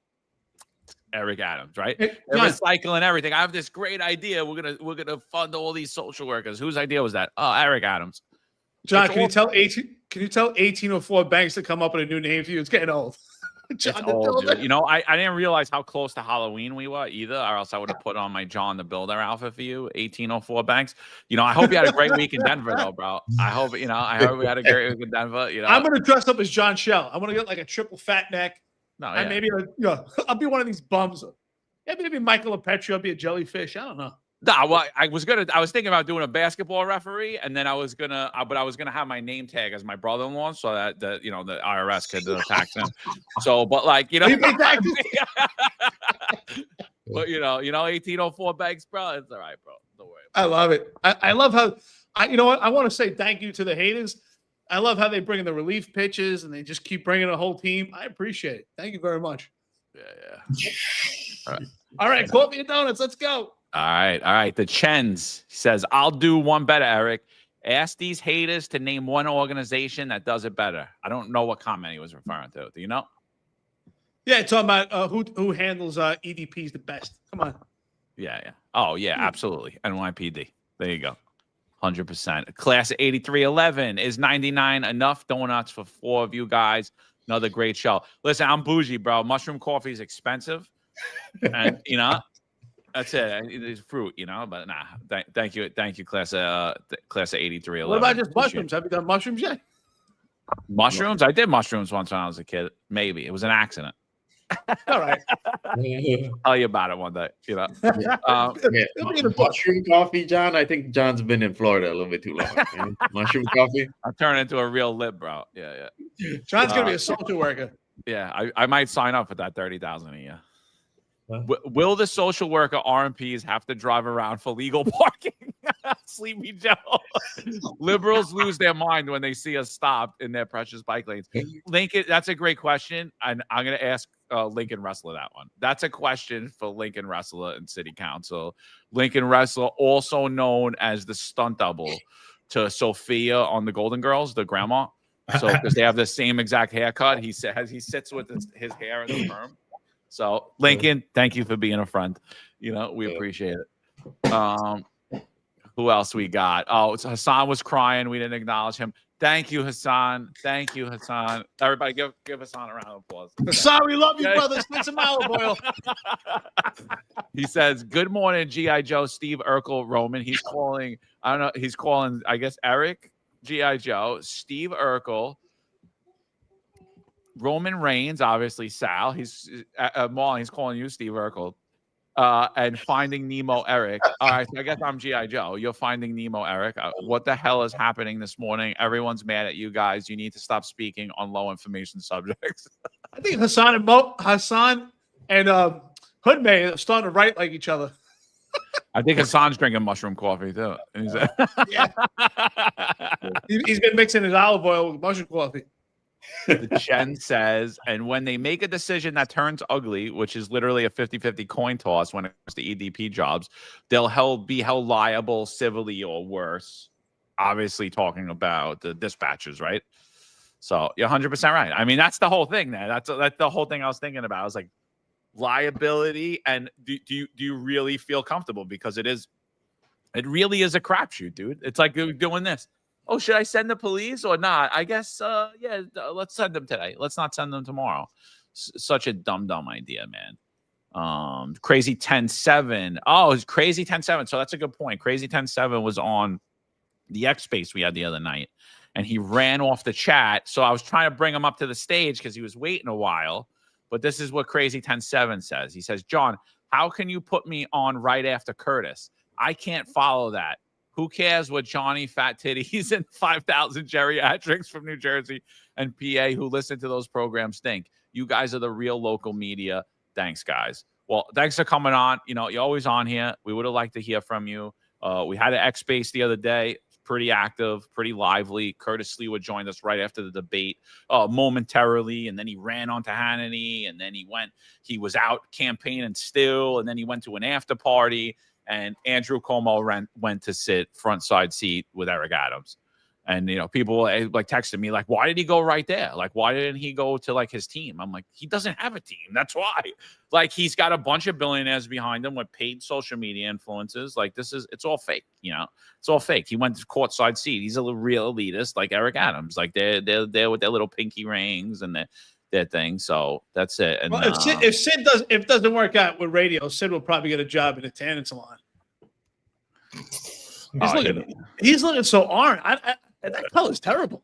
Eric Adams, right? Hey, They're recycling everything. I have this great idea. We're gonna fund all these social workers. Whose idea was that? Oh, Eric Adams. John, can you tell 1804 banks to come up with a new name for you? It's getting old. John, old, dude. I didn't realize how close to Halloween we were either, or else I would have put on my John the Builder outfit for you. 1804 banks. I hope you had a great week in Denver, though, bro. I hope we had a great week in Denver. I'm gonna dress up as John Shell. I'm gonna get like a triple fat neck. No, yeah. Maybe I'll be one of these bums. Yeah, maybe Michael LaPetri. I'll be a jellyfish. I don't know. No, well, I was thinking about doing a basketball referee, and then I was gonna have my name tag as my brother-in-law, so that the IRS could tax him. So, but like You pay taxes? but 1804 banks, bro. It's all right, bro. Don't worry. I love it. I love how what? I want to say thank you to the haters. I love how they bring in the relief pitches and they just keep bringing a whole team. I appreciate it. Thank you very much. Yeah. All right, coffee and donuts. Let's go. All right. The Chens says, I'll do one better, Eric. Ask these haters to name one organization that does it better. I don't know what comment he was referring to. Do you know? Yeah, talking about who handles EDPs the best. Come on. Yeah. Oh, yeah, absolutely. NYPD. There you go. 100%. Class of 8311 is 99 enough donuts for 4 of you guys. Another great show. Listen, I'm bougie, bro. Mushroom coffee is expensive. And, that's it. It's fruit, but nah. Thank you, class of 8311. What about just mushrooms? Have you done mushrooms yet? Mushrooms? I did mushrooms once when I was a kid. Maybe. It was an accident. All right. I'll tell you about it one day. Mushroom coffee, John. I think John's been in Florida a little bit too long. Mushroom coffee. I'll turn into a real lip, bro. Yeah. John's gonna be a social worker. Yeah, I might sign up for that $30,000 a year. Will the social worker RMPs have to drive around for legal parking? Sleepy Joe. Liberals lose their mind when they see us stopped in their precious bike lanes. Lincoln, that's a great question. And I'm going to ask Lincoln Ressler that one. That's a question for Lincoln Ressler and City Council. Lincoln Ressler, also known as the stunt double to Sophia on the Golden Girls, the grandma. So because they have the same exact haircut, he sits with his hair in the perm. So Lincoln, thank you for being a friend. We appreciate it. Who else we got? Oh, Hassan was crying. We didn't acknowledge him. Thank you, Hassan. Thank you, Hassan. Everybody give Hassan a round of applause. Hassan, we love you, brother. Spend some olive oil. He says, "Good morning, G.I. Joe, Steve Urkel, Roman." He's calling, I don't know, he's calling, I guess, Eric, G.I. Joe, Steve Urkel, Roman Reigns, obviously Sal. He's Marlon, he's calling you Steve Urkel. And Finding Nemo, Eric. All right, so I guess I'm G.I. Joe. You're Finding Nemo, Eric. What the hell is happening this morning? Everyone's mad at you guys. You need to stop speaking on low information subjects. I think Hassan and Hoodmay are starting to write like each other. I think Hassan's drinking mushroom coffee too. He's been mixing his olive oil with mushroom coffee. The Chen says, and when they make a decision that turns ugly, which is literally a 50-50 coin toss when it comes to EDP jobs, they'll be held liable civilly or worse. Obviously talking about the dispatchers, right? So you're 100% right. I mean, that's the whole thing there. That's the whole thing I was thinking about. I was like, liability, and do you really feel comfortable? Because it really is a crapshoot, dude. It's like doing this. Oh, should I send the police or not? I guess, let's send them today. Let's not send them tomorrow. Such a dumb idea, man. Crazy 10-7. Oh, it's Crazy 10-7. So that's a good point. Crazy 10-7 was on the X Space we had the other night, and he ran off the chat. So I was trying to bring him up to the stage because he was waiting a while. But this is what Crazy 10-7 says. He says, "John, how can you put me on right after Curtis? I can't follow that. Who cares what Johnny Fat Titties and 5,000 geriatrics from New Jersey and PA who listen to those programs think? You guys are the real local media. Thanks, guys." Well, thanks for coming on. You're always on here. We would have liked to hear from you. We had an X Space the other day. Pretty active, pretty lively. Curtis Lewa joined us right after the debate momentarily, and then he ran onto Hannity, and then he was out campaigning still, and then he went to an after party. And Andrew Cuomo went to sit front side seat with Eric Adams. And, people like texted me, like, why did he go right there? Like, why didn't he go to like his team? I'm like, he doesn't have a team. That's why. Like, he's got a bunch of billionaires behind him with paid social media influences. Like, it's all fake, it's all fake. He went to courtside seat. He's a real elitist like Eric Adams. Like, they're with their little pinky rings and their thing. So that's it. And well, if it doesn't work out with radio, Sid will probably get a job in a tanning salon. He's looking so orange. That color's terrible.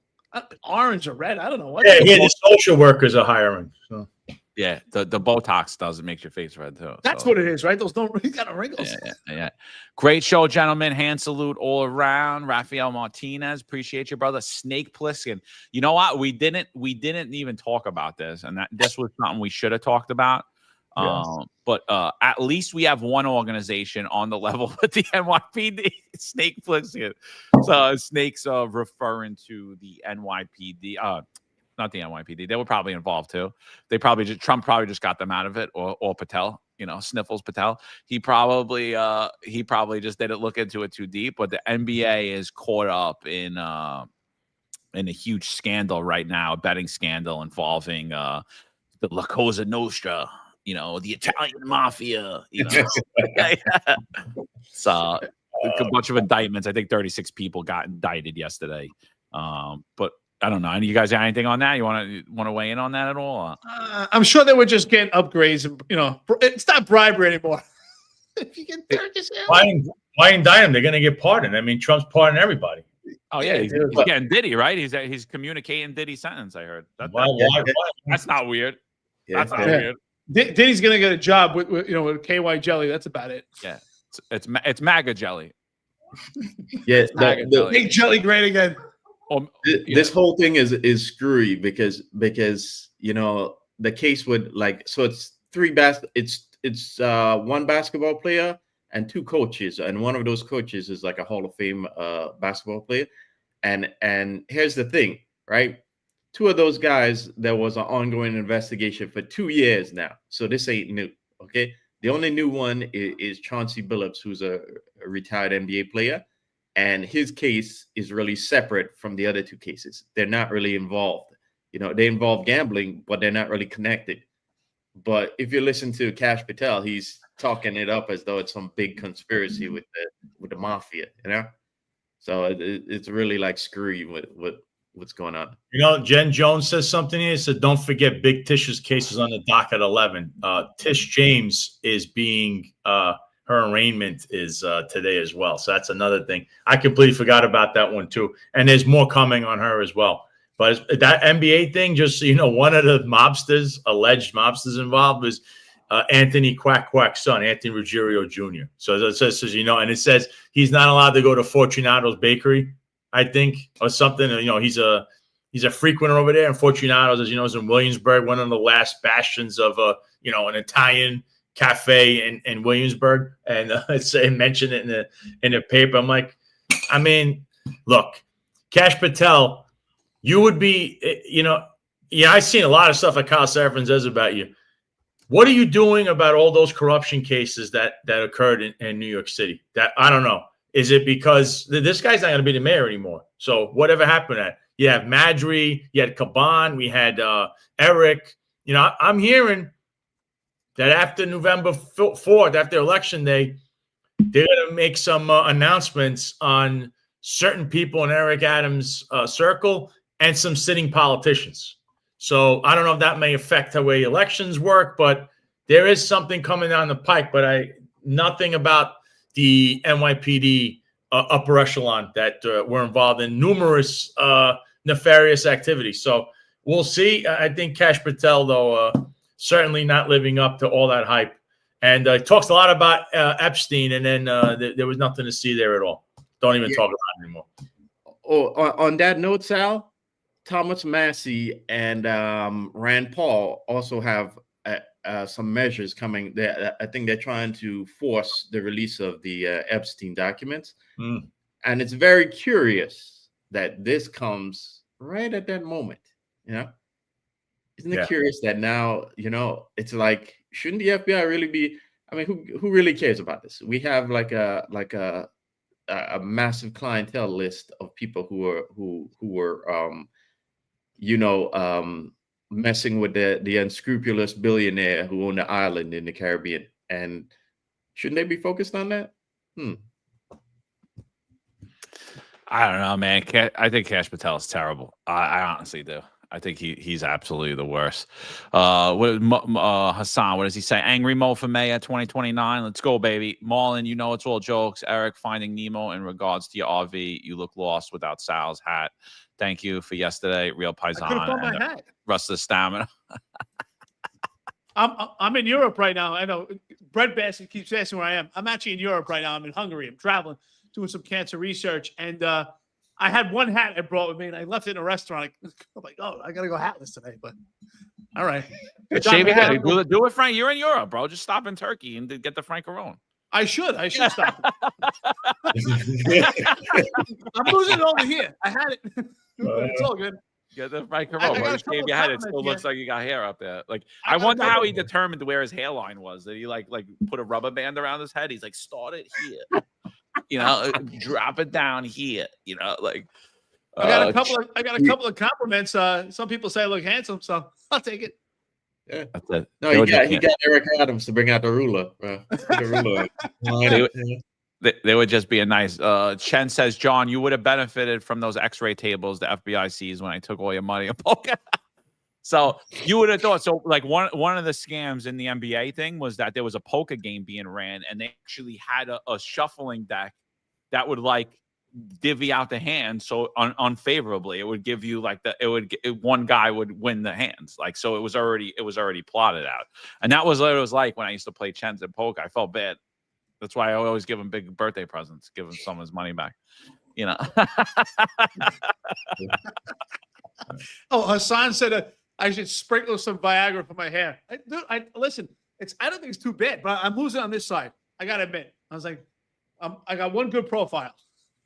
Orange or red. I don't know what. Yeah, the social workers are hiring. So. Yeah, the Botox makes your face red too. That's what it is, right? Those you got no wrinkles. Yeah. Great show, gentlemen. Hand salute all around. Rafael Martinez, appreciate you, brother. Snake Plissken. You know what? We didn't even talk about this, and this was something we should have talked about. Yes. But at least we have one organization on the level with the NYPD. Snake Plissken. So Snake's referring to the NYPD. Not the NYPD. They were probably involved too. Trump probably just got them out of it, or Patel, Sniffles Patel. He probably just didn't look into it too deep. But the NBA is caught up in a huge scandal right now, a betting scandal involving the La Cosa Nostra, the Italian mafia. So a bunch of indictments. I think 36 people got indicted yesterday. But I don't know. You guys have anything on that? You want to weigh in on that at all? I'm sure they were just getting upgrades. And, it's not bribery anymore. If you get 30, why indict him? They're going to get pardoned. I mean, Trump's pardoning everybody. Oh yeah, he's getting Diddy, right? He's communicating Diddy's sentence. I heard. Why? That's not weird. Yeah. That's not weird. Diddy's going to get a job with KY Jelly. That's about it. Yeah, it's MAGA jelly. Yeah, big jelly great again. This whole thing is screwy because the case would it's one basketball player and two coaches, and one of those coaches is like a Hall of Fame basketball player. And here's the thing, right? Two of those guys, there was an ongoing investigation for 2 years now. So this ain't new, okay? The only new one is Chauncey Billups, who's a retired NBA player. and his case is really separate from the other two cases. They're not really involved. They involve gambling, but they're not really connected. But if you listen to Kash Patel, he's talking it up as though it's some big conspiracy with the mafia, So it's really like screwy with what's going on. Jen Jones says something here. Said, don't forget Big Tish's case is on the docket 11. Tish James is being her arraignment is today as well. So that's another thing. I completely forgot about that one too. And there's more coming on her as well. But that NBA thing, just so you know, one of the alleged mobsters involved was Anthony Quack's son, Anthony Ruggiero Jr. So it says, and it says he's not allowed to go to Fortunato's Bakery, I think, or something. He's a frequenter over there. And Fortunato's, as you know, is in Williamsburg, one of the last bastions of an Italian cafe in Williamsburg. And it mentioned it in the paper. I'm like, look, Kash Patel. You would be, I've seen a lot of stuff that Kyle Seraphin says about you. What are you doing about all those corruption cases that occurred in New York City? That I don't know. Is it because this guy's not going to be the mayor anymore? So whatever happened to that? You have Madry, you had Caban, we had Eric. I'm hearing that after November 4th, after Election Day, they're going to make some announcements on certain people in Eric Adams' circle and some sitting politicians. So I don't know if that may affect the way elections work, but there is something coming down the pike. But nothing about the NYPD upper echelon that were involved in numerous nefarious activities. So we'll see. I think Kash Patel, though, certainly not living up to all that hype. And talks a lot about Epstein, and then there was nothing to see there at all. Don't even talk about it anymore. Oh, on that note, Sal, Thomas Massey and Rand Paul also have some measures coming. I think they're trying to force the release of the Epstein documents. And it's very curious that this comes right at that moment. Isn't it curious that now, it's like, shouldn't the FBI really be? I mean, who really cares about this? We have like a massive clientele list of people who were messing with the unscrupulous billionaire who owned the island in the Caribbean. And shouldn't they be focused on that? I don't know, man. I think Kash Patel is terrible. I honestly do. I think he's absolutely the worst. Hassan, what does he say? Angry Mo for Mayor 2029. Let's go, baby. Marlon, it's all jokes. Eric, Finding Nemo in regards to your RV. You look lost without Sal's hat. Thank you for yesterday. Real Paisan. I could have found my hat. Rest of the stamina. I'm in Europe right now. I know Bread Basket keeps asking where I am. I'm actually in Europe right now. I'm in Hungary. I'm traveling, doing some cancer research. And I had one hat I brought with me, and I left it in a restaurant. I'm like, I got to go hatless today. But all right. Shave your head. Do it, Frank. You're in Europe, bro. Just stop in Turkey and get the Frank Carone. I should stop. I'm losing it over here. I had it. It's all good. Get the Frank Carone. Just shave your head. It still looks like you got hair up there. Like I wonder how he determined where his hairline was. Did he like put a rubber band around his head? He's like, start it here. Drop it down here. I got a couple of compliments. Some people say I look handsome, so I'll take it. Yeah. That's it. No, he got Eric Adams to bring out the ruler. They would just be a nice. Chen says, John, you would have benefited from those X-ray tables the FBI sees when I took all your money and poker. So you would have thought. So like one of the scams in the NBA thing was that there was a poker game being ran, and they actually had a shuffling deck that would like divvy out the hands so unfavorably. It would give you like one guy would win the hands. Like so, it was already plotted out, and that was what it was like when I used to play Chens and poker. I felt bad. That's why I always give him big birthday presents, give him some of his money back. Hassan said I should sprinkle some Viagra for my hair. Listen. I don't think it's too bad, but I'm losing on this side. I gotta admit. I was like, I got one good profile.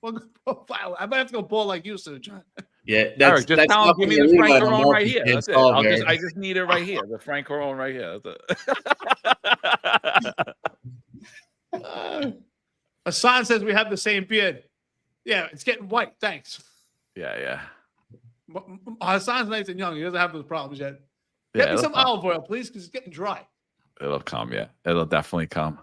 I might have to go ball like you, sir, John. Yeah, Eric, just tell him, give me the Frank Carone right here. That's it. I just need it right here. The Frank Carone right here. Hassan says we have the same beard. Yeah, it's getting white. Thanks. Yeah. Hassan's nice and young. He doesn't have those problems yet. Yeah, Get me some olive oil, please, because it's getting dry. It'll come. Yeah, it'll definitely come.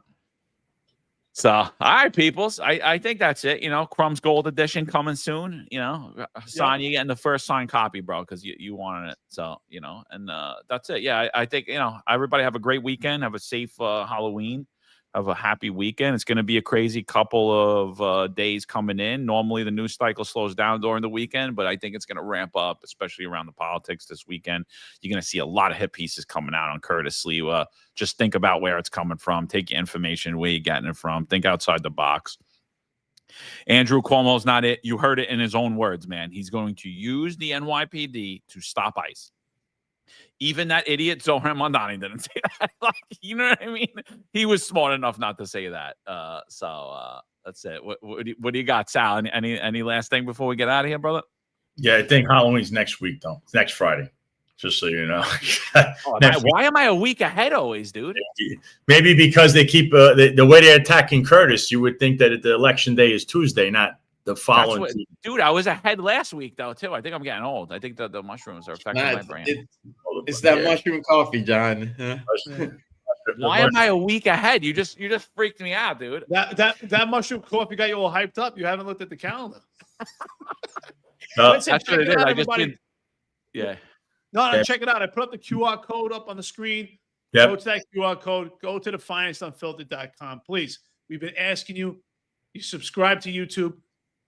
So, all right, peoples. I think that's it. Crumb's Gold Edition coming soon. Hassan, you getting the first signed copy, bro, because you wanted it. So, and that's it. Yeah, I think, everybody have a great weekend. Have a safe Halloween. Have a happy weekend. It's going to be a crazy couple of days coming in. Normally, the news cycle slows down during the weekend, but I think it's going to ramp up, especially around the politics this weekend. You're going to see a lot of hit pieces coming out on Curtis Sliwa. Just think about where it's coming from. Take your information, where you're getting it from. Think outside the box. Andrew Cuomo's not it. You heard it in his own words, man. He's going to use the NYPD to stop ICE. Even that idiot Zohran Mamdani didn't say that. You know what I mean? He was smart enough not to say that. So that's it. What do you got, Sal? Any last thing before we get out of here, brother? Yeah, I think Halloween's next week, though. It's next Friday. Just so you know. Why am I a week ahead always, dude? Maybe because they keep the way they're attacking Curtis, you would think that the election day is Tuesday, not the following. Dude, I was ahead last week, though, too. I think I'm getting old. I think the mushrooms are affecting my brain. It's that mushroom coffee, John. Why am I a week ahead? You just freaked me out, dude. That mushroom coffee got you all hyped up. You haven't looked at the calendar. That's what it is. I just did. Yeah. No, check it out. I put up the QR code up on the screen. Yep. Go to that QR code. Go to the finest.unfiltered.com. Please, we've been asking you. You subscribe to YouTube.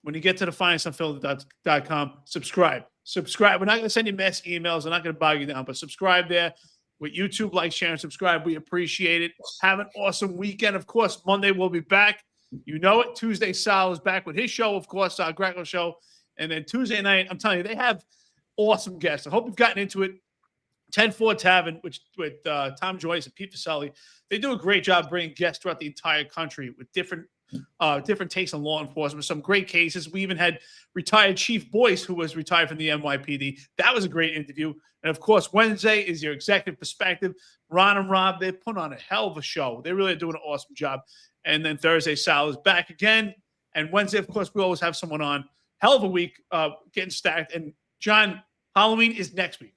When you get to the finestsunfiltered.com, subscribe. We're not going to send you mass emails. We're not going to bog you down, but subscribe there. With YouTube, like, share, and subscribe. We appreciate it. Have an awesome weekend. Of course, Monday we'll be back. You know it. Tuesday, Sal is back with his show, of course, our Greco show. And then Tuesday night, I'm telling you, they have awesome guests. I hope you've gotten into it. 10-4 Tavern, with Tom Joyce and Pete Vaselli. They do a great job bringing guests throughout the entire country with different takes on law enforcement, some great cases. We even had retired Chief Boyce, who was retired from the NYPD. That was a great interview. And of course, Wednesday is your executive perspective. Ron and Rob, they put on a hell of a show. They really are doing an awesome job. And then Thursday, Sal is back again. And Wednesday, of course, we always have someone on. Hell of a week, getting stacked. And John, Halloween is next week.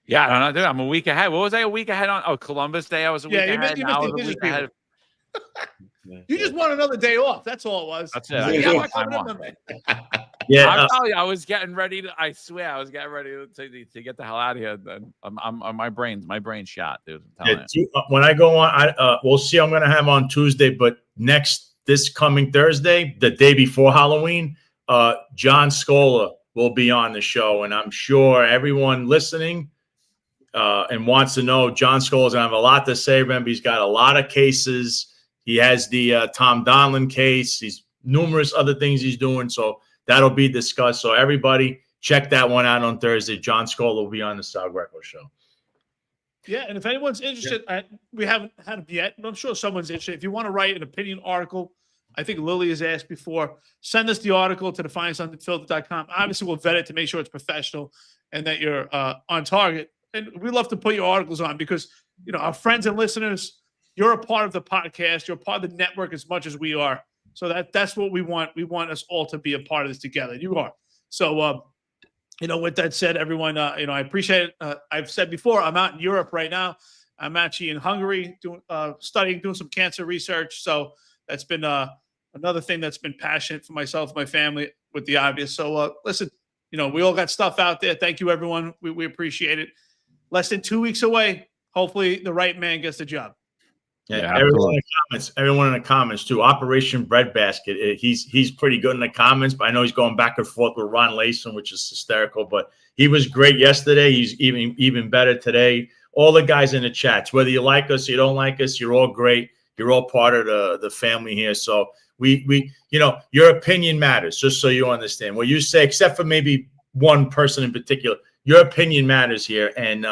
Yeah, I don't know, dude. I'm a week ahead. What was I a week ahead on? Oh, Columbus Day. I was a week ahead. Now I was a week ahead. You just want another day off. That's all it was. That's it. Yeah, I'm telling you, I was getting ready to. I swear, I was getting ready to get the hell out of here. Then my brain's shot, dude. When I go on, we'll see. I'm going to have on Tuesday, but this coming Thursday, the day before Halloween, John Scola will be on the show, and I'm sure everyone listening and wants to know John Scola's going to have a lot to say. Remember, he's got a lot of cases. He has the Tom Donlin case. He's numerous other things he's doing. So that'll be discussed. So everybody check that one out on Thursday. John Scola will be on the Sal Greco show. Yeah, and if anyone's interested, we haven't had it yet, but I'm sure someone's interested. If you want to write an opinion article, I think Lily has asked before, send us the article to the finestsunfiltered.com. Obviously, we'll vet it to make sure it's professional and that you're on target. And we love to put your articles on because, our friends and listeners, you're a part of the podcast. You're a part of the network as much as we are. So that's what we want. We want us all to be a part of this together. You are. So, with that said, everyone, I appreciate it. I've said before, I'm out in Europe right now. I'm actually in Hungary doing some cancer research. So that's been another thing that's been passionate for myself and my family with the obvious. So listen, we all got stuff out there. Thank you, everyone. We appreciate it. Less than 2 weeks away. Hopefully the right man gets the job. Yeah, everyone in the comments too. Operation Breadbasket. He's pretty good in the comments, but I know he's going back and forth with Ron Layson, which is hysterical. But he was great yesterday. He's even better today. All the guys in the chats, whether you like us, you don't like us, you're all great. You're all part of the family here. So we your opinion matters. Just so you understand what you say, except for maybe one person in particular, your opinion matters here, and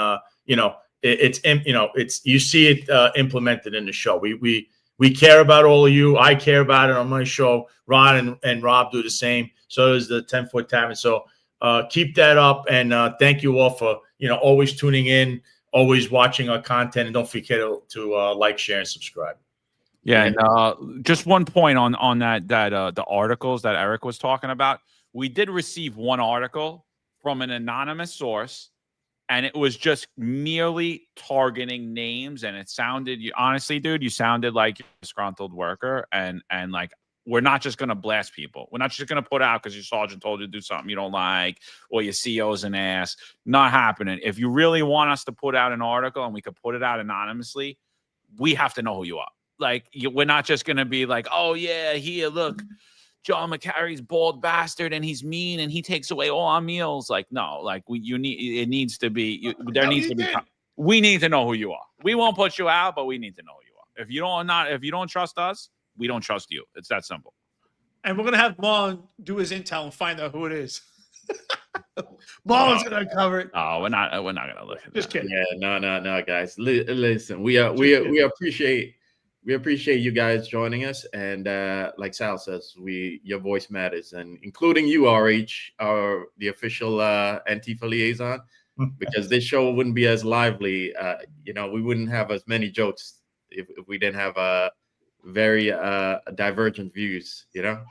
it's you see it implemented in the show. We care about all of you. I care about it on my show. Ron and Rob do the same. So does the 10-4 Tavern. So keep that up, and thank you all for always tuning in, always watching our content, and don't forget to like, share, and subscribe. Yeah, and just one point on that the articles that Eric was talking about. We did receive one article from an anonymous source, and it was just merely targeting names, and it sounded honestly, dude, you sounded like a disgruntled worker, and like we're not just going to blast people. We're not just going to put out because your sergeant told you to do something you don't like or your CO's an ass. Not happening. If you really want us to put out an article and we could put it out anonymously, we have to know who you are. Like, we're not just going to be like, oh, yeah, here, look, John McCarry's bald bastard and he's mean and he takes away all our meals. Like, no, like we needs to be. We need to know who you are. We won't put you out, but we need to know who you are. If you don't trust us, we don't trust you. It's that simple. And we're gonna have Marlon do his intel and find out who it is. Marlon's gonna uncover it. Oh, we're not gonna look at Just that. kidding. Yeah, no, guys. Listen, we appreciate you guys joining us, and like Sal says, your voice matters, and including you, RH, the official Antifa liaison, because this show wouldn't be as lively. We wouldn't have as many jokes if we didn't have very divergent views.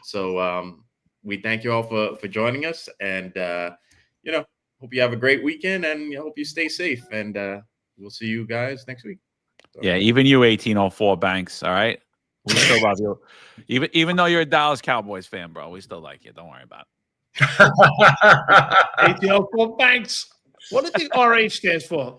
So we thank you all for joining us, and hope you have a great weekend, and hope you stay safe, and we'll see you guys next week. Yeah, even you, 1804 Banks. All right, we still love you. Even though you're a Dallas Cowboys fan, bro, we still like you. Don't worry about it. 1804 Banks. What do you think RH stands for?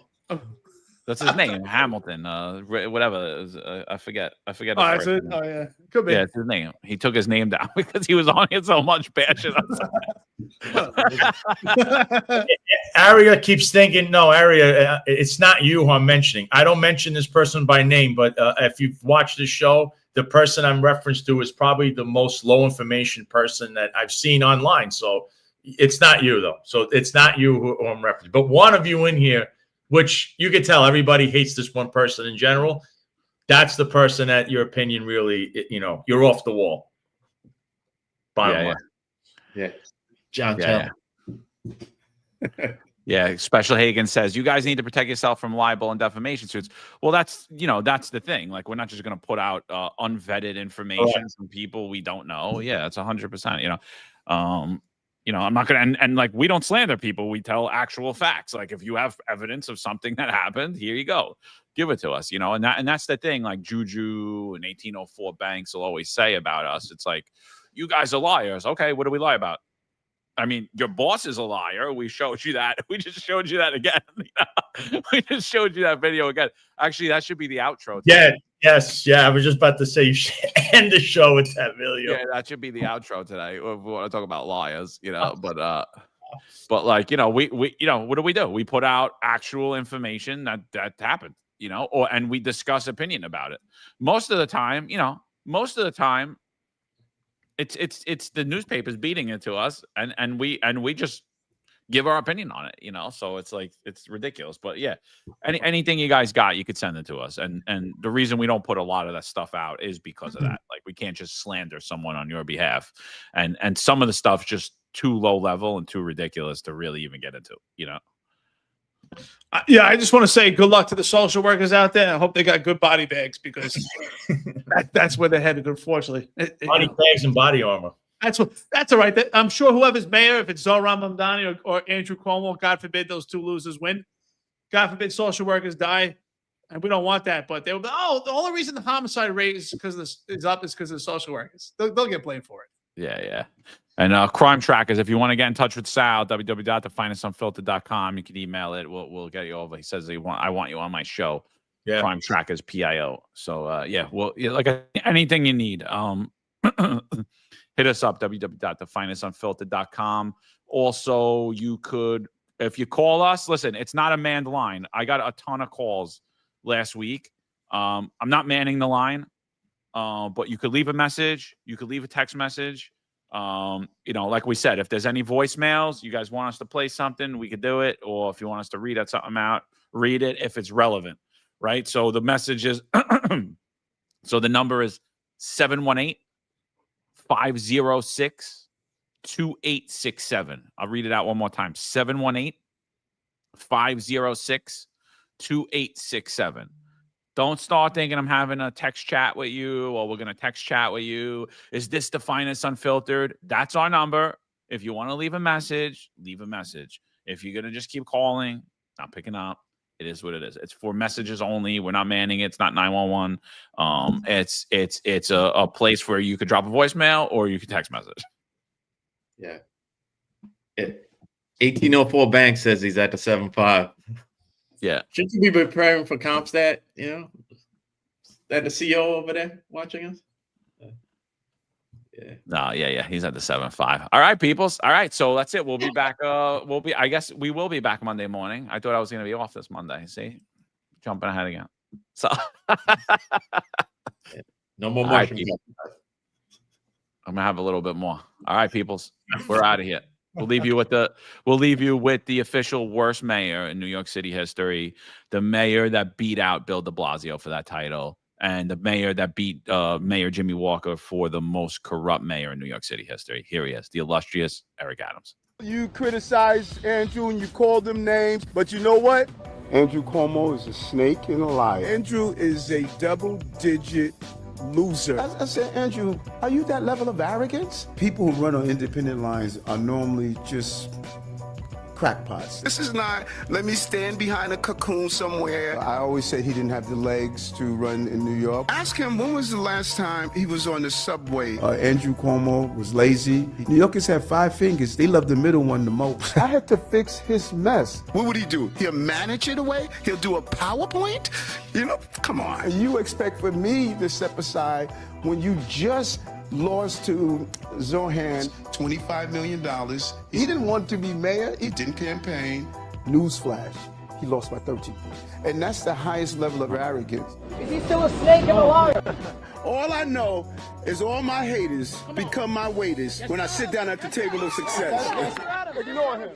That's his name, Hamilton. Whatever. I forget. Oh, that's it. Oh, yeah. Could be. Yeah, it's his name. He took his name down because he was on it so much, bashing us. Aria keeps thinking, no, Aria, it's not you who I'm mentioning. I don't mention this person by name, but if you've watched the show, the person I'm referenced to is probably the most low information person that I've seen online. So it's not you, though. So it's not you who I'm referencing. But one of you in here, which you can tell everybody hates this one person in general, that's the person that your opinion really, you're off the wall. Bottom line. Yeah. Ciao. Yeah, Special Hagen says you guys need to protect yourself from libel and defamation suits. Well, that's the thing. Like, we're not just going to put out unvetted information from people we don't know. Yeah, that's 100%. I'm not going to, and like, we don't slander people. We tell actual facts. Like, if you have evidence of something that happened, here you go, give it to us. And that's the thing. Like Juju and 1804 Banks will always say about us. It's like, you guys are liars. Okay, what do we lie about? I mean, your boss is a liar. We showed you that. We just showed you that again. We just showed you that video again. Actually, that should be the outro. Yeah. Yes. Yeah. I was just about to say you should end the show with that video. Yeah, that should be the outro today. We want to talk about liars, but like, we what do? We put out actual information that happened, and we discuss opinion about it. Most of the time, it's the newspapers beating it to us, and we just give our opinion on it, so it's like, it's ridiculous. But yeah, anything you guys got, you could send it to us, and the reason we don't put a lot of that stuff out is because of that. Like, we can't just slander someone on your behalf, and some of the stuff's just too low level and too ridiculous to really even get into. Yeah, I just want to say good luck to the social workers out there. I hope they got good body bags, because that's where they're headed, unfortunately. Body bags and body armor. That's all right. I'm sure whoever's mayor, if it's Zohran Mamdani or Andrew Cuomo, God forbid those two losers win. God forbid social workers die, and we don't want that. But they'll be, the only reason the homicide rate is because of the social workers. They'll get blamed for it. Yeah. And crime trackers, if you want to get in touch with Sal, www.thefinestsunfiltered.com. You can email it. We'll get you over. He says I want you on my show. Yeah. Crime trackers, PIO. So like anything you need. Hit us up, www.thefinestsunfiltered.com. Also, you could, if you call us, listen, it's not a manned line. I got a ton of calls last week. I'm not manning the line, but you could leave a message. You could leave a text message. Like we said, if there's any voicemails, you guys want us to play something, we could do it. Or if you want us to read something out, read it if it's relevant, right? So the message is, so the number is 718-506-2867. I'll read it out one more time. 718-506-2867. Don't start thinking I'm having a text chat with you or we're going to text chat with you. Is this the finest unfiltered? That's our number. If you want to leave a message, leave a message. If you're going to just keep calling, not picking up, it is what it is. It's for messages only. We're not manning it. It's not 911. It's a place where you could drop a voicemail or you could text message. Yeah. 1804 Bank says he's at the 7-5. Yeah. Shouldn't you be preparing for CompStat? You know, that the CEO over there watching us? Yeah. No, yeah. He's at the 7-5. All right, peoples. All right, so that's it. We'll be back. I guess we will be back Monday morning. I thought I was going to be off this Monday. See, jumping ahead again. So no more right, mushrooms. I'm gonna have a little bit more. All right, peoples. We're out of here. We'll leave you with the official worst mayor in New York City history, the mayor that beat out Bill de Blasio for that title, and the mayor that beat Mayor Jimmy Walker for the most corrupt mayor in New York City history. Here he is, the illustrious Eric Adams. You criticized Andrew and you called him names, but you know what? Andrew Cuomo is a snake and a liar. Andrew is a double-digit loser. I said, Andrew, are you that level of arrogance? People who run on independent lines are normally just crackpots. This is not, let me stand behind a cocoon somewhere. I always said he didn't have the legs to run in New York. Ask him, when was the last time he was on the subway? Andrew Cuomo was lazy. New Yorkers have 5 fingers. They love the middle one the most. I had to fix his mess. What would he do? He'll manage it away? He'll do a PowerPoint? You know, come on. You expect for me to step aside when you just lost to Zohran $25 million. He didn't want to be mayor. He didn't campaign. Newsflash, he lost by 13 points. And that's the highest level of arrogance. Is he still a snake and a liar? All I know is all my haters become my waiters when I sit down at the table of success. Ignore him.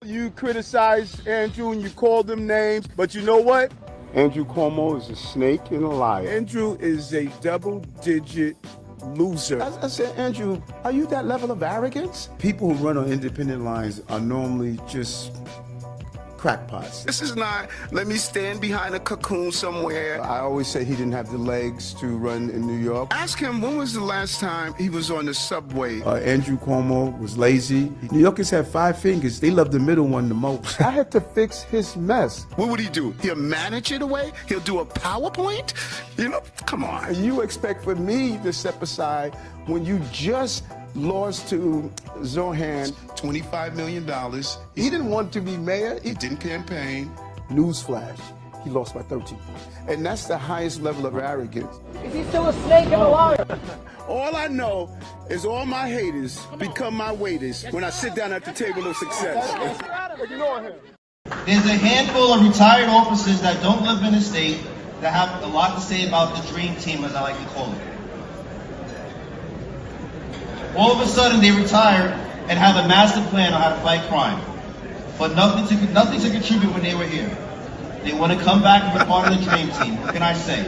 You criticized Andrew and you called him names, but you know what? Andrew Cuomo is a snake and a liar. Andrew is a double-digit loser. I said, Andrew, are you that level of arrogance? People who run on independent lines are normally just crackpots. This is not, let me stand behind a cocoon somewhere. I always said he didn't have the legs to run in New York. Ask him, when was the last time he was on the subway? Andrew Cuomo was lazy. New Yorkers have 5 fingers. They love the middle one the most. I had to fix his mess. What would he do? He'll manage it away? He'll do a PowerPoint? You know, come on. You expect for me to step aside when you just lost to Zohran $25 million. He didn't want to be mayor. He didn't campaign. Newsflash, he lost by 13 points. And that's the highest level of arrogance. Is he still a snake and a liar? All I know is all my haters become my waiters when I sit down at the table of success. Ignore him. There's a handful of retired officers that don't live in the state that have a lot to say about the dream team, as I like to call it. All of a sudden, they retire and have a master plan on how to fight crime, but nothing to contribute when they were here. They want to come back and be part of the dream team. What can I say?